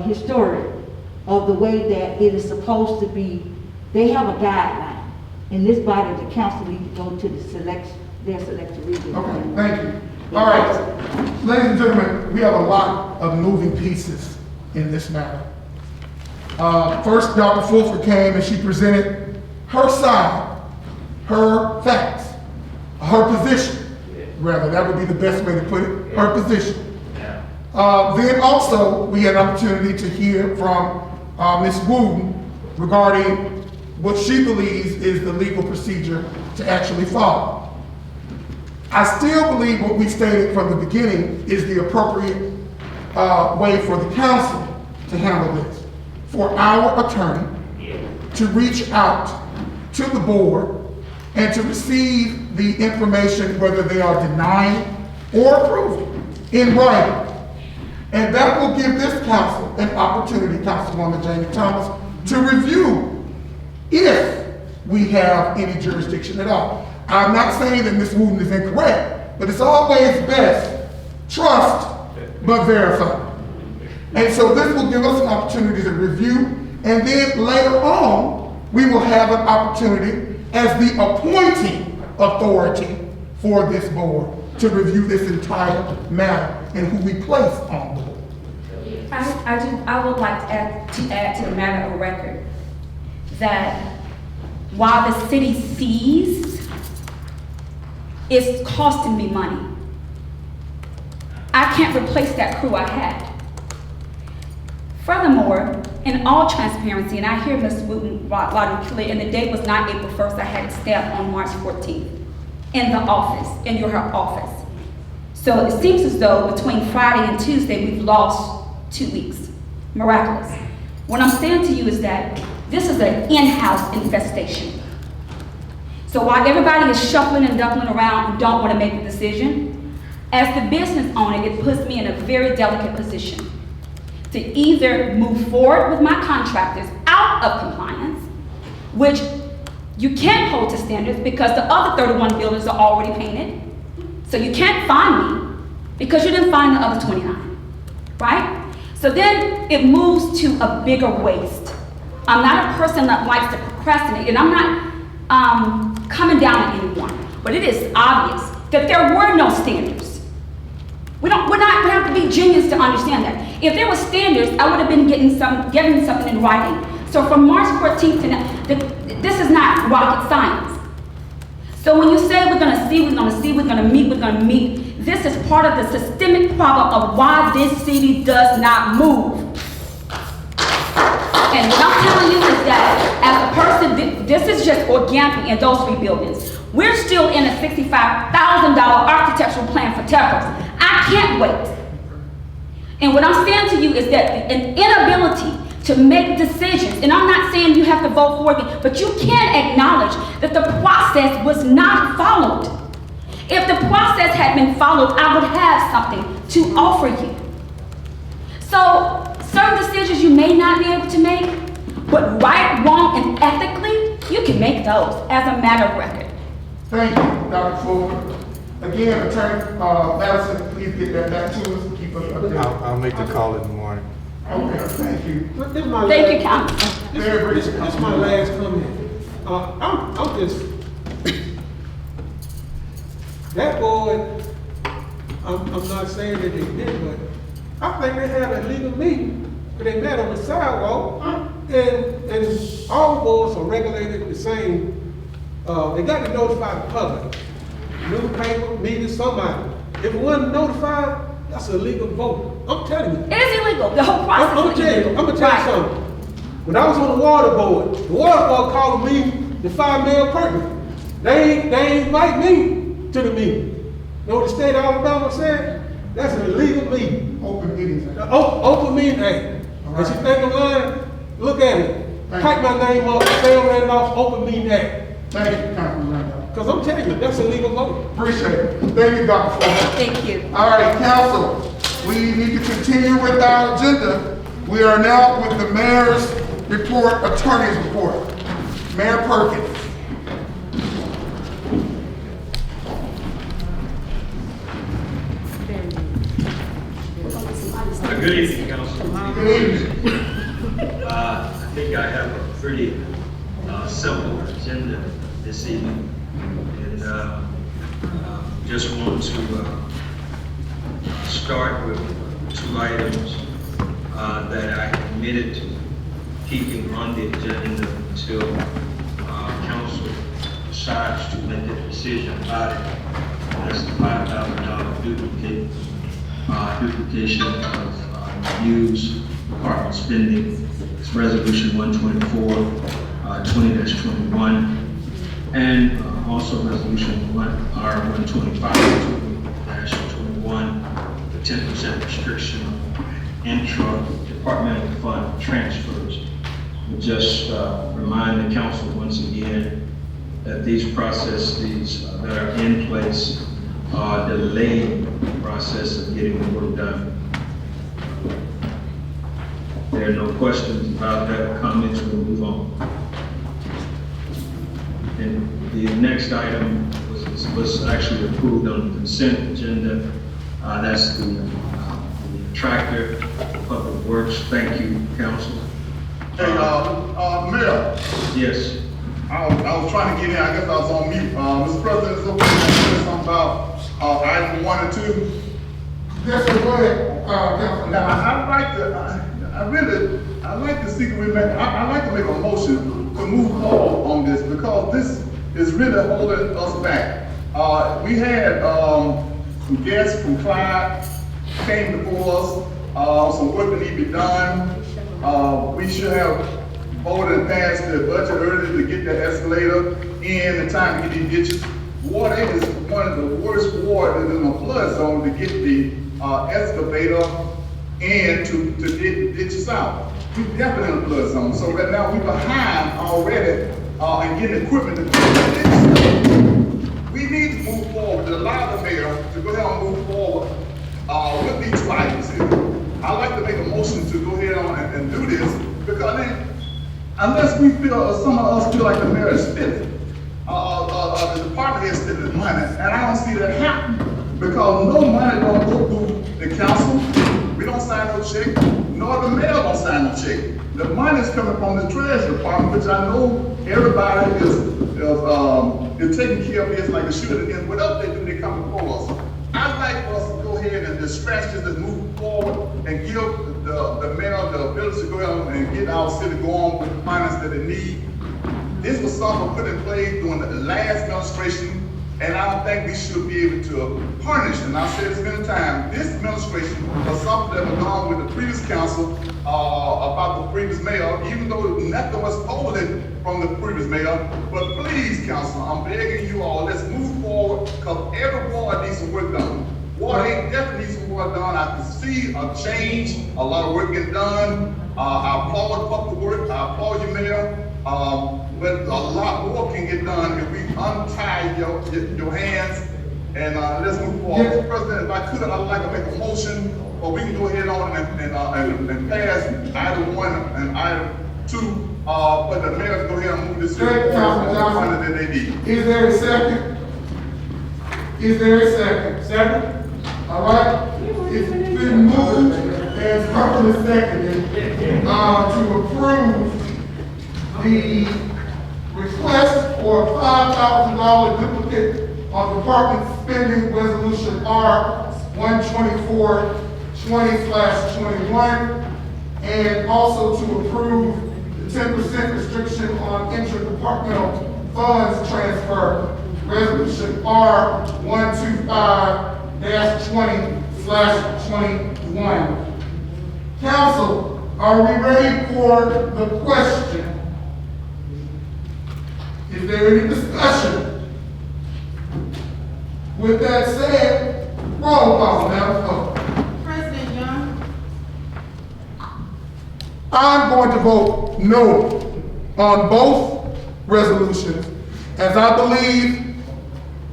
historic of the way that it is supposed to be. They have a guideline, and this body of the council need to go to their selected reading. Okay, thank you. All right, ladies and gentlemen, we have a lot of moving pieces in this matter. First, Dr. Fulford came and she presented her side, her facts, her position. Rather, that would be the best way to put it, her position. Then also, we had an opportunity to hear from Ms. Wooten regarding what she believes is the legal procedure to actually follow. I still believe what we stated from the beginning is the appropriate way for the council to handle this. For our attorney to reach out to the board and to receive the information, whether they are denying or approving, in writing. And that will give this council an opportunity, Councilwoman Jamie Thomas, to review if we have any jurisdiction at all. I'm not saying that Ms. Wooten is incorrect, but it's always best trust but verify. And so this will give us an opportunity to review, and then later on, we will have an opportunity as the appointing authority for this board to review this entire matter and who we place on the board. I would like to add to the matter of record that while the city sees, it's costing me money. I can't replace that crew I had. Furthermore, in all transparency, and I hear Ms. Wooten loud and clear, and the date was not April 1st, I had it stamped on March 14th in the office, in her office. So it seems as though between Friday and Tuesday, we've lost 2 weeks. Miraculous. What I'm saying to you is that this is an in-house infestation. So while everybody is shuffling and duckling around and don't want to make a decision, as the business owner, it puts me in a very delicate position to either move forward with my contractors out of compliance, which you can't hold to standards because the other 31 buildings are already painted. So you can't fine me because you didn't fine the other 29, right? So then it moves to a bigger waste. I'm not a person that likes to procrastinate, and I'm not coming down on anyone, but it is obvious that there were no standards. We have to be genius to understand that. If there were standards, I would have been given something in writing. So from March 14th to now, this is not rocket science. So when you say we're going to see, we're going to meet, this is part of the systemic problem of why this city does not move. And what I'm telling you is that as a person, this is just organic in those 3 buildings. We're still in a $65,000 architectural plan for Terrace. I can't wait. And what I'm saying to you is that an inability to make decisions, and I'm not saying you have to vote for it, but you can acknowledge that the process was not followed. If the process had been followed, I would have something to offer you. So certain decisions you may not be able to make, but right, wrong, and ethically, You can make those as a matter of record. Thank you, Dr. Fuller. Again, Attorney Madison, please get that back to us, keep us updated. I'll make the call in the morning. Okay, thank you. This is my Thank you, last- Council. This is my last comment. I'm just, that boy, I'm not saying that they did, but I think they had a legal meeting, but they met on the sidewalk, and all boards are regulated the same. They got to notify the public, newspaper, media, somebody. If it wasn't notified, that's a legal vote. I'm telling you. It is illegal. The whole process I'm is gonna illegal. tell you something. When I was on the water board called me the 5 male person. They invite me to the meeting. You know what the state of Alabama said? That's an illegal meeting. Open meetings. Open meeting act. And you think I'm lying? Look at it. Type my name up, say I'm ready off Open Meeting Act. Thank you, Councilman Randolph. Because I'm telling you, that's a legal vote. Appreciate it. Thank you, Dr. Fuller. Thank you. All right, council, we need to continue with our agenda. We are now with the mayor's report, attorney's report. Mayor Perkins. Good evening, Council. Good evening. I think I have a pretty simple agenda this evening. And just want to start with 2 items that I committed to keeping on the agenda until council decides to make a decision about it. That's the $5,000 duplication of used department spending. It's Resolution 124, 20-21, and also Resolution R125, 20-21, the 10% restriction on intra-departmental fund transfers. We'll just remind the council once again that these processes that are in place are delaying the process of getting the work done. There are no questions about that, comments, we'll move on. And the next item was actually approved on the consent agenda. That's the tractor, Public Works. Thank you, council. Hey, Mayor. Yes. I was trying to get in, I guess I was on mute. Mr. President, it's okay to say something about item 1 and 2. Yes, sir, go ahead, Councilman. Now, I like to see, I like to make a motion to move forward on this because this is really holding us back. We had some guests from Clyde came before us, some work that need to be done. We should have voted and passed the budget early to get that escalator in time to get these ditches. Ward 8 is one of the worst wards in the flood zone to get the excavator and to get the ditches out. We're definitely in the flood zone, so right now we're behind already in getting equipment to do the ditches. We need to move forward to allow the mayor to go ahead and move forward with these 2 items here. I'd like to make a motion to go ahead on and do this because then, unless we feel, or some of us feel like the mayor is spending, the department is spending money, and I don't see that happening because no money don't go through the council. We don't sign no check, nor the mayor don't sign no check. The money is coming from the treasury department, which I know everybody is taking care of this like it should. And whatever they do, they come before us. I'd like for us to go ahead and just scratch this and move forward and give the mayor the ability to go ahead and get our city going with the finance that they need. This was something put in place during the last administration, and I don't think we should be able to punish, and I've said this many times, this administration was something that was done with the previous council about the previous mayor, even though nothing was holding from the previous mayor. But please, council, I'm begging you all, let's move forward, because every ward needs some work done. Ward 8 definitely needs some work done. I can see a change, a lot of work getting done. I applaud public work, I applaud you, Mayor. But a lot more can get done if we untie your hands and let's move forward. Mr. President, if I could, I'd like to make a motion, or we can go ahead on and pass item 1 and item to, for the mayor to go ahead and move this Thank you, Councilman Johnson. funding that they need. Is there a second? Is there a second? Second? All right, it's been moved and properly seconded, to approve the request for $5,000 duplicate on department spending resolution R-12420/21, and also to approve the 10% restriction on inter-departmental funds transfer, resolution R-125-20/21. Council, are we ready for the question? Is there any discussion? With that said, roll call, Madam Clerk. President Young, I'm going to vote no on both resolutions, as I believe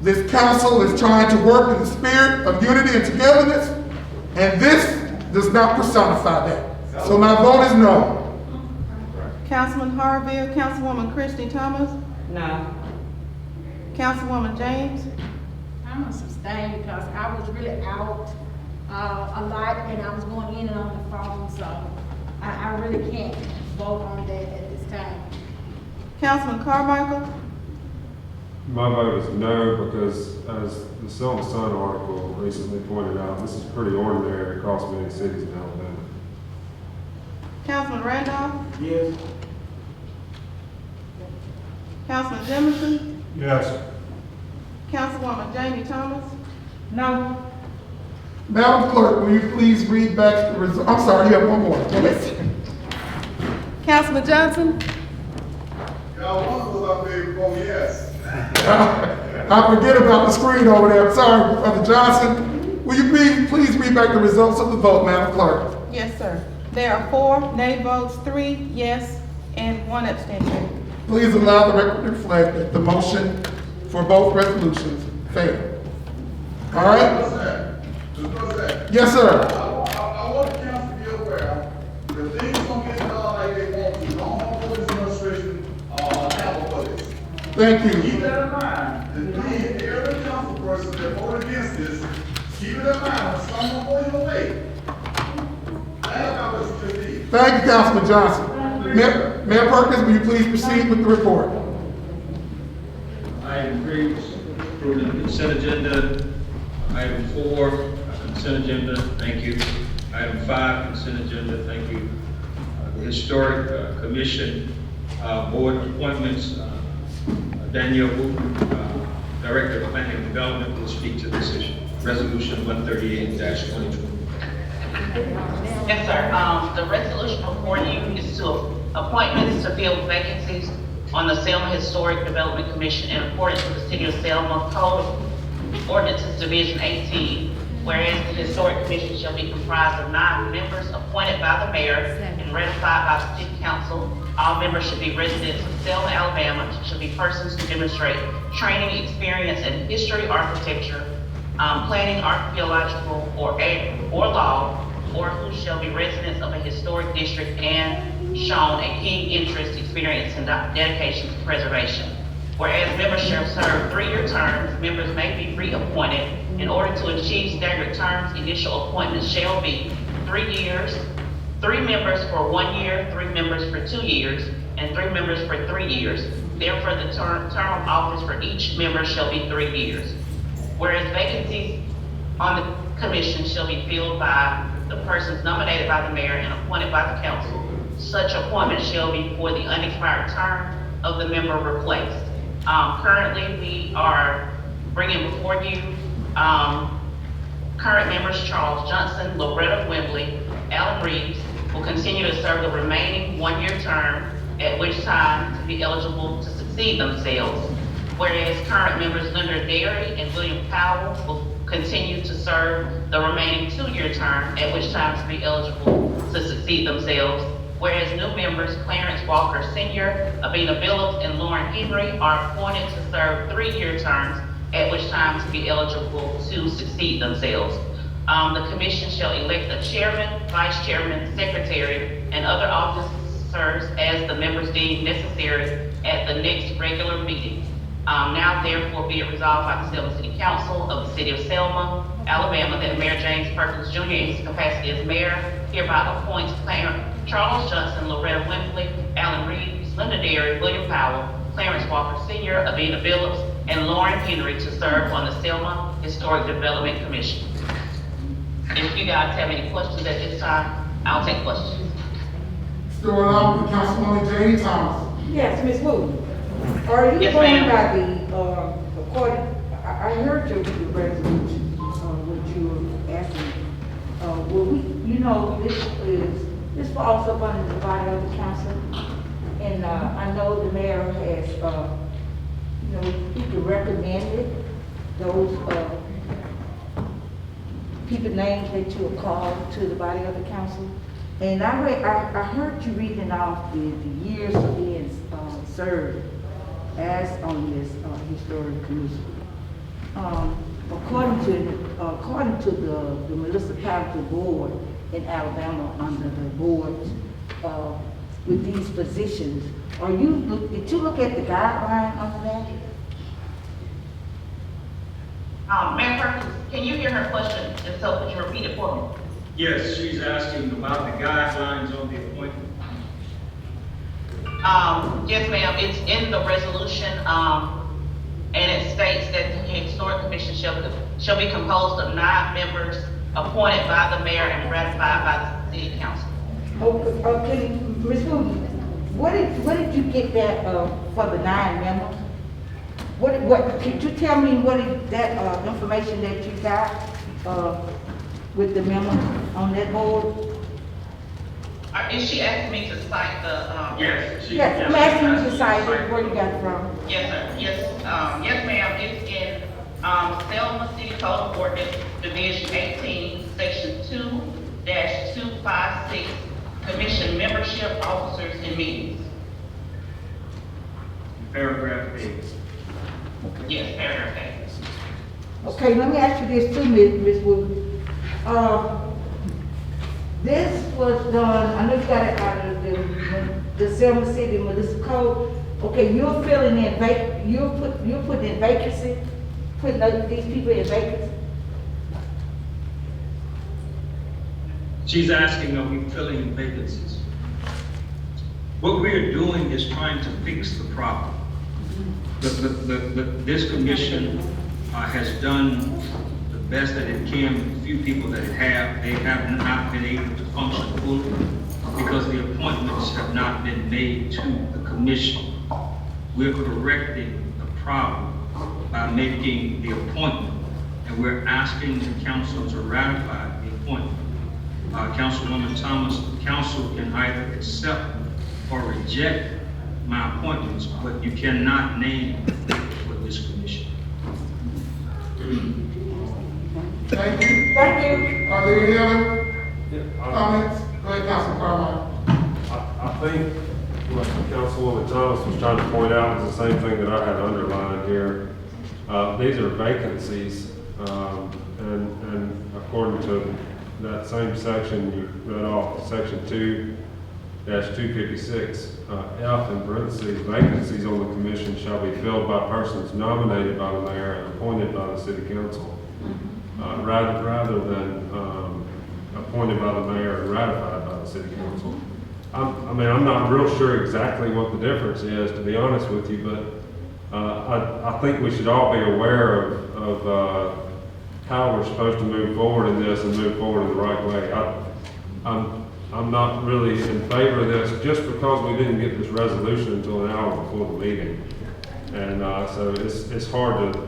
this council is trying to work in the spirit of unity and togetherness, and this does not personify that. So my vote is no. Councilman Harville, Councilwoman Christie Thomas, No. Councilwoman James, I'm gonna sustain because I was really out, a lot and I was going in and on the phone, so I really can't vote on that at this time. Councilman Carmichael, My vote is no, because as the Selma Sun article recently pointed out, this is pretty ordinary across many cities in Alabama. Councilman Randolph, Yes. Councilman Jimmison, Yes. Councilwoman Jamie Thomas, No. Madam Clerk, will you please read back the result? I'm sorry, you have one more. Councilman Johnson, Y'all want to up there and vote yes. I forget about the screen over there. I'm sorry, Brother Johnson. Will you please read back the results of the vote, Madam Clerk? yes, sir. There are 4 nay votes, 3 yes, and 1 abstention. Please allow the record to reflect that the motion for both resolutions failed. All right? What's that? What's that? Yes, sir. I want the council to be aware that things don't get done like they want to. Don't hold this administration, accountable for this. Thank you. Keep that in mind. And then every council person that voted against this, keep it in mind when someone votes your way. That's how it's to be. Thank you, Councilman Johnson. Mayor Perkins, will you please proceed with the report? Item 3, approving the consent agenda. Item 4, consent agenda, thank you. Item 5, consent agenda, thank you. The Historic Commission Board appointments, Danielle Wooten, Director of Planning and Development, will speak to this issue. Resolution 138-2020. Yes, sir. The resolution before you is to appointments to fill vacancies on the Selma Historic Development Commission in accordance with the City of Selma Code Ordinances Division 18, whereas the Historic Commission shall be comprised of 9 members appointed by the mayor and ratified by the City Council. All members should be residents of Selma, Alabama, should be persons who demonstrate training, experience in history, architecture, planning, archaeological, or law, or who shall be residents of a historic district and shown a keen interest, experience, and dedication to preservation. Whereas members shall serve 3-year terms, members may be reappointed. In order to achieve staggered terms, initial appointments shall be 3 years, 3 members for 1 year, 3 members for 2 years, and 3 members for 3 years. Therefore, the term of office for each member shall be 3 years. Whereas vacancies on the commission shall be filled by the persons nominated by the mayor and appointed by the council. Such appointment shall be for the unexpired term of the member replaced. Currently, we are bringing before you current members Charles Johnson, Loretta Wembley, Alan Reeves will continue to serve the remaining 1-year term, at which time to be eligible to succeed themselves. Whereas current members Leonard Derry and William Powell will continue to serve the remaining 2-year term, at which time to be eligible to succeed themselves. Whereas new members Clarence Walker Sr., Abina Billups, and Lauren Henry are appointed to serve 3-year terms, at which time to be eligible to succeed themselves. The commission shall elect a chairman, vice chairman, secretary, and other officers as deemed necessary at the next regular meeting. Now therefore be it resolved by the Selma City Council of the City of Selma, Alabama, that Mayor James Perkins Jr. in his capacity as mayor hereby appoints Charles Johnson, Loretta Winfley, Alan Reed, Linda Derry, William Powell, Clarence Walker Sr., Avina Phillips, and Lauren Henry to serve on the Selma Historic Development Commission. If you guys have any questions at this time, I'll take questions. Starting off with Councilwoman Jane Thomas. Yes, Ms. Wu, are you Yes, going ma'am. by the, according, I heard your resolution, what you were asking. Well, you know, this falls up under the body of the council. And, I know the mayor has, you know, he could recommend it, those, people names that you are called to the body of the council. And I heard you reading off the years of being served as on this historic commission. According to the municipality board in Alabama, under the board with these positions, did you look at the guideline under that? Mayor Perkins, can you hear her question? If so, could you repeat it for me? Yes, she's asking about the guidelines on the appointment. Yes, ma'am, it's in the resolution, and it states that the Historic Commission shall be composed of 9 members appointed by the mayor and ratified by the city council. Okay, Ms. Moody, what did you get that, for the 9 members? Could you tell me what is that, information that you got, with the members on that board? Is she asking me to cite the, Yes. Yes, I'm asking you to cite it, where you got it from. Yes, sir. Yes, ma'am. It's in, Selma City Code of Ordinance, Division 18, Section 2-256, Commission Membership, Officers, and Meetings. Paragraph 8. Yes, paragraph 8. Okay, let me ask you this too, Ms. Wood. This was done, I know you got it out of the Selma City Municipal Code. Okay, you're filling in you're putting in vacancy, putting these people in vacancy? She's asking, are we filling vacancies? What we're doing is trying to fix the problem. This commission has done the best that it can with the few people that it have. They have not been able to function fully because the appointments have not been made to the commission. We're correcting the problem by making the appointment, and we're asking the council to ratify the appointment. Councilwoman Thomas, the council can either accept or reject my appointments, but you cannot name for this commission. Thank you. Thank you. Are there any other comments? Go ahead, Councilman Carmine. I think what Councilwoman Thomas was trying to point out is the same thing that I had underlined here. These are vacancies, and according to that same section you read off, section 2-256, F in parentheses, vacancies on the commission shall be filled by persons nominated by the mayor and appointed by the city council, rather than appointed by the mayor and ratified by the city council. I'm not real sure exactly what the difference is, to be honest with you, but I think we should all be aware of how we're supposed to move forward in this and move forward in the right way. I'm not really in favor of this just because we didn't get this resolution until an hour before the meeting. And so it's hard to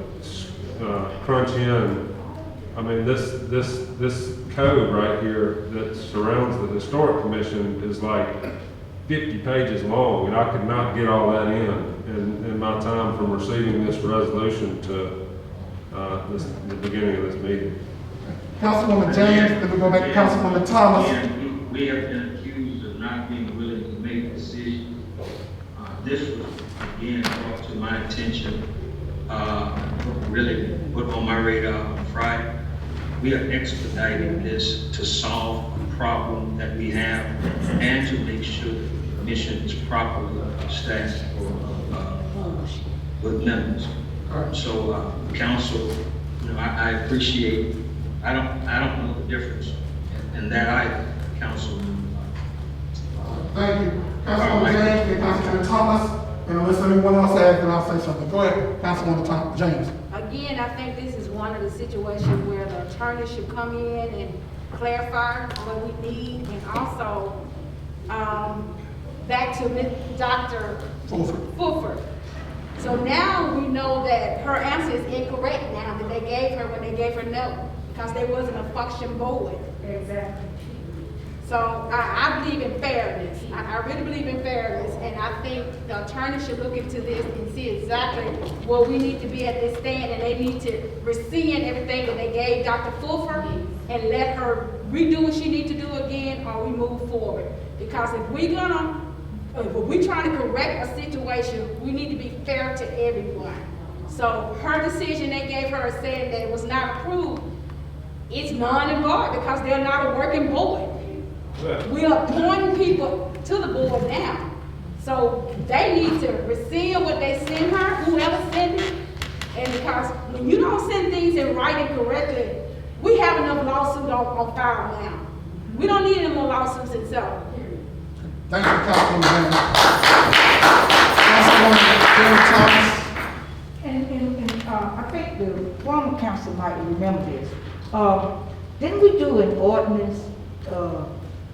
crunch in. I mean, this code right here that surrounds the Historic Commission is like 50 pages long, and I could not get all that in my time from receiving this resolution to the beginning of this meeting. Councilwoman James, then we go back to Councilwoman Thomas. We have been accused of not being willing to make decisions. This was, again, brought to my attention, really put on my radar on Friday. We are expediting this to solve a problem that we have and to make sure that commission is properly staffed with members. So, council, you know, I appreciate, I don't know the difference in that either, council. Thank you. Councilwoman James and Councilman Thomas, and unless anyone else has, then I'll say something. Go ahead, Councilwoman James. Again, I think this is one of the situations where the attorney should come in and clarify what we need, and also, back to Dr. Fulford. So now we know that her answer is incorrect now that they gave her when they gave her no, because there wasn't a function board. Exactly. So I believe in fairness. I really believe in fairness, and I think the attorney should look into this and see exactly where we need to be at this stand, and they need to rescind everything that they gave Dr. Fulford and let her redo what she needs to do again, or we move forward. Because if we're trying to correct a situation, we need to be fair to everyone. So her decision they gave her saying that it was not approved, it's non and void because they're not a working board. We are appointing people to the board now. So they need to rescind what they send her, whoever sent it. And because when you don't send things in writing correctly, we have enough lawsuits on file now. We don't need any more lawsuits in Selma. Thank you, Councilwoman James. Councilwoman Thomas. And I think the former council might remember this. Didn't we do an ordinance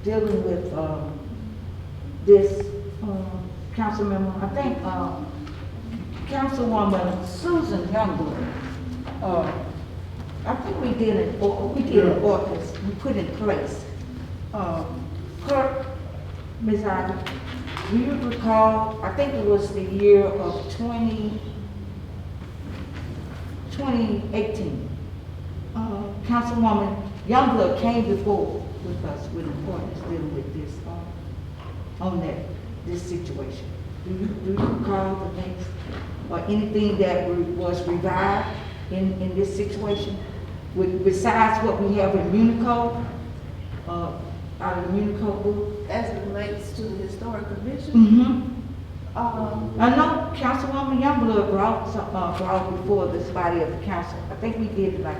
dealing with this council member? I think Councilwoman Susan Youngblood. I think we did an ordinance we put in place. Clerk, Ms. Ivy, do you recall? I think it was the year of 2018. Councilwoman Youngblood came before with us with an ordinance dealing with this on this situation. Do you recall the things or anything that was revived in this situation? Besides what we have in Unicode, out of the Unicode book? As it relates to the historic commission? Mm-hmm. I know Councilwoman Youngblood brought before this body of the council. I think we did like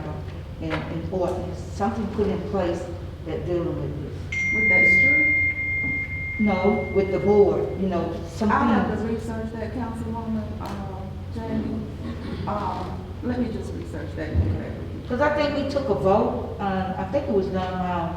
an ordinance, something put in place that dealing with this. With that street? No, with the board, you know, something. I'll have to research that, Councilwoman Jamie. Let me just research that and get back with you. Because I think we took a vote, I think it was done around,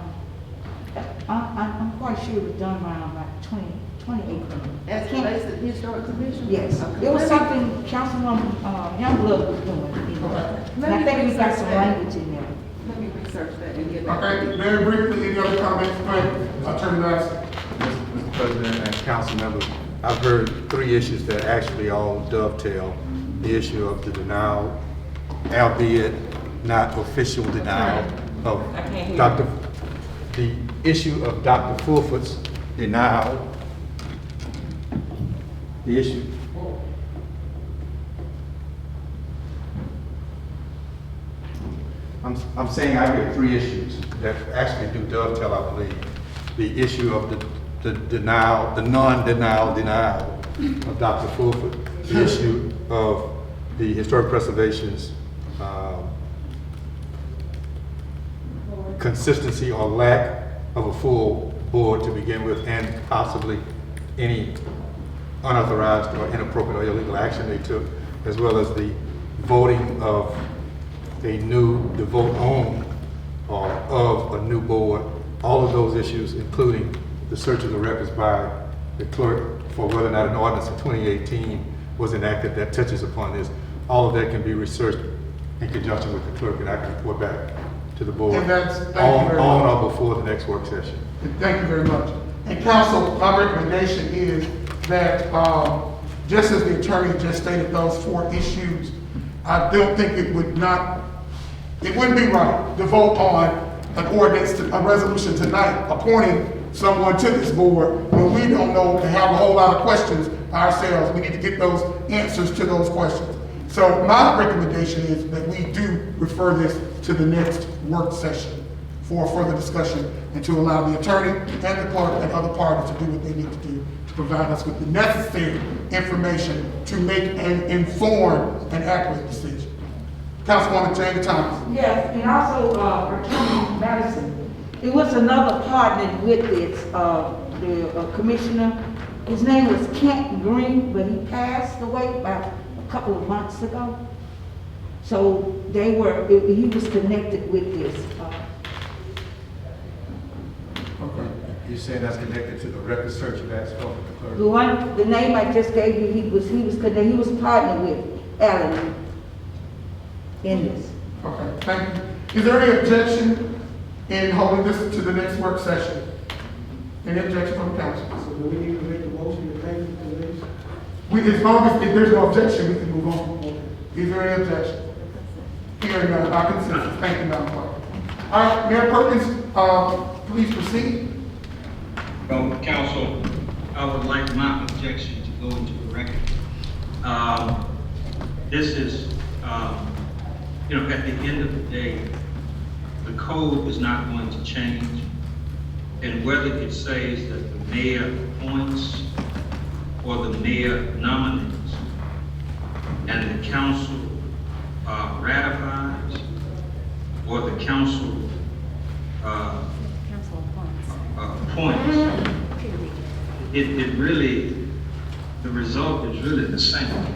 I'm quite sure it was done around like 2018. As it relates to the historic commission? Yes, Okay. it was something Councilwoman Youngblood was doing, you know. And I think we got some language in there. Let me research that and get back to Okay, you. very briefly, any other comments? Go ahead, Attorney Madison. Mr. President and council members, I've heard three issues that actually all dovetail. The issue of the denial, albeit not official denial of the issue of Dr. Fulford's denial, the issue. I'm saying I hear three issues that actually do dovetail, I believe. The issue of the denial, the non-denial denial of Dr. Fulford, the issue of the historic preservation's consistency or lack of a full board to begin with, and possibly any unauthorized or inappropriate or illegal action they took, as well as the voting of the vote on or of a new board. All of those issues, including the search of the records by the clerk for whether or not an ordinance in 2018 was enacted that touches upon this. All of that can be researched in conjunction with the clerk, and I can report back to the board on or before the next work session. Thank you very much. And council, my recommendation is that just as the attorney just stated those four issues, I don't think it wouldn't be right to vote on an ordinance, a resolution tonight appointing someone to this board when we don't know and have a whole lot of questions ourselves. We need to get those answers to those questions. So my recommendation is that we do refer this to the next work session for further discussion and to allow the attorney and the clerk and other parties to do what they need to do to provide us with the necessary information to make an informed and accurate decision. Councilwoman Jane Thomas. Yes, and also, Attorney Madison, it was another partner with this, the commissioner. His name was Kent Green, but he passed away about a couple of months ago. So he was connected with this. Okay. You're saying that's connected to the record search you've asked for the clerk? The name I just gave you, he was partnered with Alan in this. Okay, thank you. Is there any objection in holding this to the next work session? Any objection from the council? So do we need to make a motion to pay the police? As long as if there's no objection, we can move on. Is there any objection? Hearing none, by consensus. Thank you, Madam Clerk. All right, Mayor Perkins, please proceed. Council, I would like my objection to go into the record. This is, at the end of the day, the code is not going to change. And whether it says that the mayor appoints or the mayor nominates and the council ratifies or the council appoints, it really, the result is really the same.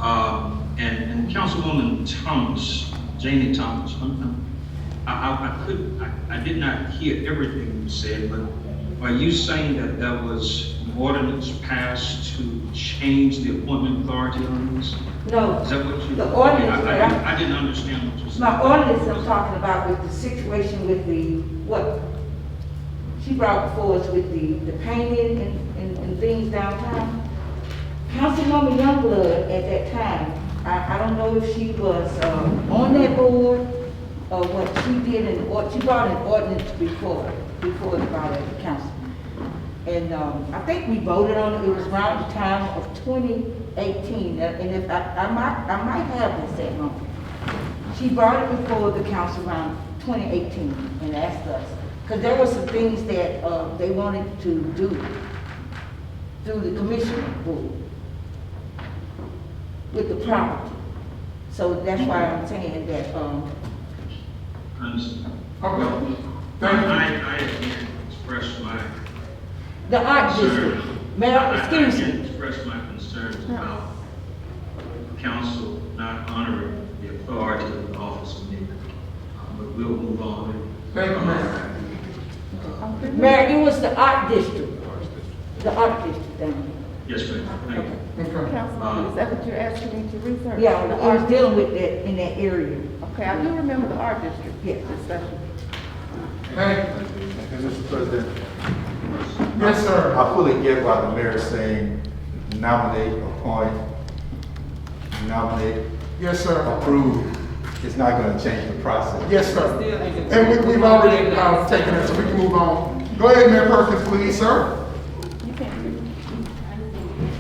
And Councilwoman Thomas, Janie Thomas, I did not hear everything you said, but are you saying that there was an ordinance passed to change the appointment authority on this? No. Is that what you? The ordinance. I didn't understand what you said. My ordinance I'm talking about with the situation with what she brought before us with the painting and things downtown. Councilwoman Youngblood at that time, I don't know if she was on that board or what she did, she brought an ordinance before it brought it to council. And I think we voted on it. It was around the time of 2018. And if I might have this at home. She brought it before the council around 2018 and asked us, because there were some things that they wanted to do through the commissioner board with the property. So that's why I'm saying that. Understand. Okay. I again express my The art district. Mayor, excuse I me. express my concerns about council not honoring the authority of the office of mayor. But we'll move on. Thank you, Mayor. Mayor, it was the art district. The art district, thank you. Yes, ma'am. Thank you. Okay. Councilwoman, is that what you're asking me to research? Yeah, The I art was dealing with that in that area. Okay, I do remember the art district. Yes. Discussion. Thank you. And Mr. President, Yes, sir. I fully get why the mayor is saying nominate, appoint, nominate, Yes, sir. approve. It's not gonna change the process. Yes, sir. And we've already taken it, so we can move on. Go ahead, Mayor Perkins, please, sir. You can't hear me.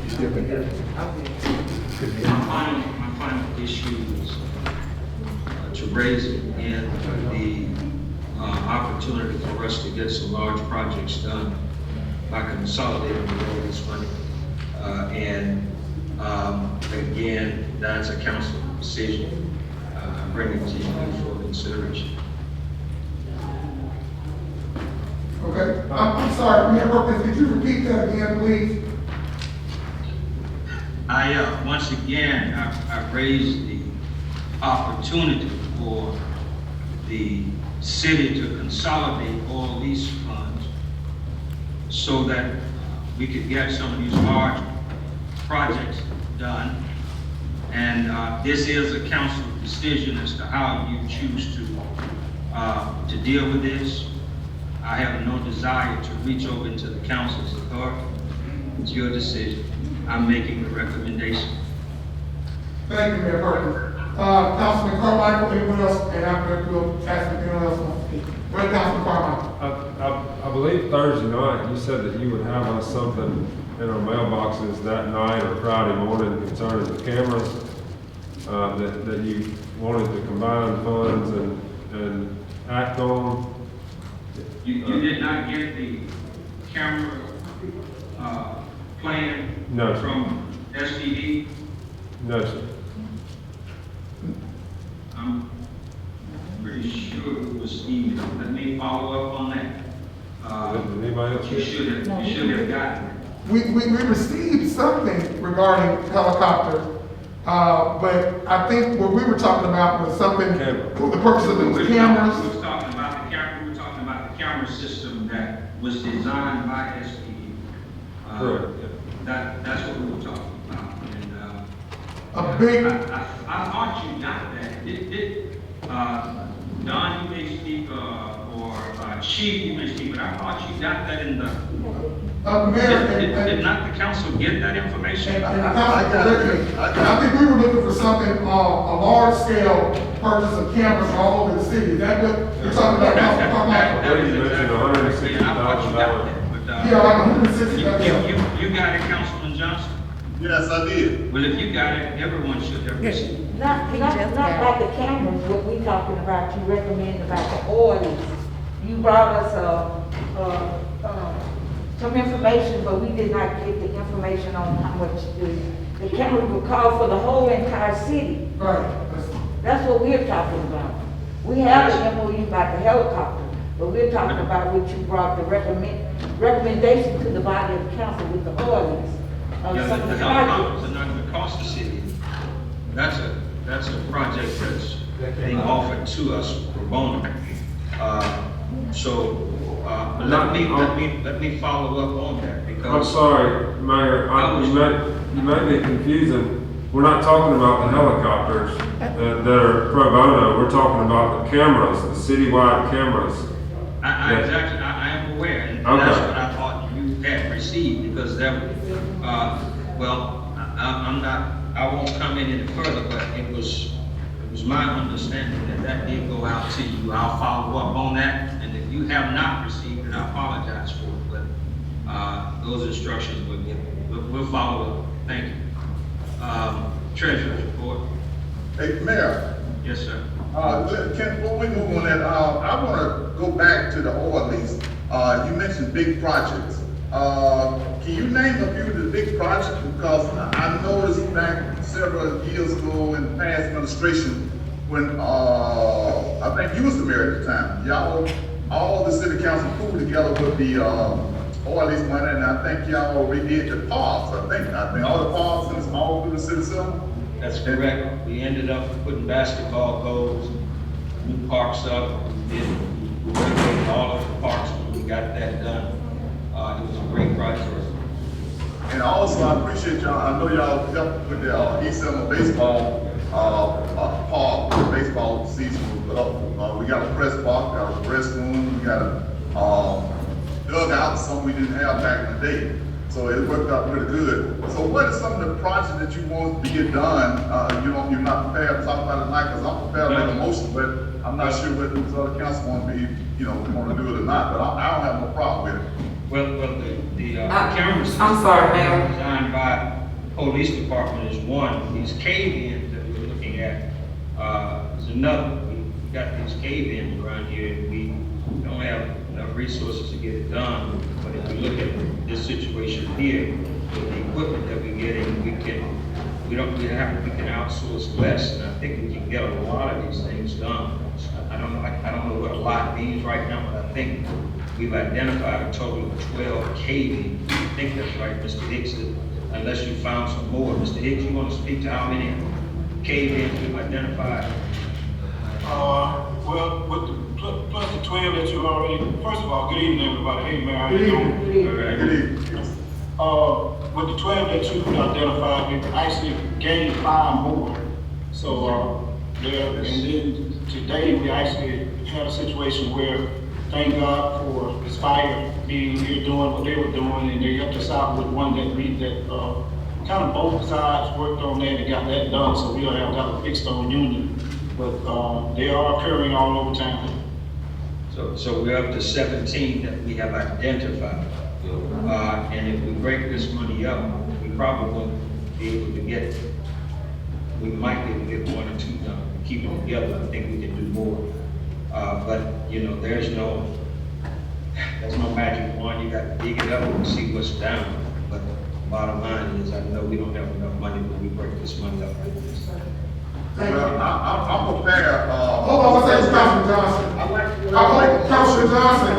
You still can hear? My final issue is to raise again the opportunity for us to get some large projects done by consolidating all this money. Again, that's a council decision. I'm bringing it to you for consideration. Okay. I'm sorry, Mayor Perkins, could you repeat that again, please? Once again, I raised the opportunity for the city to consolidate all these funds so that we could get some of these large projects done. And this is a council decision as to how you choose to deal with this. I have no desire to reach over into the council's authority. It's your decision. I'm making the recommendation. Thank you, Mayor Perkins. Councilman Carmichael, anyone else? And after we'll ask if anyone else wants to speak. Go ahead, Councilman Carmichael. I believe Thursday night, you said that you would have us something in our mailboxes that night or Friday morning concerning the cameras, that you wanted to combine funds and act on? You did not get the camera, plan? No, sir. From STD? No, sir. I'm pretty sure it was emailed. Let me follow up on that. Did anybody else You get it? should have gotten it. We received something regarding helicopter, but I think what we were talking about was something, for the purpose of the cameras. We were talking about the camera, we were talking about the camera system that was designed by STD. Correct. That's what we were talking about. And, A big. I thought you got that. Did Don, you may speak, or Chief, you may speak, but I thought you got that in the. Mayor, Did not the council get that information? I think we were looking for something, a large scale purchase of cameras all over the city. Is that what you're talking about? You mentioned $160,000. Yeah, like $160,000. You got it, Councilman Johnson? Yes, I did. Well, if you got it, everyone should have received it. Not about the cameras, what we talking about, you recommend about the ordinance. You brought us, some information, but we did not get the information on how much the camera would cost for the whole entire city. Right. That's what we're talking about. We have an MOU about the helicopter, but we're talking about what you brought, the recommendation to the body of council with the ordinance. Yeah, Some of the the helicopters projects. are not gonna cost the city. That's a project that's being offered to us pro bono. Let me follow up on that I'm because. sorry, Mayor, you may be confusing. We're not talking about the helicopters that are pro bono. We're talking about the cameras, the citywide cameras. Exactly, I am aware, and Okay. that's what I thought you had received, because that, I won't come in any further, but it was my understanding that did go out to you. I'll follow up on that, and if you have not received it, I apologize for it, but, those instructions were given. We'll follow up, thank you. Treasurer's report. Hey, Mayor. Yes, sir. Before we move on that, I want to go back to the oil lease. You mentioned big projects. Can you name a few of the big projects? Because I noticed back several years ago in the past administration, when I think you was the mayor at the time, y'all, all the city council pulled together with the oil lease money, and I think y'all redid the parks. I think all the parks and all through the city center. That's correct. We ended up putting basketball goals, new parks up. We renovated all of the parks when we got that done. It was a great project. And also, I appreciate y'all. I know y'all helped with the East Selma baseball park. The baseball season was up. We got a press box, got a restroom, we got a dugout, something we didn't have back in the day. So it worked out pretty good. So what are some of the projects that you want to get done? You're not prepared to talk about it tonight, because I'm prepared to make a motion, but I'm not sure whether the other council want to be, want to do it or not, but I don't have no problem with it. Well, the camera system. I'm sorry, Mayor. Designed by the police department is one. These cave-ins that we're looking at is another. We got these cave-ins around here, and we don't have enough resources to get it done. But if we look at this situation here, with the equipment that we're getting, we can outsource less, and I think we can get a lot of these things done. I don't know what a lot means right now, but I think we've identified a total of 12 cave-ins. I think that's right, Mr. Hicks, unless you found some more. Mr. Hicks, you want to speak to how many cave-ins we've identified? Well, with the plus the 12 that you already, first of all, good evening, everybody. Hey, Mayor, how you doing? Good evening. With the 12 that you identified, we actually gained 5 more. So, and then today we actually had a situation where, thank God for Aspire being here doing what they were doing, and they helped us out with one that kind of both sides worked on that and got that done, so we don't have to have a fixed on union. But they are occurring all over town. So we're up to 17 that we have identified. And if we break this money up, we probably won't be able to get, we might be able to get 1 or 2 done. Keep it together, I think we can do more. But, you know, there's no magic wand. You got to dig it up and see what's down. But bottom line is, I know we don't have enough money, but we break this money up. Well, I'm prepared, Hold on, let's say Councilman Johnson. Councilman Johnson.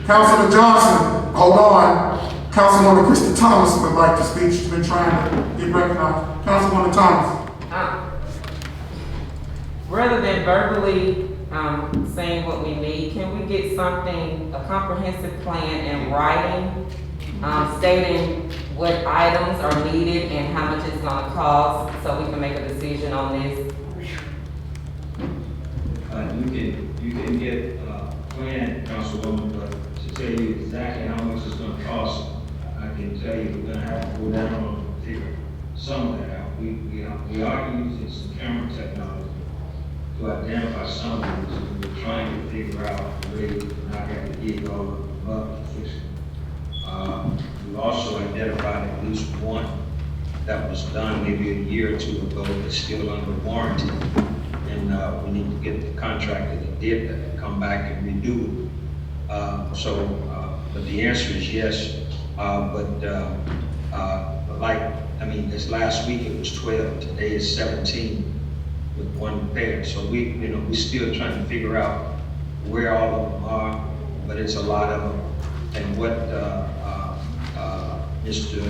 Councilman Johnson, hold on. Councilwoman Christie Thomas would like to speak. She's been trying to get recognized. Councilwoman Thomas. Rather than verbally saying what we need, can we get something, a comprehensive plan in writing, stating what items are needed and how much it's gonna cost, so we can make a decision on this? You can get a plan, Councilwoman, but to tell you exactly how much it's gonna cost, I can tell you we're gonna have to go down and figure some of that out. We are using some camera technology to identify some of these, and we're trying to figure out a way to not have to dig all of them up to fix it. We've also identified at least one that was done maybe a year or two ago that's still under warranty. And we need to get the contractor that did that to come back and redo it. But the answer is yes. This last week it was 12, today is 17 with one repair. So we're still trying to figure out where all of them are, but it's a lot of them. And what Mr.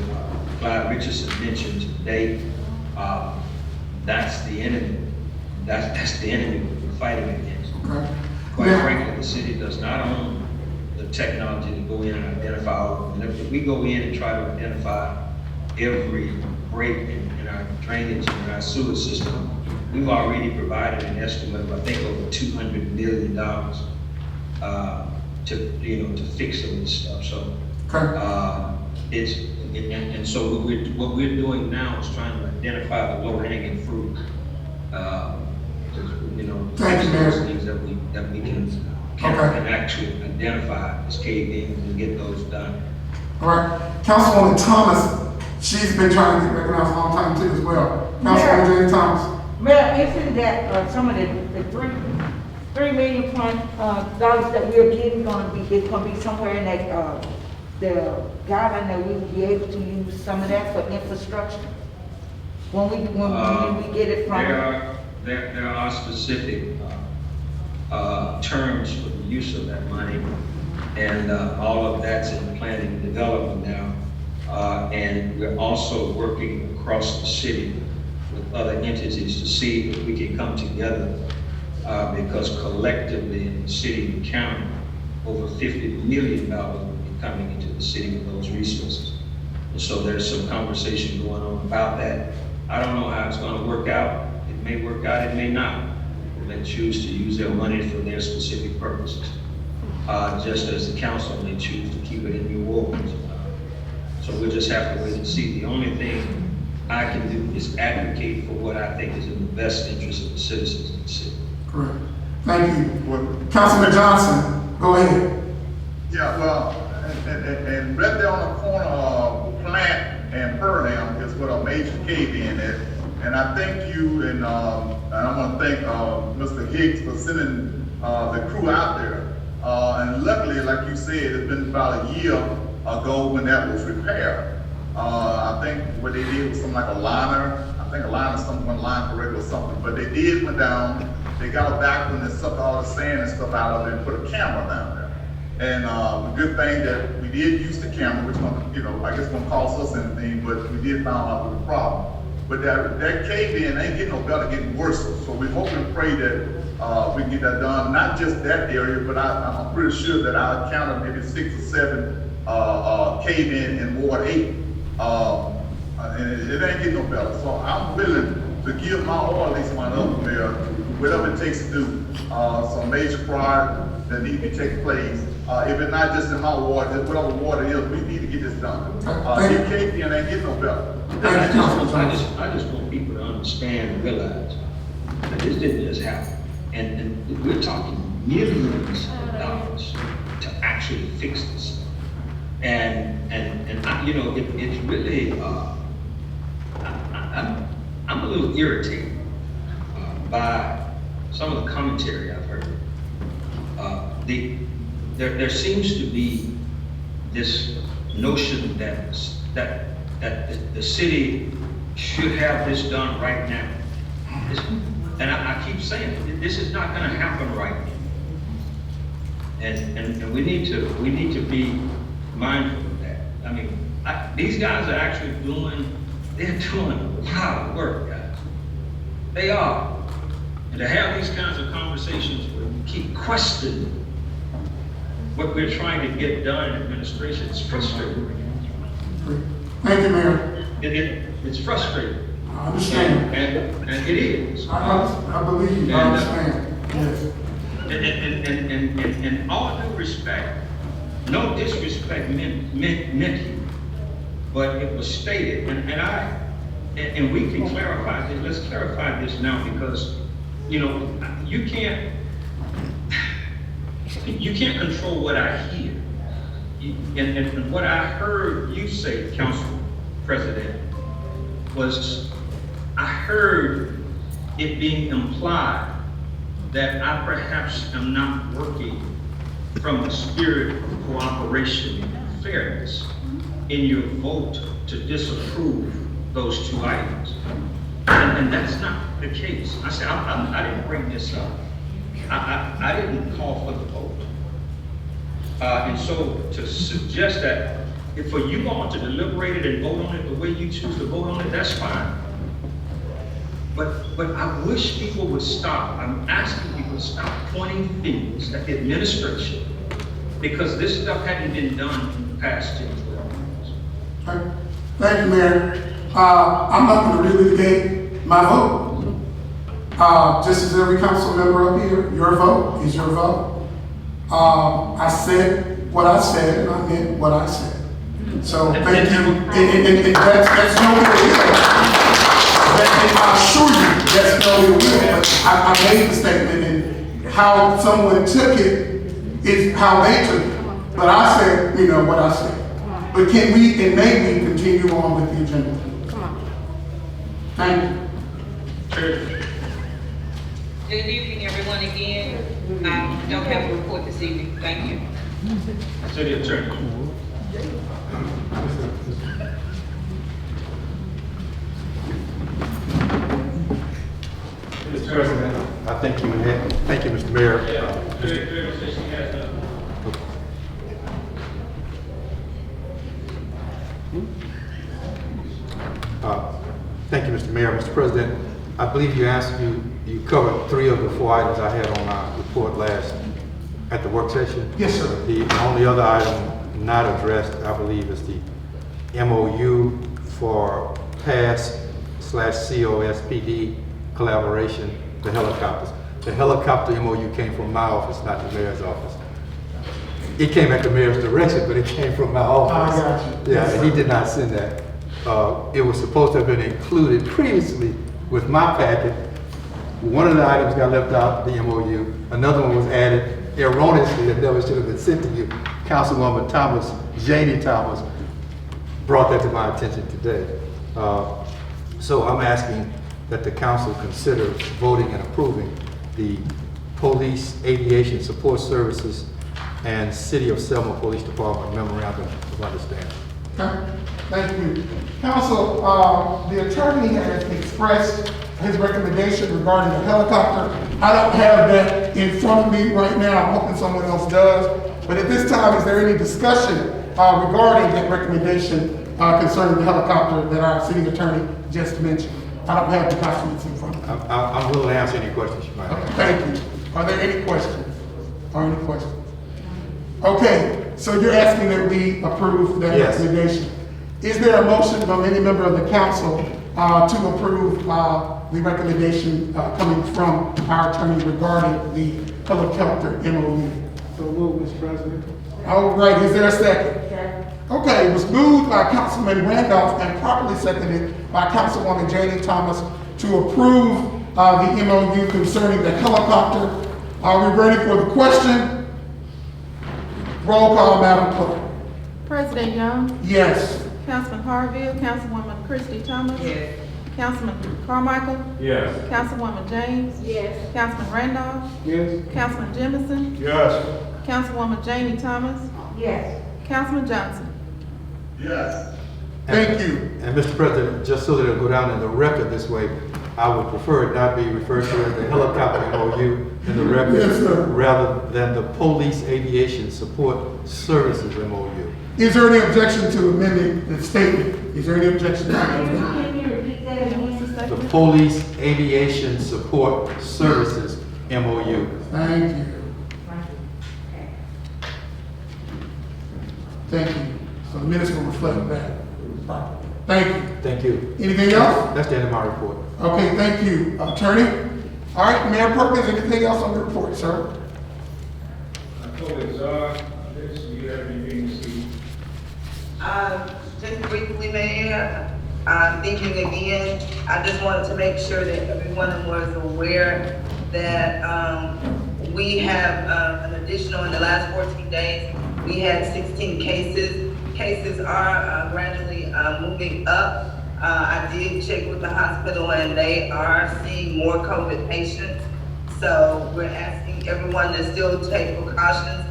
Clyde Richardson mentioned today, that's the enemy. That's the enemy we're fighting against. Okay. Quite frankly, the city does not own the technology to go in and identify all of them. And if we go in and try to identify every break in our drainage and in our sewer system, we've already provided an estimate of, I think, over $200 million to fix some of this stuff. So so what we're doing now is trying to identify the low-hanging fruit. Thank you, Mayor. Things that we can actually identify as cave-ins and get those done. All right. Councilwoman Thomas, she's been trying to get recognized a long time too as well. Councilwoman Jane Thomas. Mayor, isn't that some of the $3 million dollars that we're getting it's gonna be somewhere in that the guideline that we will be able to use some of that for infrastructure when we get it from? There are specific terms for the use of that money, and all of that's in planning and development now. And we're also working across the city with other entities to see if we can come together, because collectively in the city and county, over $50 million will be coming into the city with those resources. And so there's some conversation going on about that. I don't know how it's going to work out. It may work out, it may not. They choose to use their money for their specific purposes, just as the council may choose to keep it in New Orleans. So we'll just have to wait and see. The only thing I can do is advocate for what I think is in the best interest of the citizens of the city. Correct. Thank you. Councilman Johnson, go ahead. Yeah, well, and right there on the corner of Plant and Burnham is what a major cave-in is. And I thank you, and I want to thank Mr. Higgs for sending the crew out there. And luckily, like you said, it's been about a year ago when that was repaired. I think what they did was something like a liner. I think a liner, one line correct or something. But they did went down. They got a vacuum and sucked all the sand and stuff out of it and put a camera down there. And the good thing that we did use the camera, which I guess won't cost us anything, but we did find out with the problem. But that cave-in ain't getting no better, getting worse. So we hope and pray that we can get that done. Not just that area, but I'm pretty sure that I counted maybe 6 or 7 cave-in in Ward 8. And it ain't getting no better. So I'm willing to give my oil lease money up there, whatever it takes to do some major projects that need to take place. If it's not just in my ward, just whatever ward it is, we need to get this done. Your cave-in ain't getting no better. I just want people to understand and realize that this didn't just happen. And we're talking millions of dollars to actually fix this. And it's really, I'm a little irritated by some of the commentary I've heard. there seems to be this notion that the city should have this done right now. And I keep saying, this is not gonna happen right now. And we need to be mindful of that. I mean, these guys are actually they're doing a lot of work, guys. They are. And to have these kinds of conversations where we keep questioning what we're trying to get done in administration, it's frustrating. Thank you, Mayor. It's frustrating. I understand. And it is. I believe you. I understand. Yes. And all due respect, no disrespect meant here, but it was stated, and we can clarify this. Let's clarify this now, because you can't control what I hear. And what I heard you say, Council President, was I heard it being implied that I perhaps am not working from the spirit of cooperation and fairness in your vote to disapprove those two items. And that's not the case. I said, I didn't bring this up. I didn't call for the vote. And so to suggest that for you all to deliberate it and vote on it the way you choose to vote on it, that's fine. But I wish people would stop. I'm asking people to stop pointing fingers at the administration, because this stuff hadn't been done in the past 10, 12 years. Thank you, Mayor. I'm not going to relitigate my vote. Just as every council member up here, your vote is your vote. I said what I said, and I meant what I said. So thank you. And that's no way. I assure you, that's no way. But I made the statement, and how someone took it is how they took it. But I said, what I said. But can we and may we continue on with the agenda? Come on. Thank you. Good evening, everyone, again. Don't have a report this evening. Thank you. City Attorney. Mr. President, I think you had, thank you, Mr. Mayor. Thank you, Mr. Mayor. Mr. President, I believe you covered 3 of the 4 items I had on my report last at the work session. Yes, sir. The only other item not addressed, I believe, is the MOU for PASS/COSPD collaboration, the helicopters. The helicopter MOU came from my office, not the mayor's office. It came at the mayor's direction, but it came from my office. I got you. Yeah, and he did not send that. It was supposed to have been included previously with my packet. One of the items got left out, the MOU. Another one was added erroneously that never should have been sent to you. Councilwoman Thomas, Janie Thomas, brought that to my attention today. So I'm asking that the council consider voting and approving the Police Aviation Support Services and City of Selma Police Department Memorandum of Understanding. Okay. Thank you. Council, the attorney has expressed his recommendation regarding the helicopter. I don't have that in front of me right now. I'm hoping someone else does. But at this time, is there any discussion regarding that recommendation concerning the helicopter that our city attorney just mentioned? I don't have the documents in front of me. I'm willing to answer any questions you might have. Okay, thank you. Are there any questions? Okay, so you're asking that we approve that recommendation. Is there a motion from any member of the council to approve the recommendation coming from our attorney regarding the helicopter MOU? So move, Mr. President. All right, is there a second? Okay, it was moved by Councilman Randolph and properly seconded by Councilwoman Janie Thomas to approve the MOU concerning the helicopter. Are we ready for the question? Roll call, Madam Clerk. President Young? Yes. Councilman Harville, Councilwoman Christie Thomas? Yes. Councilman Carmichael? Yes. Councilwoman James? Yes. Councilman Randolph? Yes. Councilman Jemison? Yes. Councilwoman Jamie Thomas. Yes. Councilman Johnson. Yes. Thank you. And Mr. President, just so that it'll go down in the record this way, I would prefer it not be referred to as the helicopter MOU in the record, Yes, sir. rather than the Police Aviation Support Services MOU. Is there any objection to amending the statement? Is there any objection to amending? Can you repeat that again? The Police Aviation Support Services MOU. Thank you. Thank you. So the minutes will reflect that. Thank you. Thank you. Anything else? That's the end of my report. Okay, thank you, Attorney. All right, Mayor Perkins, anything else on the report, sir? This, you have anything to see? Just briefly, Mayor, thinking again, I just wanted to make sure that everyone was aware that we have an additional, in the last 14 days, we had 16 cases. Cases are gradually moving up. I did check with the hospital and they are seeing more COVID patients. So we're asking everyone to still take precautions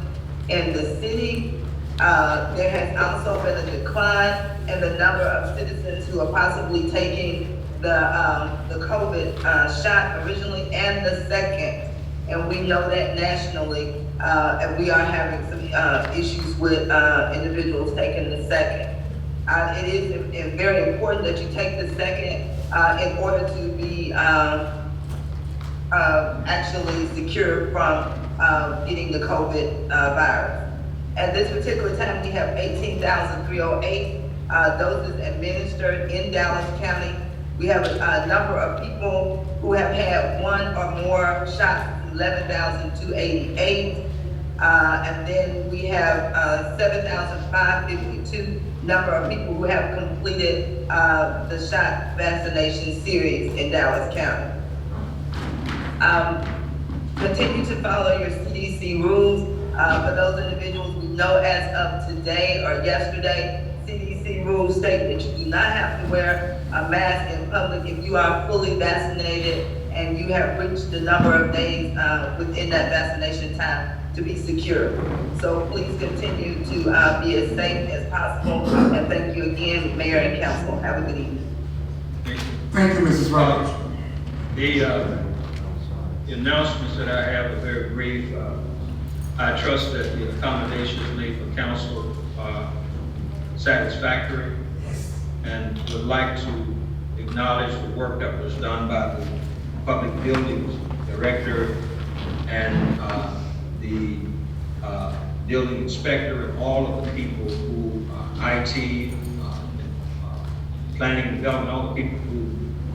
in the city. There has also been a decline in the number of citizens who are possibly taking the COVID shot originally and the second. And we know that nationally, and we are having some issues with individuals taking the second. It is very important that you take the second in order to be actually secure from getting the COVID virus. At this particular time, we have 18,308 doses administered in Dallas County. We have a number of people who have had one or more shots, 11,288. And then we have 7,552 number of people who have completed the shot vaccination series in Dallas County. Continue to follow your CDC rules. For those individuals we know as of today or yesterday, CDC rules state that you do not have to wear a mask in public if you are fully vaccinated and you have reached the number of days within that vaccination time to be secure. So please continue to be as safe as possible. And thank you again, Mayor and Council. Have a good evening. Thank you, Mrs. Roberts. The announcements that I have are very brief. I trust that the accommodations made for council are satisfactory, and would like to acknowledge the work that was done by the Public Buildings Director and the building inspector and all of the people who, IT, planning and development, all the people who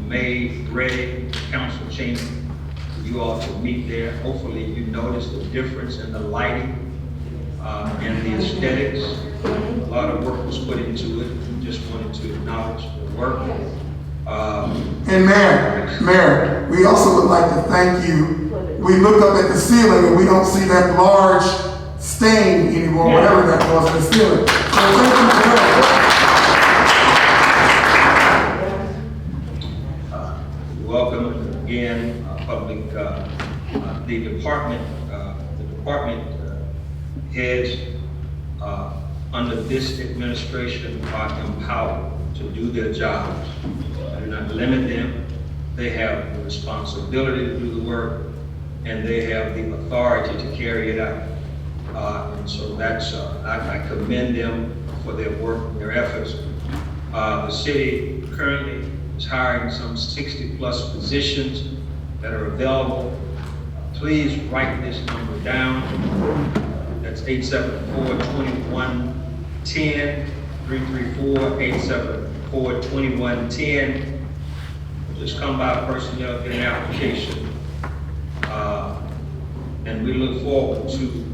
made ready the council chamber for you all to meet there. Hopefully you noticed the difference in the lighting and the aesthetics. A lot of work was put into it. We just wanted to acknowledge the work. And Mayor, we also would like to thank you. We look up at the ceiling and we don't see that large stain anymore, whatever that was in the ceiling. So thank you for that. Welcome again, public, the department heads under this administration are empowered to do their jobs. I do not limit them. They have the responsibility to do the work, and they have the authority to carry it out. And so that's, I commend them for their work and their efforts. The city currently is hiring some 60+ positions that are available. Please write this number down. That's 874-2110, 334-874-2110. Just come by personnel, get an application. And we look forward to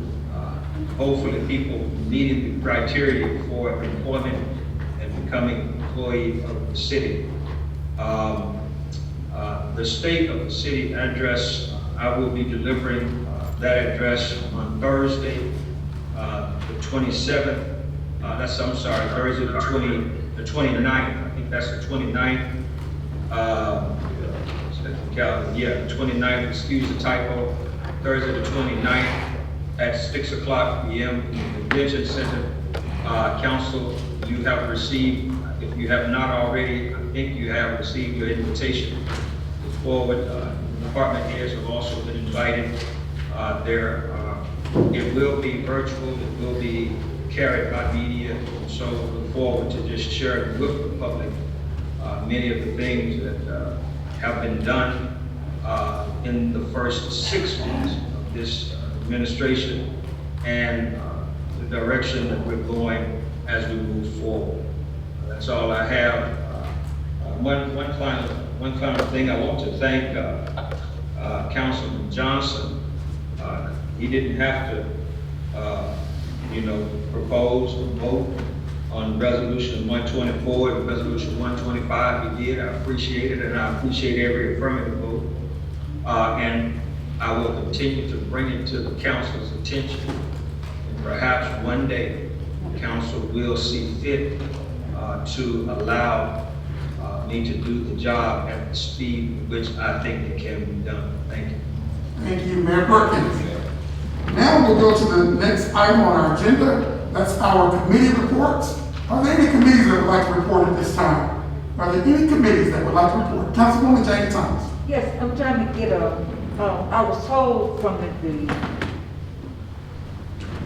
hopefully people meeting the criteria for employment and becoming an employee of the city. The state of the city address, I will be delivering that address on Thursday, the 27th. Thursday the 29th. I think that's the 29th. Yeah, the 29th, excuse the typo. Thursday the 29th at 6:00 p.m. in the Convention Center. Council, you have received, if you have not already, I think you have received your invitation to forward. Department heads have also been invited. It will be virtual, it will be carried by media, so look forward to just sharing with the public many of the things that have been done in the first 6 months of this administration and the direction that we're going as we move forward. That's all I have. One final thing, I want to thank Councilman Johnson. He didn't have to, propose or vote on Resolution 124 and Resolution 125. He did. I appreciate it, and I appreciate every affirmative vote. And I will continue to bring it to the council's attention. And perhaps one day, the council will see fit to allow me to do the job at the speed with which I think it can be done. Thank you. Thank you, Mayor Perkins. Now we'll go to the next item on our agenda. That's our committee reports. Are there any committees that would like to report at this time? Are there any committees that would like to report? Councilwoman Jane Thomas. Yes, I'm trying to get I was told from the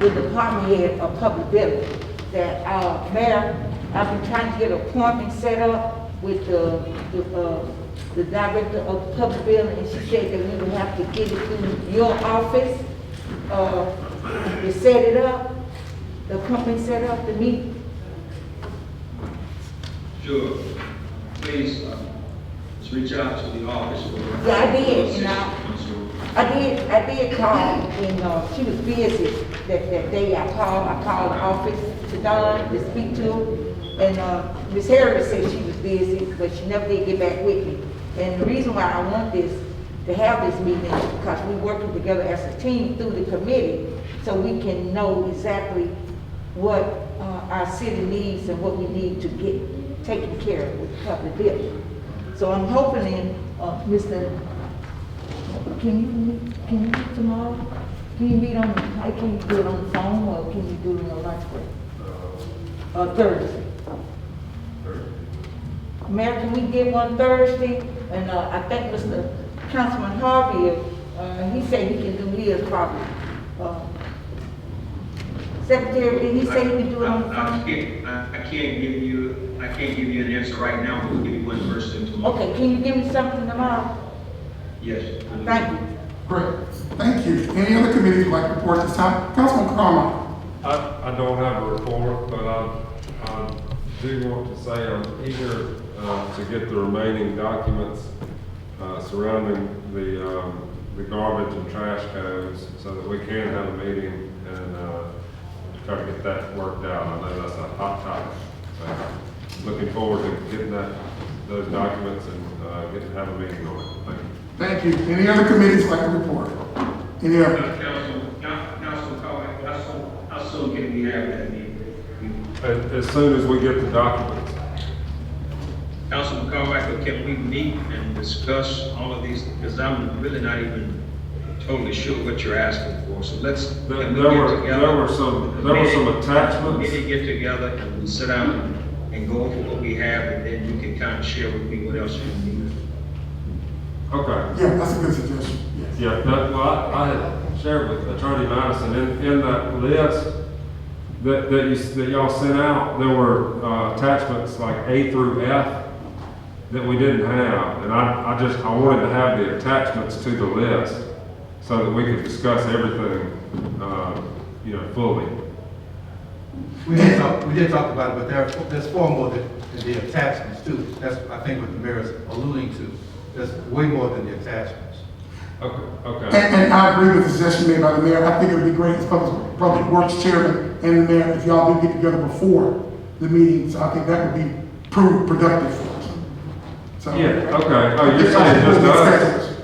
department head of public building that, Mayor, I've been trying to get an appointment set up with the director of public building, and she said that we would have to get it through your office, to set it up, the company set up the meeting. Sure. Please, let's reach out to the office. Yeah, I did, I did call, and she was busy that day. I called the office to Don to speak to her, and Ms. Harris said she was busy, but she never did get back with me. And the reason why I want to have this meeting is because we're working together as a team through the committee, so we can know exactly what our city needs and what we need to get taken care of with the public building. So I'm hoping, Mr. Can you meet tomorrow? Can you meet can you do it on the phone, or can you do it on a lunch break? Thursday. Mayor, can we get one Thursday? And I think Mr. Councilman Harvey, he said he can do his probably. Secretary, did he say he can do it on the phone? I can't give you an answer right now, but we'll give you one first thing tomorrow. Okay, can you give me something tomorrow? Yes. Thank you. Great. Thank you. Any other committees would like to report at this time? Councilman Carmine. I don't have a report, but I do want to say I'm eager to get the remaining documents surrounding the garbage and trash codes so that we can have a meeting and try to get that worked out. I know that's a hot topic. So looking forward to getting those documents and getting to have a meeting on it. Thank you. Thank you. Any other committees like to report? Any other? Council, how soon can we have that meeting? As soon as we get the documents. Councilman Carmichael, can we meet and discuss all of these? Because I'm really not even totally sure what you're asking for. So there were some attachments. Maybe get together and we sit down and go over what we have, and then you can kind of share with me what else you need. Okay. Yeah, that's a good suggestion. Yes. Yeah, I had shared with Attorney Madison in that list that y'all sent out, there were attachments like A through F that we didn't have, and I wanted to have the attachments to the list so that we could discuss everything, fully. We did talk about it, but there's far more than the attachments too. That's, I think, what the mayor is alluding to. There's way more than the attachments. Okay. And I agree with the suggestion made by the mayor. I think it would be great as Public Works Chairman and the mayor if y'all do get together before the meeting. So I think that would be productive for us. So, yeah, okay. Oh, you're saying just us?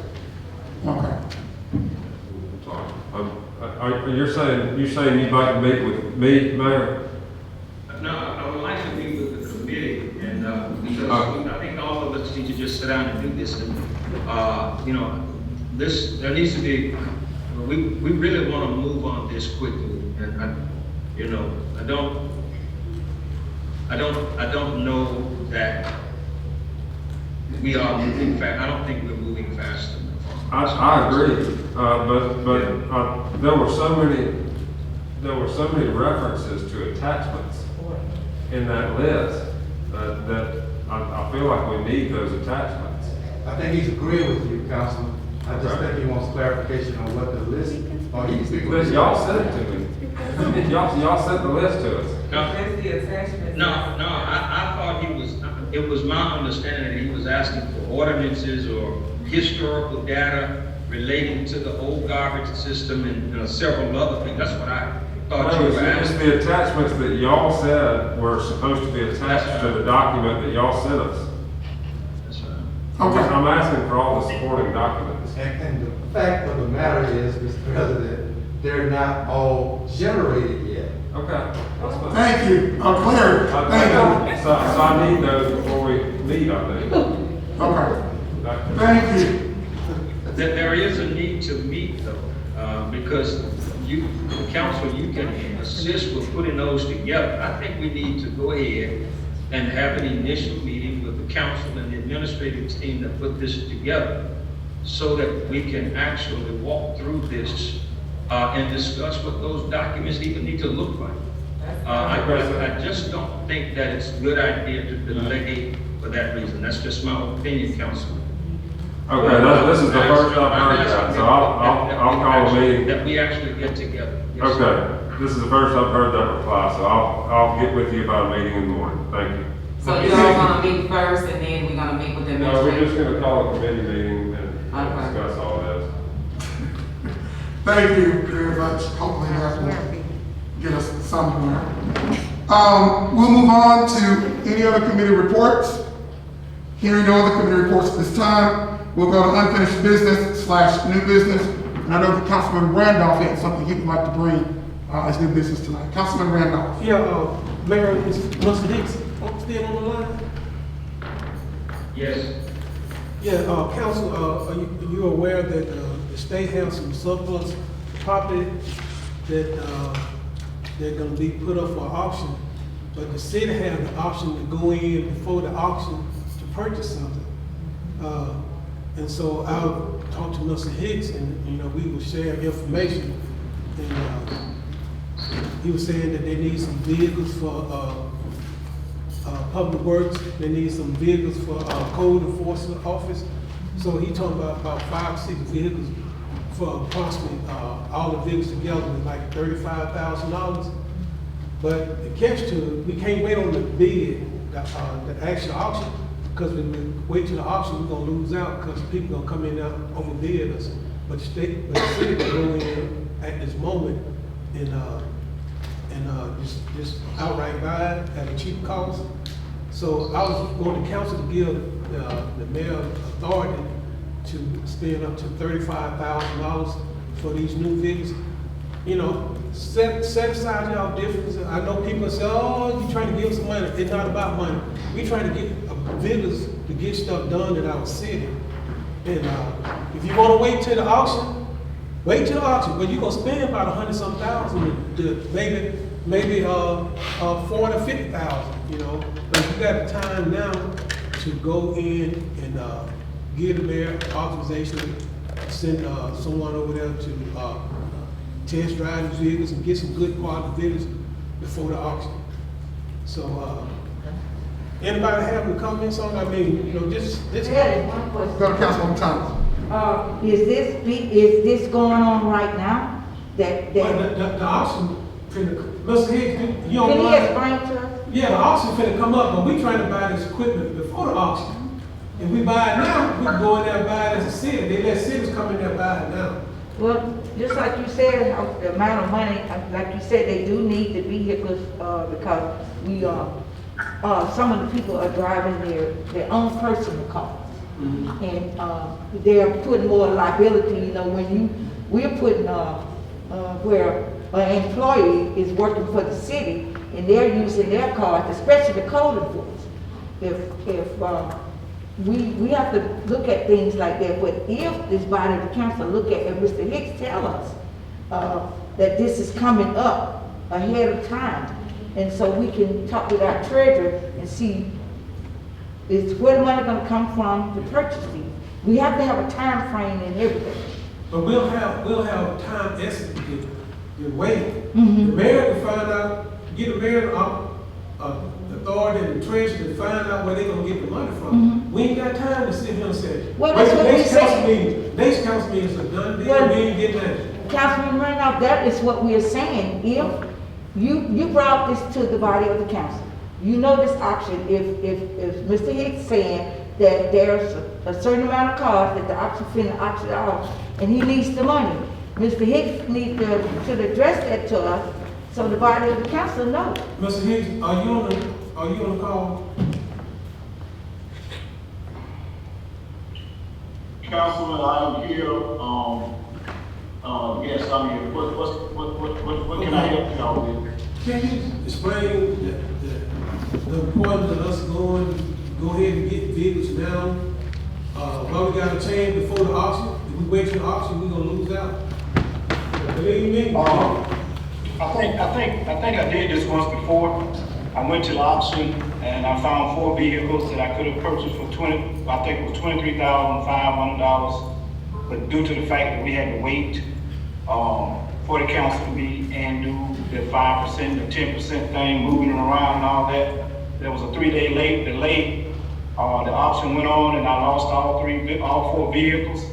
Okay. You're saying you'd like to meet with me, Mayor? No, I would like to meet with the committee, and because I think all of us need to just sit down and do this. And there needs to be a we really want to move on this quickly, and I don't know that we are moving fast. I don't think we're moving fast enough. I agree, but there were so many references to attachments in that list that I feel like we need those attachments. I think he's agreeing with you, Councilman. I just think he wants clarification on what the list, or he can speak with Because you. y'all sent it to me. Y'all sent the list to us. No, I thought it was my understanding that he was asking for ordinances or historical data relating to the old garbage system and several other things. That's what I thought you were It's asking. the attachments that y'all said were supposed to be attached to the document that y'all sent us. Okay. I'm asking for all the supporting documents. And the fact of the matter is, Mr. President, they're not all generated yet. Okay, that's fine. Thank you, clarity, thank you. So I need those before we meet, I think. Okay, thank you. There is a need to meet though, because the council, you can assist with putting those together. I think we need to go ahead and have an initial meeting with the council and the administrative team that put this together so that we can actually walk through this and discuss what those documents even need to look like. I just don't think that it's a good idea to delay for that reason. That's just my opinion, Councilman. Okay, this is the first I've heard that, so I'll call a meeting. That we actually get together. Yes, sir. Okay, this is the first I've heard that reply, so I'll get with you about a meeting in the morning. Thank you. So you're all gonna meet first and then we're gonna meet with the No, we're just administration? gonna call a committee meeting and Okay. discuss all this. Thank you very much. Hopefully that will get us somewhere. We'll move on to any other committee reports. Hearing no other committee reports at this time, we'll go to unfinished business / new business. And I know that Councilman Randolph had something he would like to bring as new business tonight. Councilman Randolph. Yeah, Mayor, is Mr. Hicks still on the line? Yes. Yeah, council, are you aware that the state has some surplus property that they're gonna be put up for auction, but the city has the option to go in before the auction to purchase something. And so I'll talk to Mr. Hicks and, we will share information. And he was saying that they need some vehicles for public works, they need some vehicles for code enforcement office. So he talking about 5 or 6 vehicles for approximately, all the vehicles together is like $35,000. But the catch to it, we can't wait on the bid, the actual auction, because when we wait till the auction, we're gonna lose out because people gonna come in and overbid us. But the city can go in at this moment and just outright buy it at a cheap cost. So I was going to council to give the mayor authority to spend up to $35,000 for these new vehicles. Set aside y'all differences. I know people say, oh, you trying to give us some money. It's not about money. We trying to get vehicles to get stuff done in our city. And if you want to wait till the auction, wait till the auction. But you're gonna spend about 100-some thousand to maybe 40,000 or 50,000. But you got the time now to go in and give the mayor authorization, send someone over there to test drive the vehicles and get some good quality vehicles before the auction. So, anybody have any comments on it? I mean, just. One question. Go to Councilman Thomas. Is this going on right now? The auction, Mr. Hicks, you don't Can he mind? explain to us? Yeah, the auction finna come up, but we trying to buy this equipment before the auction. If we buy it now, we can go in there and buy it as a city. They let cities come in there and buy it now. Well, just like you said, the amount of money, like you said, they do need the vehicles, because we some of the people are driving their own personal cars. Mm-hmm. And they're putting more liability, we're putting, where an employee is working for the city and they're using their cars, especially the code enforcement. we have to look at things like that, but if this body of the council look at, and Mr. Hicks tell us, that this is coming up ahead of time, and so we can talk with our treasurer and see is where the money gonna come from to purchase these. We have to have a time frame and everything. But we'll have time estimate to wait. The mayor will find out, get the mayor authority and the treasurer to find out where they're gonna get the money from. We ain't got time to sit here and say, Well, that's what we say. Next council meeting is a done deal, Well, we ain't getting that. Councilman Randolph, that is what we are saying. If you brought this to the body of the council, you know this auction, if Mr. Hicks saying that there's a certain amount of cars that the auction finna auction off, and he needs the money, Mr. Hicks should address that to us, so the body of the council knows. Mr. Hicks, are you on the call? Councilman, I am here, yes, I'm here. What can I help y'all with? Can you explain the importance of us go ahead and get vehicles now? Why we gotta change before the auction? If we wait till the auction, we gonna lose out. Believe me? I think I did this once before. I went to the auction and I found 4 vehicles that I could have purchased for $23,500. But due to the fact that we had to wait for the council to meet and do the 5%, the 10% thing, moving around and all that, there was a 3-day delay. The auction went on and I lost all 4 vehicles.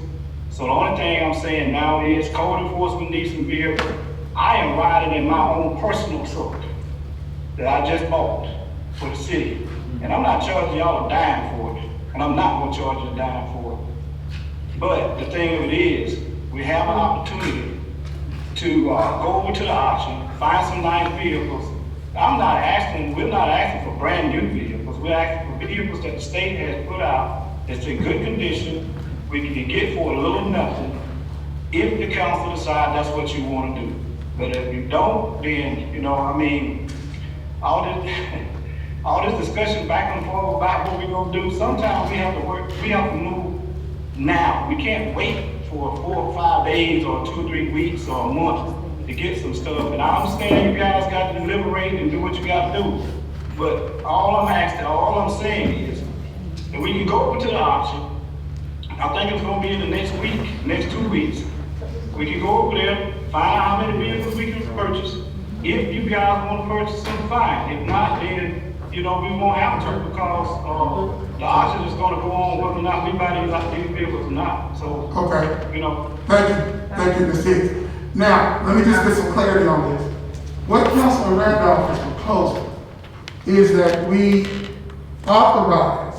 So the only thing I'm saying now is code enforcement needs some vehicles. I am riding in my own personal truck that I just bought for the city. And I'm not charging y'all a dime for it. And I'm not gonna charge you a dime for it. But the thing of it is, we have an opportunity to go over to the auction, find some nice vehicles. we're not asking for brand new vehicles. We're asking for vehicles that the state has put out that's in good condition, we can get for a little nothing, if the council decides that's what you want to do. But if you don't, then, all this discussion back and forth about what we're gonna do, sometimes we have to move now. We can't wait for 4 or 5 days or 2 or 3 weeks or a month to get some stuff. And I understand you guys got to deliberate and do what you got to do. But all I'm saying is that we can go over to the auction. I think it's gonna be in the next 2 weeks. We can go over there, find out how many vehicles we can purchase. If you guys want to purchase them, fine. If not, then, we won't have to because the auction is going to go on whether or not we buy these vehicles or not. So, okay. Thank you, Ms. Hicks. Now, let me just get some clarity on this. What Councilman Randolph is proposing is that we authorize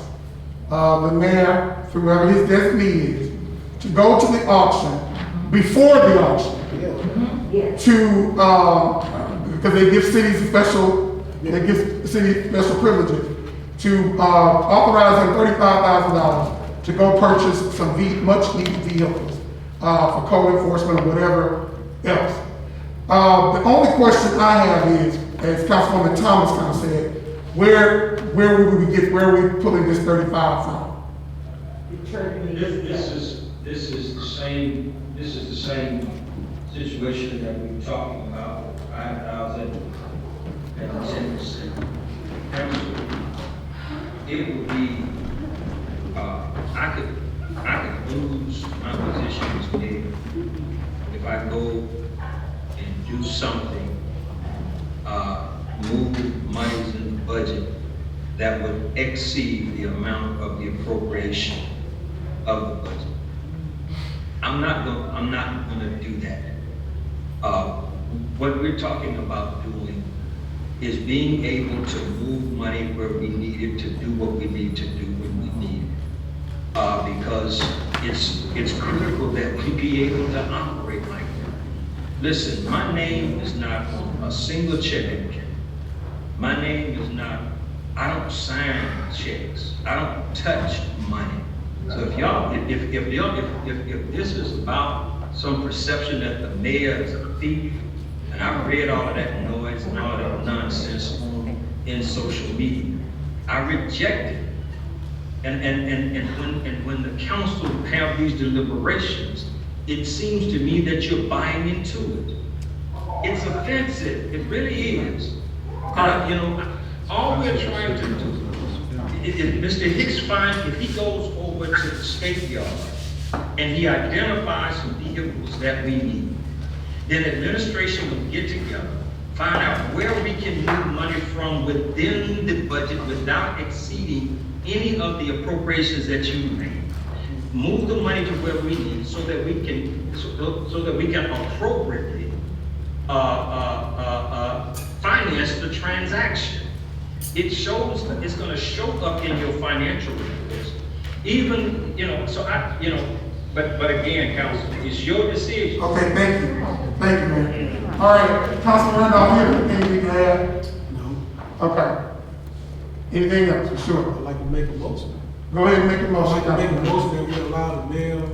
the mayor, through whoever his designee is, to go to the auction before the auction. To, because they give cities special privileges, to authorize them $35,000 to go purchase some much needed vehicles for code enforcement or whatever else. The only question I have is, as Councilwoman Thomas kind of said, where are we pulling this 35 from? This is the same situation that we were talking about. I was at the 10% council. It would be, I could lose my position as mayor if I go and do something, move monies in the budget that would exceed the amount of the appropriation of the budget. I'm not gonna do that. What we're talking about doing is being able to move money where we need it to do what we need to do when we need it. Because it's critical that we be able to operate like that. Listen, my name is not on a single check. My name is not, I don't sign checks. I don't touch money. So if this is about some perception that the mayor is a thief, and I've read all of that noise and all of that nonsense in social media, I reject it. And when the council have these deliberations, it seems to me that you're buying into it. It's offensive, it really is. You know, all we're trying to do, if Mr. Hicks finds, if he goes over to the state yard and he identifies some vehicles that we need, then administration will get together, find out where we can move money from within the budget without exceeding any of the appropriations that you made. Move the money to where we need so that we can, so that we can appropriately finance the transaction. It shows, it's going to show up in your financial reports. Even, you know, so but again, council, it's your decision. Okay, thank you. Thank you, man. All right, Councilman Randolph, anything to add? No. Okay. Anything else? Sure. I'd like to make a motion. Go ahead and make a I'd motion. like to make a motion that we allow the mayor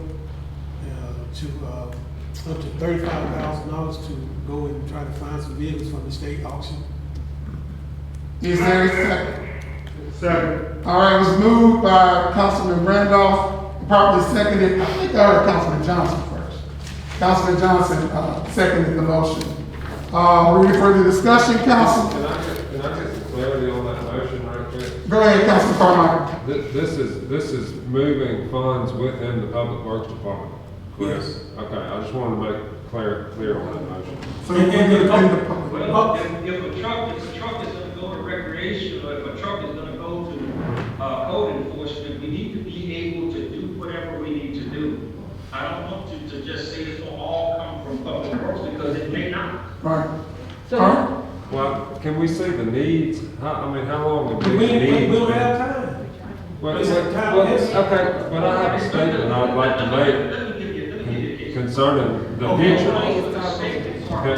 to up to $35,000 to go and try to find some vehicles from the state auction. Is there a second? Second. All right, it was moved by Councilman Randolph, properly seconded. I think I heard Councilman Johnson first. Councilman Johnson seconded the motion. Any further discussion, Council? Can I get some clarity on that motion right quick? Go ahead, Councilman Carmichael. This is moving funds within the Public Works Department. Correct? Yes. Okay, I just wanted to make clear on that motion. So you can get the public. Well, if a truck is going to go to recreation, or if a truck is going to go to code enforcement, we need to be able to do whatever we need to do. I don't want to just say it's going to all come from public works, because it may not. Right. So, Well, can we see the needs? How long would We these needs don't be? have time. Well, It's a time well, issue. okay, but I have a statement I'd like to make concerning the future. Okay.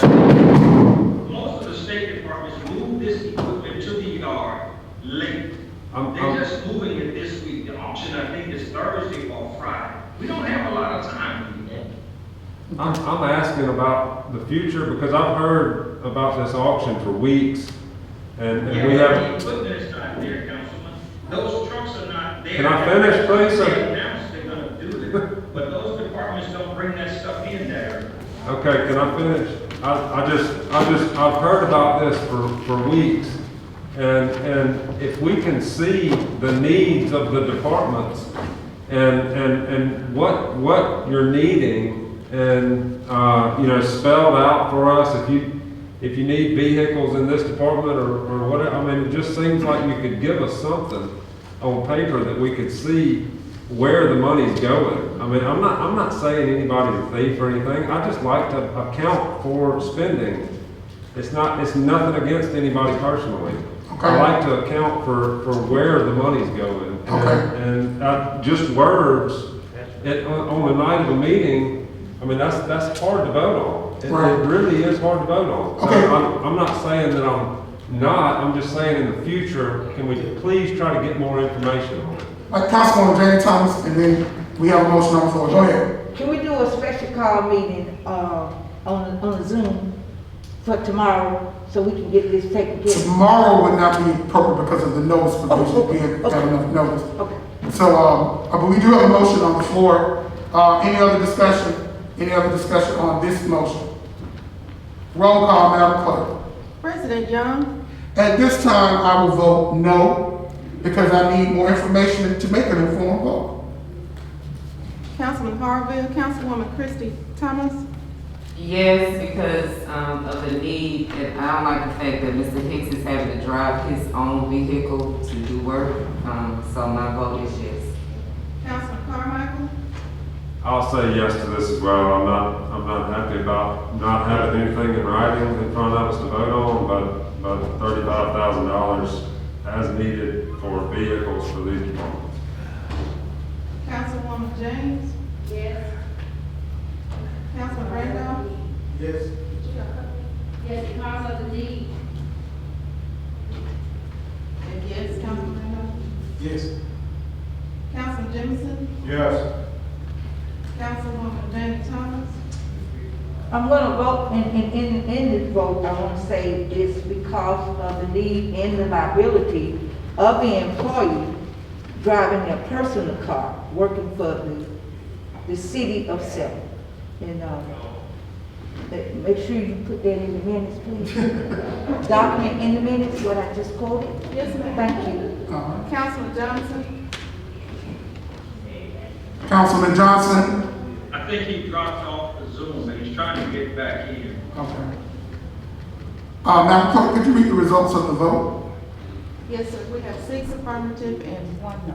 Most of the state departments move this equipment to the yard late. I'm- They're just moving it this week. The auction, I think, is Thursday or Friday. We don't have a lot of time to do that. I'm asking about the future because I've heard about this auction for weeks, and Yeah, we The have. equipment is not there, Councilman. Those trucks are not there. Can I finish, please, sir? They announced they're gonna do it, but those departments don't bring that stuff in there. Okay, can I finish? I've heard about this for weeks, and if we can see the needs of the departments and what you're needing, and spelled out for us, if you need vehicles in this department or whatever, I mean, it just seems like you could give us something on paper that we could see where the money's going. I mean, I'm not saying anybody's a thief or anything. I just like to account for spending. It's nothing against anybody personally. Okay. I like to account for where the money's going. Okay. And just words on the night of a meeting, I mean, that's hard to vote on. It really is hard to vote on. So Okay. I'm not saying that I'm just saying in the future, can we please try to get more information on it? Councilwoman Jane Thomas, and then we have a motion on the floor. Go ahead. can we do a special call meeting, on Zoom for tomorrow, so we can get this taken care of? Tomorrow would not be appropriate because of the notice provision, we have enough notice. Okay. So, but we do have a motion on the floor. Any other discussion? Any other discussion on this motion? Roll call, Madam Clerk. President Young, At this time, I will vote no, because I need more information to make an informed vote. Councilman Harville, Councilwoman Christie Thomas, Yes, because of the need, and I don't like the fact that Mr. Hicks is having to drive his own vehicle to do work. So my vote is yes. Councilman Carmichael, I'll say yes to this as well. I'm not happy about not having anything in writing in front of us to vote on, but $35,000 as needed for vehicles for these departments. Councilwoman James, Yes. Councilman Randolph, Yes. Yes, because of the need. and yes, Councilman Randolph, Yes. Councilman Jemison, Yes. Councilwoman Jane Thomas, I'm gonna vote, in this vote, I wanna say it's because of the need and the liability of the employee driving their personal car, working for the city of Selma. And, make sure you put that in the minutes, please. Document in the minutes what I just quoted. Yes, ma'am. Thank you. Councilman Johnson? Councilman Johnson? I think he dropped off the Zoom and he's trying to get back in. Okay. Madam Clerk, could you read the results of the vote? Yes, sir. We have 6 affirmative and 1 no.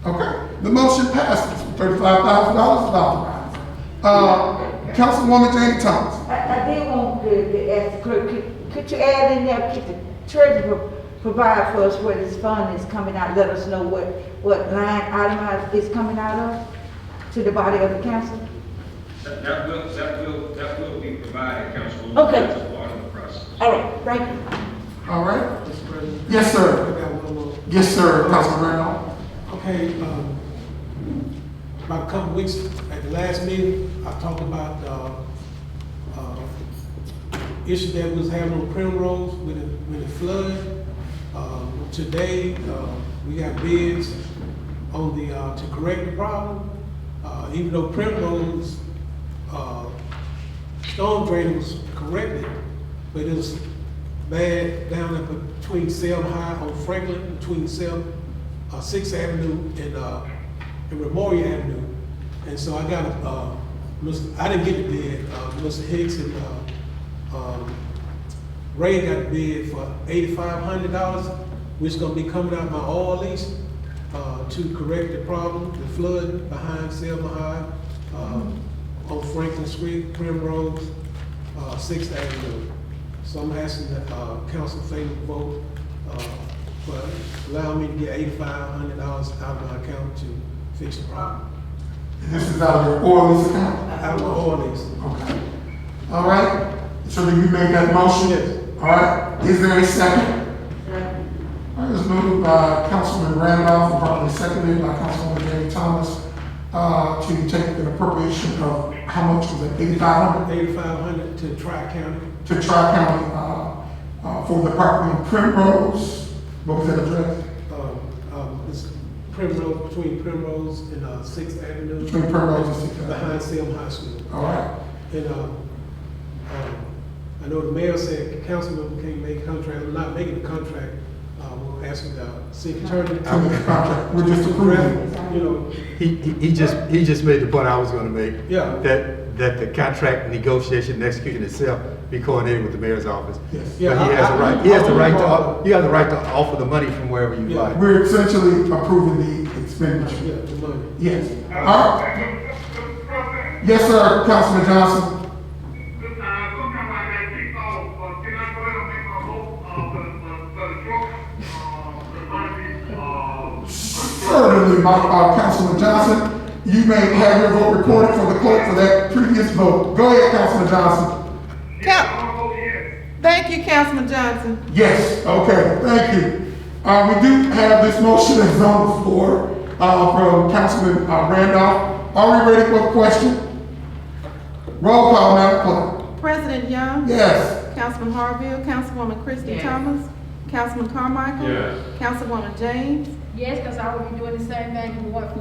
Okay, the motion passes. $35,000 is authorized. Councilwoman Janie Thomas. I did want to ask the clerk, could you add in there, could the treasurer provide for us where this fund is coming out, let us know what line item is coming out of to the body of the council? That will be provided, Councilwoman. Okay. That's a part of the process. All right, thank you. All right. Mr. President? Yes, sir. I got one more. Yes, sir, Councilman Randolph. Okay, about a couple weeks at the last meeting, I talked about issue that was having on Primrose with the flood. Today, we got bids on to correct the problem. Even though Primrose storm drain was corrected, but it was bad down at between Selma High on Franklin, between Selma 6th Avenue and Memorial Avenue. And so I got I didn't get the bid. Mr. Hicks and Ray got the bid for $8,500, which is gonna be coming out of my oil lease to correct the problem, the flood behind Selma High on Franklin Street, Primrose, 6th Avenue. So I'm asking the council favor vote for allowing me to get $8,500 out of my account to fix the problem. This is out of your oil lease account? Out of my oil lease. Okay. All right. So then you made that motion? Yes. All right. Is there a second? All right, it's moved by Councilman Randolph, and probably seconded by Councilwoman Janie Thomas, to take an appropriation of how much was it, $8,500? $8,500 to Tri-County. To Tri-County, for the property in Primrose. What was that address? It's Primrose, between Primrose and 6th Avenue. Between Primrose and 6th Avenue. Behind Selma High School. All right. And I know the mayor said councilman can't make a contract. I'm not making a contract. We're asking the city attorney To make a contract. We're just approving. You know. He just made the point I was gonna make. Yeah. That the contract negotiation and execution itself be coordinated with the mayor's office. Yes. But he has the right, you have the right to offer the money from wherever you like. We're essentially approving the expenditure. Yeah, the money. Yes. All right. Yes, sir, Councilman Johnson. Certainly, Councilman Johnson. You may have your vote recorded for the clerk for that previous vote. Go ahead, Councilman Johnson. Thank you, Councilman Johnson. Yes, okay, thank you. We do have this motion that's on the floor from Councilman Randolph. Are we ready for the question? Roll call, Madam Clerk. President Young? Yes. Councilman Harville, Councilwoman Christie Yes. Thomas, Councilman Carmichael? Yes. Councilwoman James? Yes, because I will be doing the same thing in Ward 4.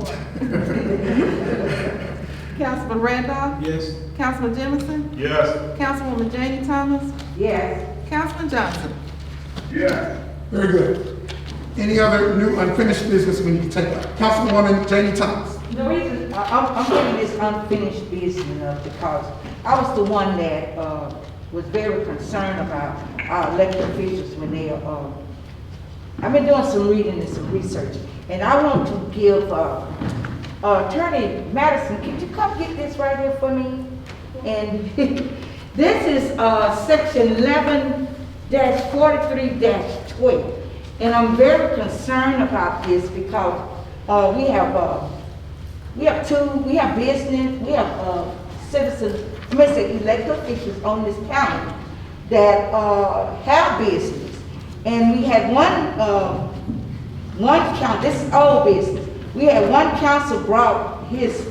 Councilman Randolph? Yes. Councilman Jemison? Yes. Councilwoman Janie Thomas? Yes. Councilman Johnson? Yes. Very good. Any other new unfinished business we need to take up? Councilwoman Janie Thomas. The reason, I'm getting this unfinished business because I was the one that was very concerned about our elected officials when they I've been doing some reading and some research, and I want to give Attorney Madison, can you come get this right here for me? And this is section 11-43-12, and I'm very concerned about this because we have business, we have citizens, elected officials on this county that have business. And we had one council, this is old business. We had one council brought his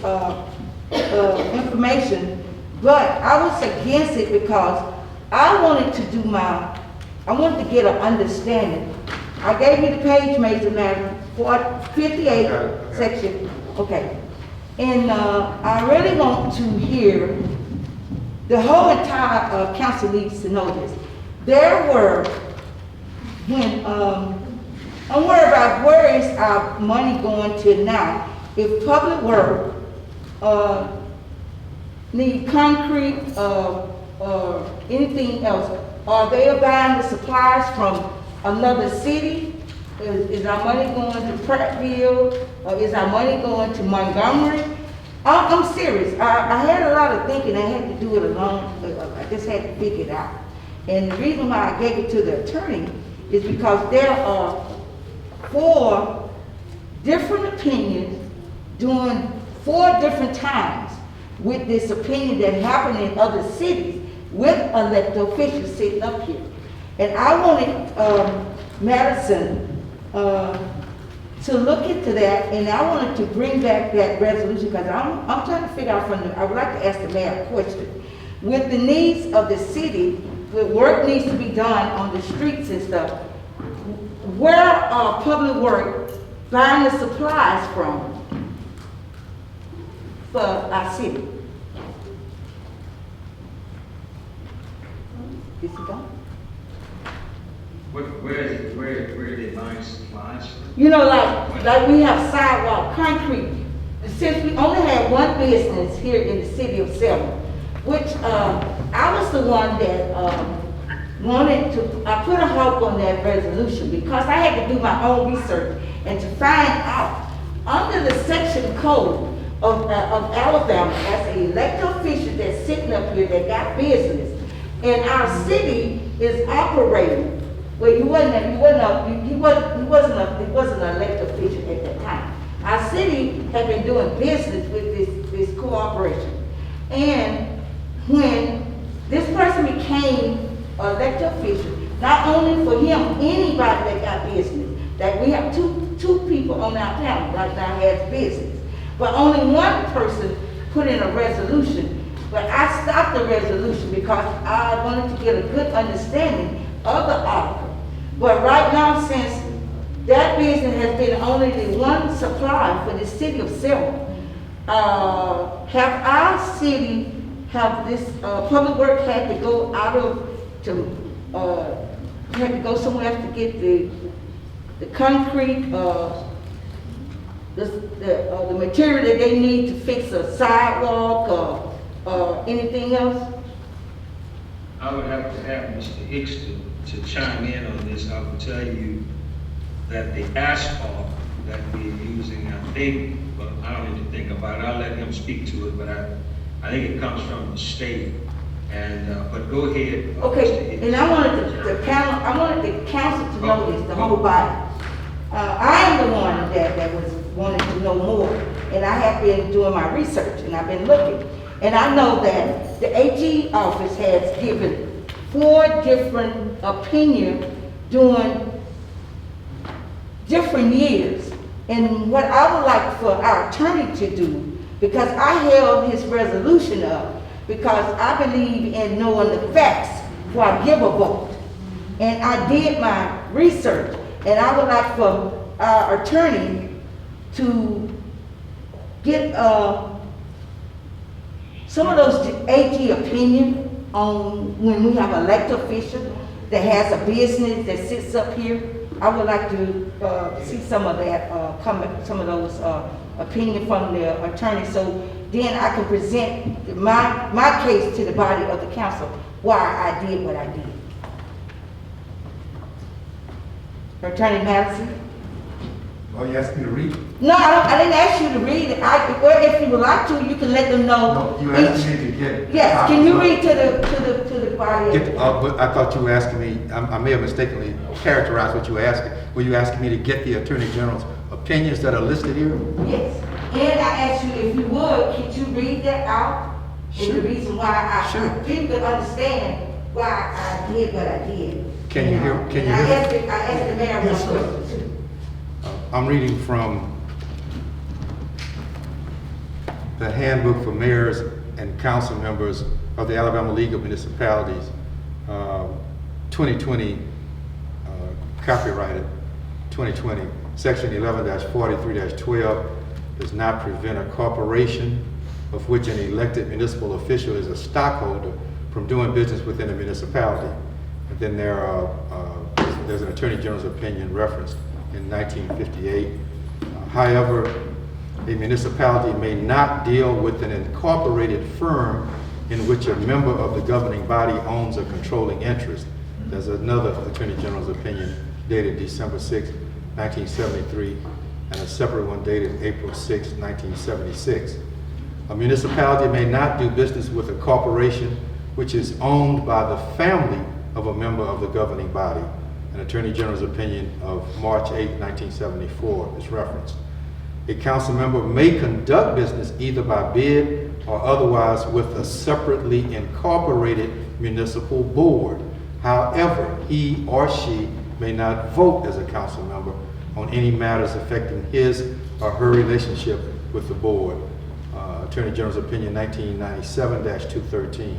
information, but I was against it because I wanted to get an understanding. I gave you the page, Major Madam, 58, Okay. section, okay. And, I really want to hear, the whole entire, council needs to know this. There were, when, I'm worried about where is our money going to now. If public work, need concrete, anything else, are they buying the supplies from another city? Is our money going to Prattville, or is our money going to Montgomery? I'm serious. I had a lot of thinking. I had to do it alone. I just had to figure it out. And the reason why I gave it to the attorney is because there are 4 different opinions during 4 different times with this opinion that happened in other cities with elected officials sitting up here. And I wanted Madison to look into that, and I wanted to bring back that resolution because I'm trying to figure out I would like to ask the mayor a question. With the needs of the city, with work needs to be done on the streets and stuff, where are public work buying the supplies from for our city? Is it gone? Where are they buying supplies from? You know, like we have sidewalk, concrete. Since we only had one business here in the city of Selma, which I was the one that I put a hope on that resolution because I had to do my own research and to find out under the section code of Alabama as an elected official that's sitting up here that got business, and our city is operating. Well, he wasn't an elected official at that time. Our city had been doing business with this cooperation. And when this person became an elected official, not only for him, anybody that got business, that we have two people on our panel right now has business, but only one person put in a resolution. But I stopped the resolution because I wanted to get a good understanding of the article. But right now, since that business has been only the one supply for the city of Selma, have our city, have this public work had to go had to go somewhere else to get the concrete, the material that they need to fix a sidewalk or anything else? I would have to have Mr. Hicks to chime in on this. I will tell you that the asphalt that we're using, I think, but I don't need to think about it. I'll let him speak to it, but I think it comes from the state. And but go ahead. Okay, and I wanted the council to know this, the whole body. I am the one that was wanting to know more, and I have been doing my research and I've been looking. And I know that the AG office has given 4 different opinions during different years. And what I would like for our attorney to do, because I held his resolution up, because I believe in knowing the facts before I give a vote. And I did my research, and I would like for our attorney to get some of those AG opinion on when we have an elected official that has a business that sits up here. I would like to see some of that, some of those opinion from the attorney, so then I can present my case to the body of the council why I did what I did. Attorney Madison? Oh, you asked me to read? No, I didn't ask you to read it. If you would like to, you can let them know. No, you asked me to get. Yes, can you read to the body? But I thought you were asking me, I may have mistakenly characterized what you were asking. Were you asking me to get the Attorney General's opinions that are listed here? Yes, and I asked you if you would, could you read that out? Sure. And the reason why people could understand why I did what I did. Can you hear? I asked the mayor one question too. I'm reading from the handbook for mayors and council members of the Alabama League of Municipalities, 2020, copyrighted 2020. Section 11-43-12 does not prevent a corporation of which an elected municipal official is a stockholder from doing business within a municipality. And then there's an Attorney General's opinion referenced in 1958. However, a municipality may not deal with an incorporated firm in which a member of the governing body owns a controlling interest. There's another Attorney General's opinion dated December 6, 1973, and a separate one dated April 6, 1976. A municipality may not do business with a corporation which is owned by the family of a member of the governing body. An Attorney General's opinion of March 8, 1974 is referenced. A council member may conduct business either by bid or otherwise with a separately incorporated municipal board. However, he or she may not vote as a council member on any matters affecting his or her relationship with the board. Attorney General's opinion 1997-213.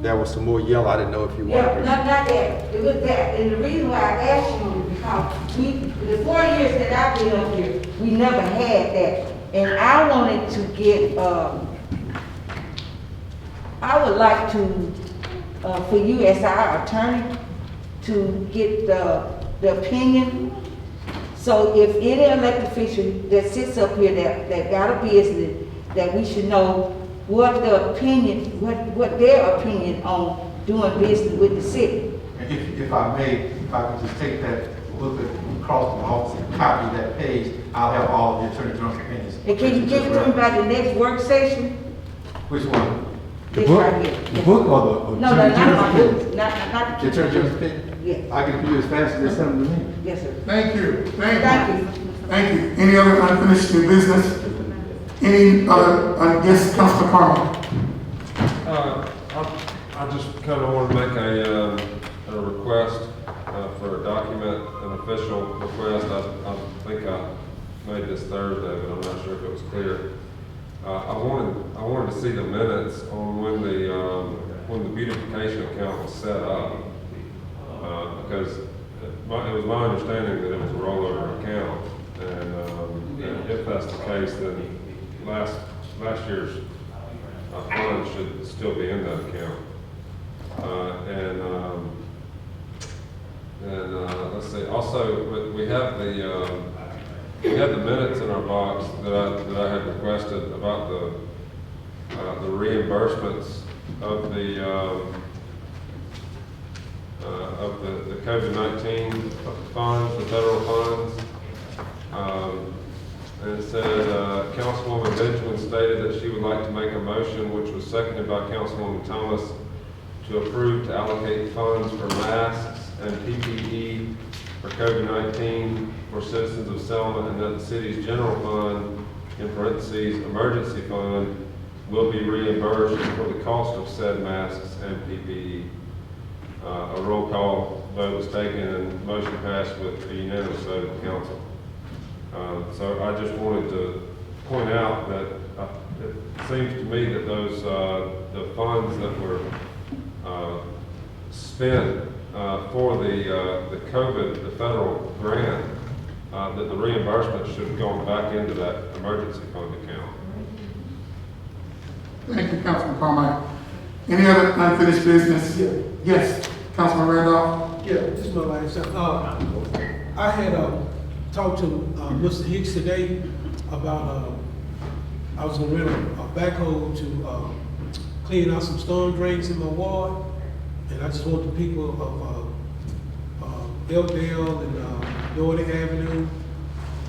There was some more yellow. I didn't know if you wanted to. Not that. It was that. And the reason why I asked you is because the 4 years that I've been up here, we never had that. And I wanted to get, I would like to, for you as our attorney, to get the opinion. So if any elected official that sits up here that got a business, that we should know what the opinion, what their opinion on doing business with the city. If I may, if I could just take that booklet across the office and copy that page, I'll have all of the Attorney General's opinions. And can you give it to me by the next work session? Which one? The This book? right here. The book or the No, Attorney not General's my opinion? book, not The Attorney General's opinion? Yes. I can do as fast as they send them to me. Yes, sir. Thank you. Thank you. Thank you. Any other unfinished new business? Any other, yes, Councilman Carmine? I just kind of want to make a request for a document, an official request. I think I made this Thursday, but I'm not sure if it was clear. I wanted to see the minutes on when the beautification account was set up, because it was my understanding that it was a rollover account, and if that's the case, then last year's funds should still be in that account. Let's see. Also, we have the minutes in our box that I had requested about the reimbursements of the COVID-19 funds, the federal funds. And it said, Councilwoman Benjamin stated that she would like to make a motion, which was seconded by Councilwoman Thomas, to approve to allocate funds for masks and PPE for COVID-19 for citizens of Selma, and that the city's general fund, in parentheses, emergency fund, will be reimbursed for the cost of said masks and PPE. A roll call vote was taken and motion passed with a unanimous vote of the council. So I just wanted to point out that it seems to me that those the funds that were spent for the COVID, the federal grant, that the reimbursement should have gone back into that emergency fund account. Thank you, Councilman Carmine. Any other unfinished business? Yes, Councilman Randolph? Yeah, this is my last time. I had talked to Mr. Hicks today about, I was gonna rent a backhoe to clean out some storm drains in my ward. And I just want the people of Elkdale and Doherty Avenue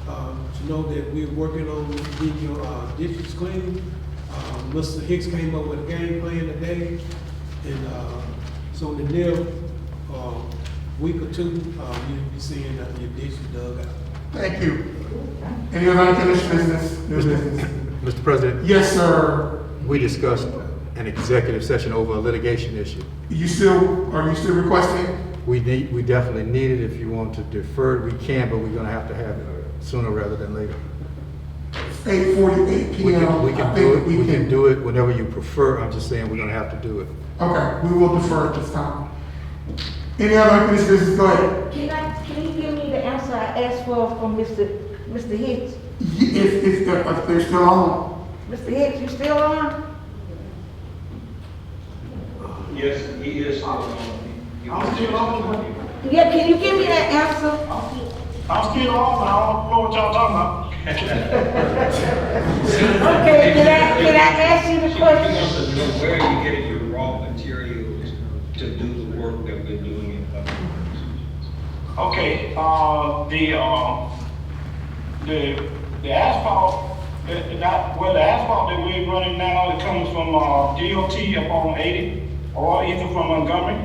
to know that we're working on getting your ditches clean. Mr. Hicks came up with a game plan today, and so in the near week or two, you'll be seeing your ditches dug out. Thank you. Any other unfinished business? Mr. President? Yes, sir. We discussed an executive session over a litigation issue. Are you still requesting? We definitely need it. If you want to defer it, we can, but we're gonna have to have it sooner rather than later. 8:48 p.m. We can do it whenever you prefer. I'm just saying we're gonna have to do it. Okay, we will defer at this time. Any other unfinished business? Go ahead. Can you give me the answer I asked for from Mr. Hicks. If they're still on. Mr. Hicks, you still on? Yes, he is still on. I'm still on. Yeah, can you give me that answer? I'm still on, but I don't know what y'all talking about. Okay, can I ask you the She question? wants to know where are you getting your raw materials to do the work that we're doing in public works? Okay, the asphalt, the asphalt that we're running now, it comes from, DOT up on 80, or either from Montgomery.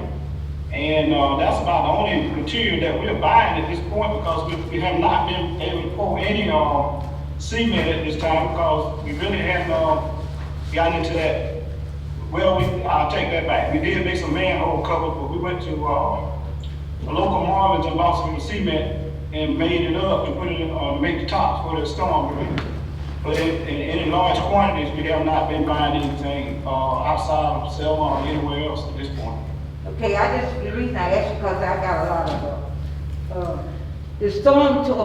And, that's about the only material that we're buying at this point, because we have not been able to pour any, cement at this time, because we really haven't, gotten into that. Well, I'll take that back. We did make some manhole covers, but we went to, a local Marvin's and bought some cement and made it up to put it in, make the tops for the storm relief. But in large quantities, we have not been buying anything, outside of Selma or anywhere else at this point. Okay, the reason I asked you, because I got a lot of, the storm pulled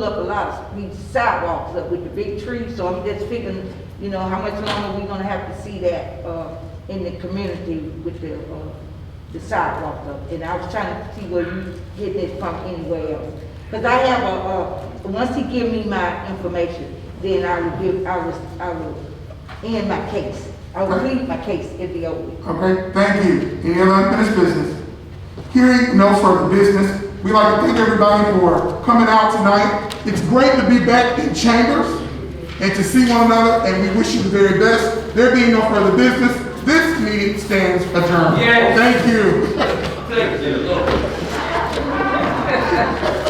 up a lot of these sidewalks up with the big trees, so I'm just figuring, you know, how much longer we gonna have to see that, in the community with the sidewalks up. And I was trying to see where you getting it from anywhere else. Cause I have once he give me my information, then I will end my case. I will plead my case if the over. Okay, thank you. Any other unfinished business? Hearing no further business, we'd like to thank everybody for coming out tonight. It's great to be back in chambers and to see one another, and we wish you the very best. There being no further business, this meeting stands adjourned. Yes. Thank you. Thank you.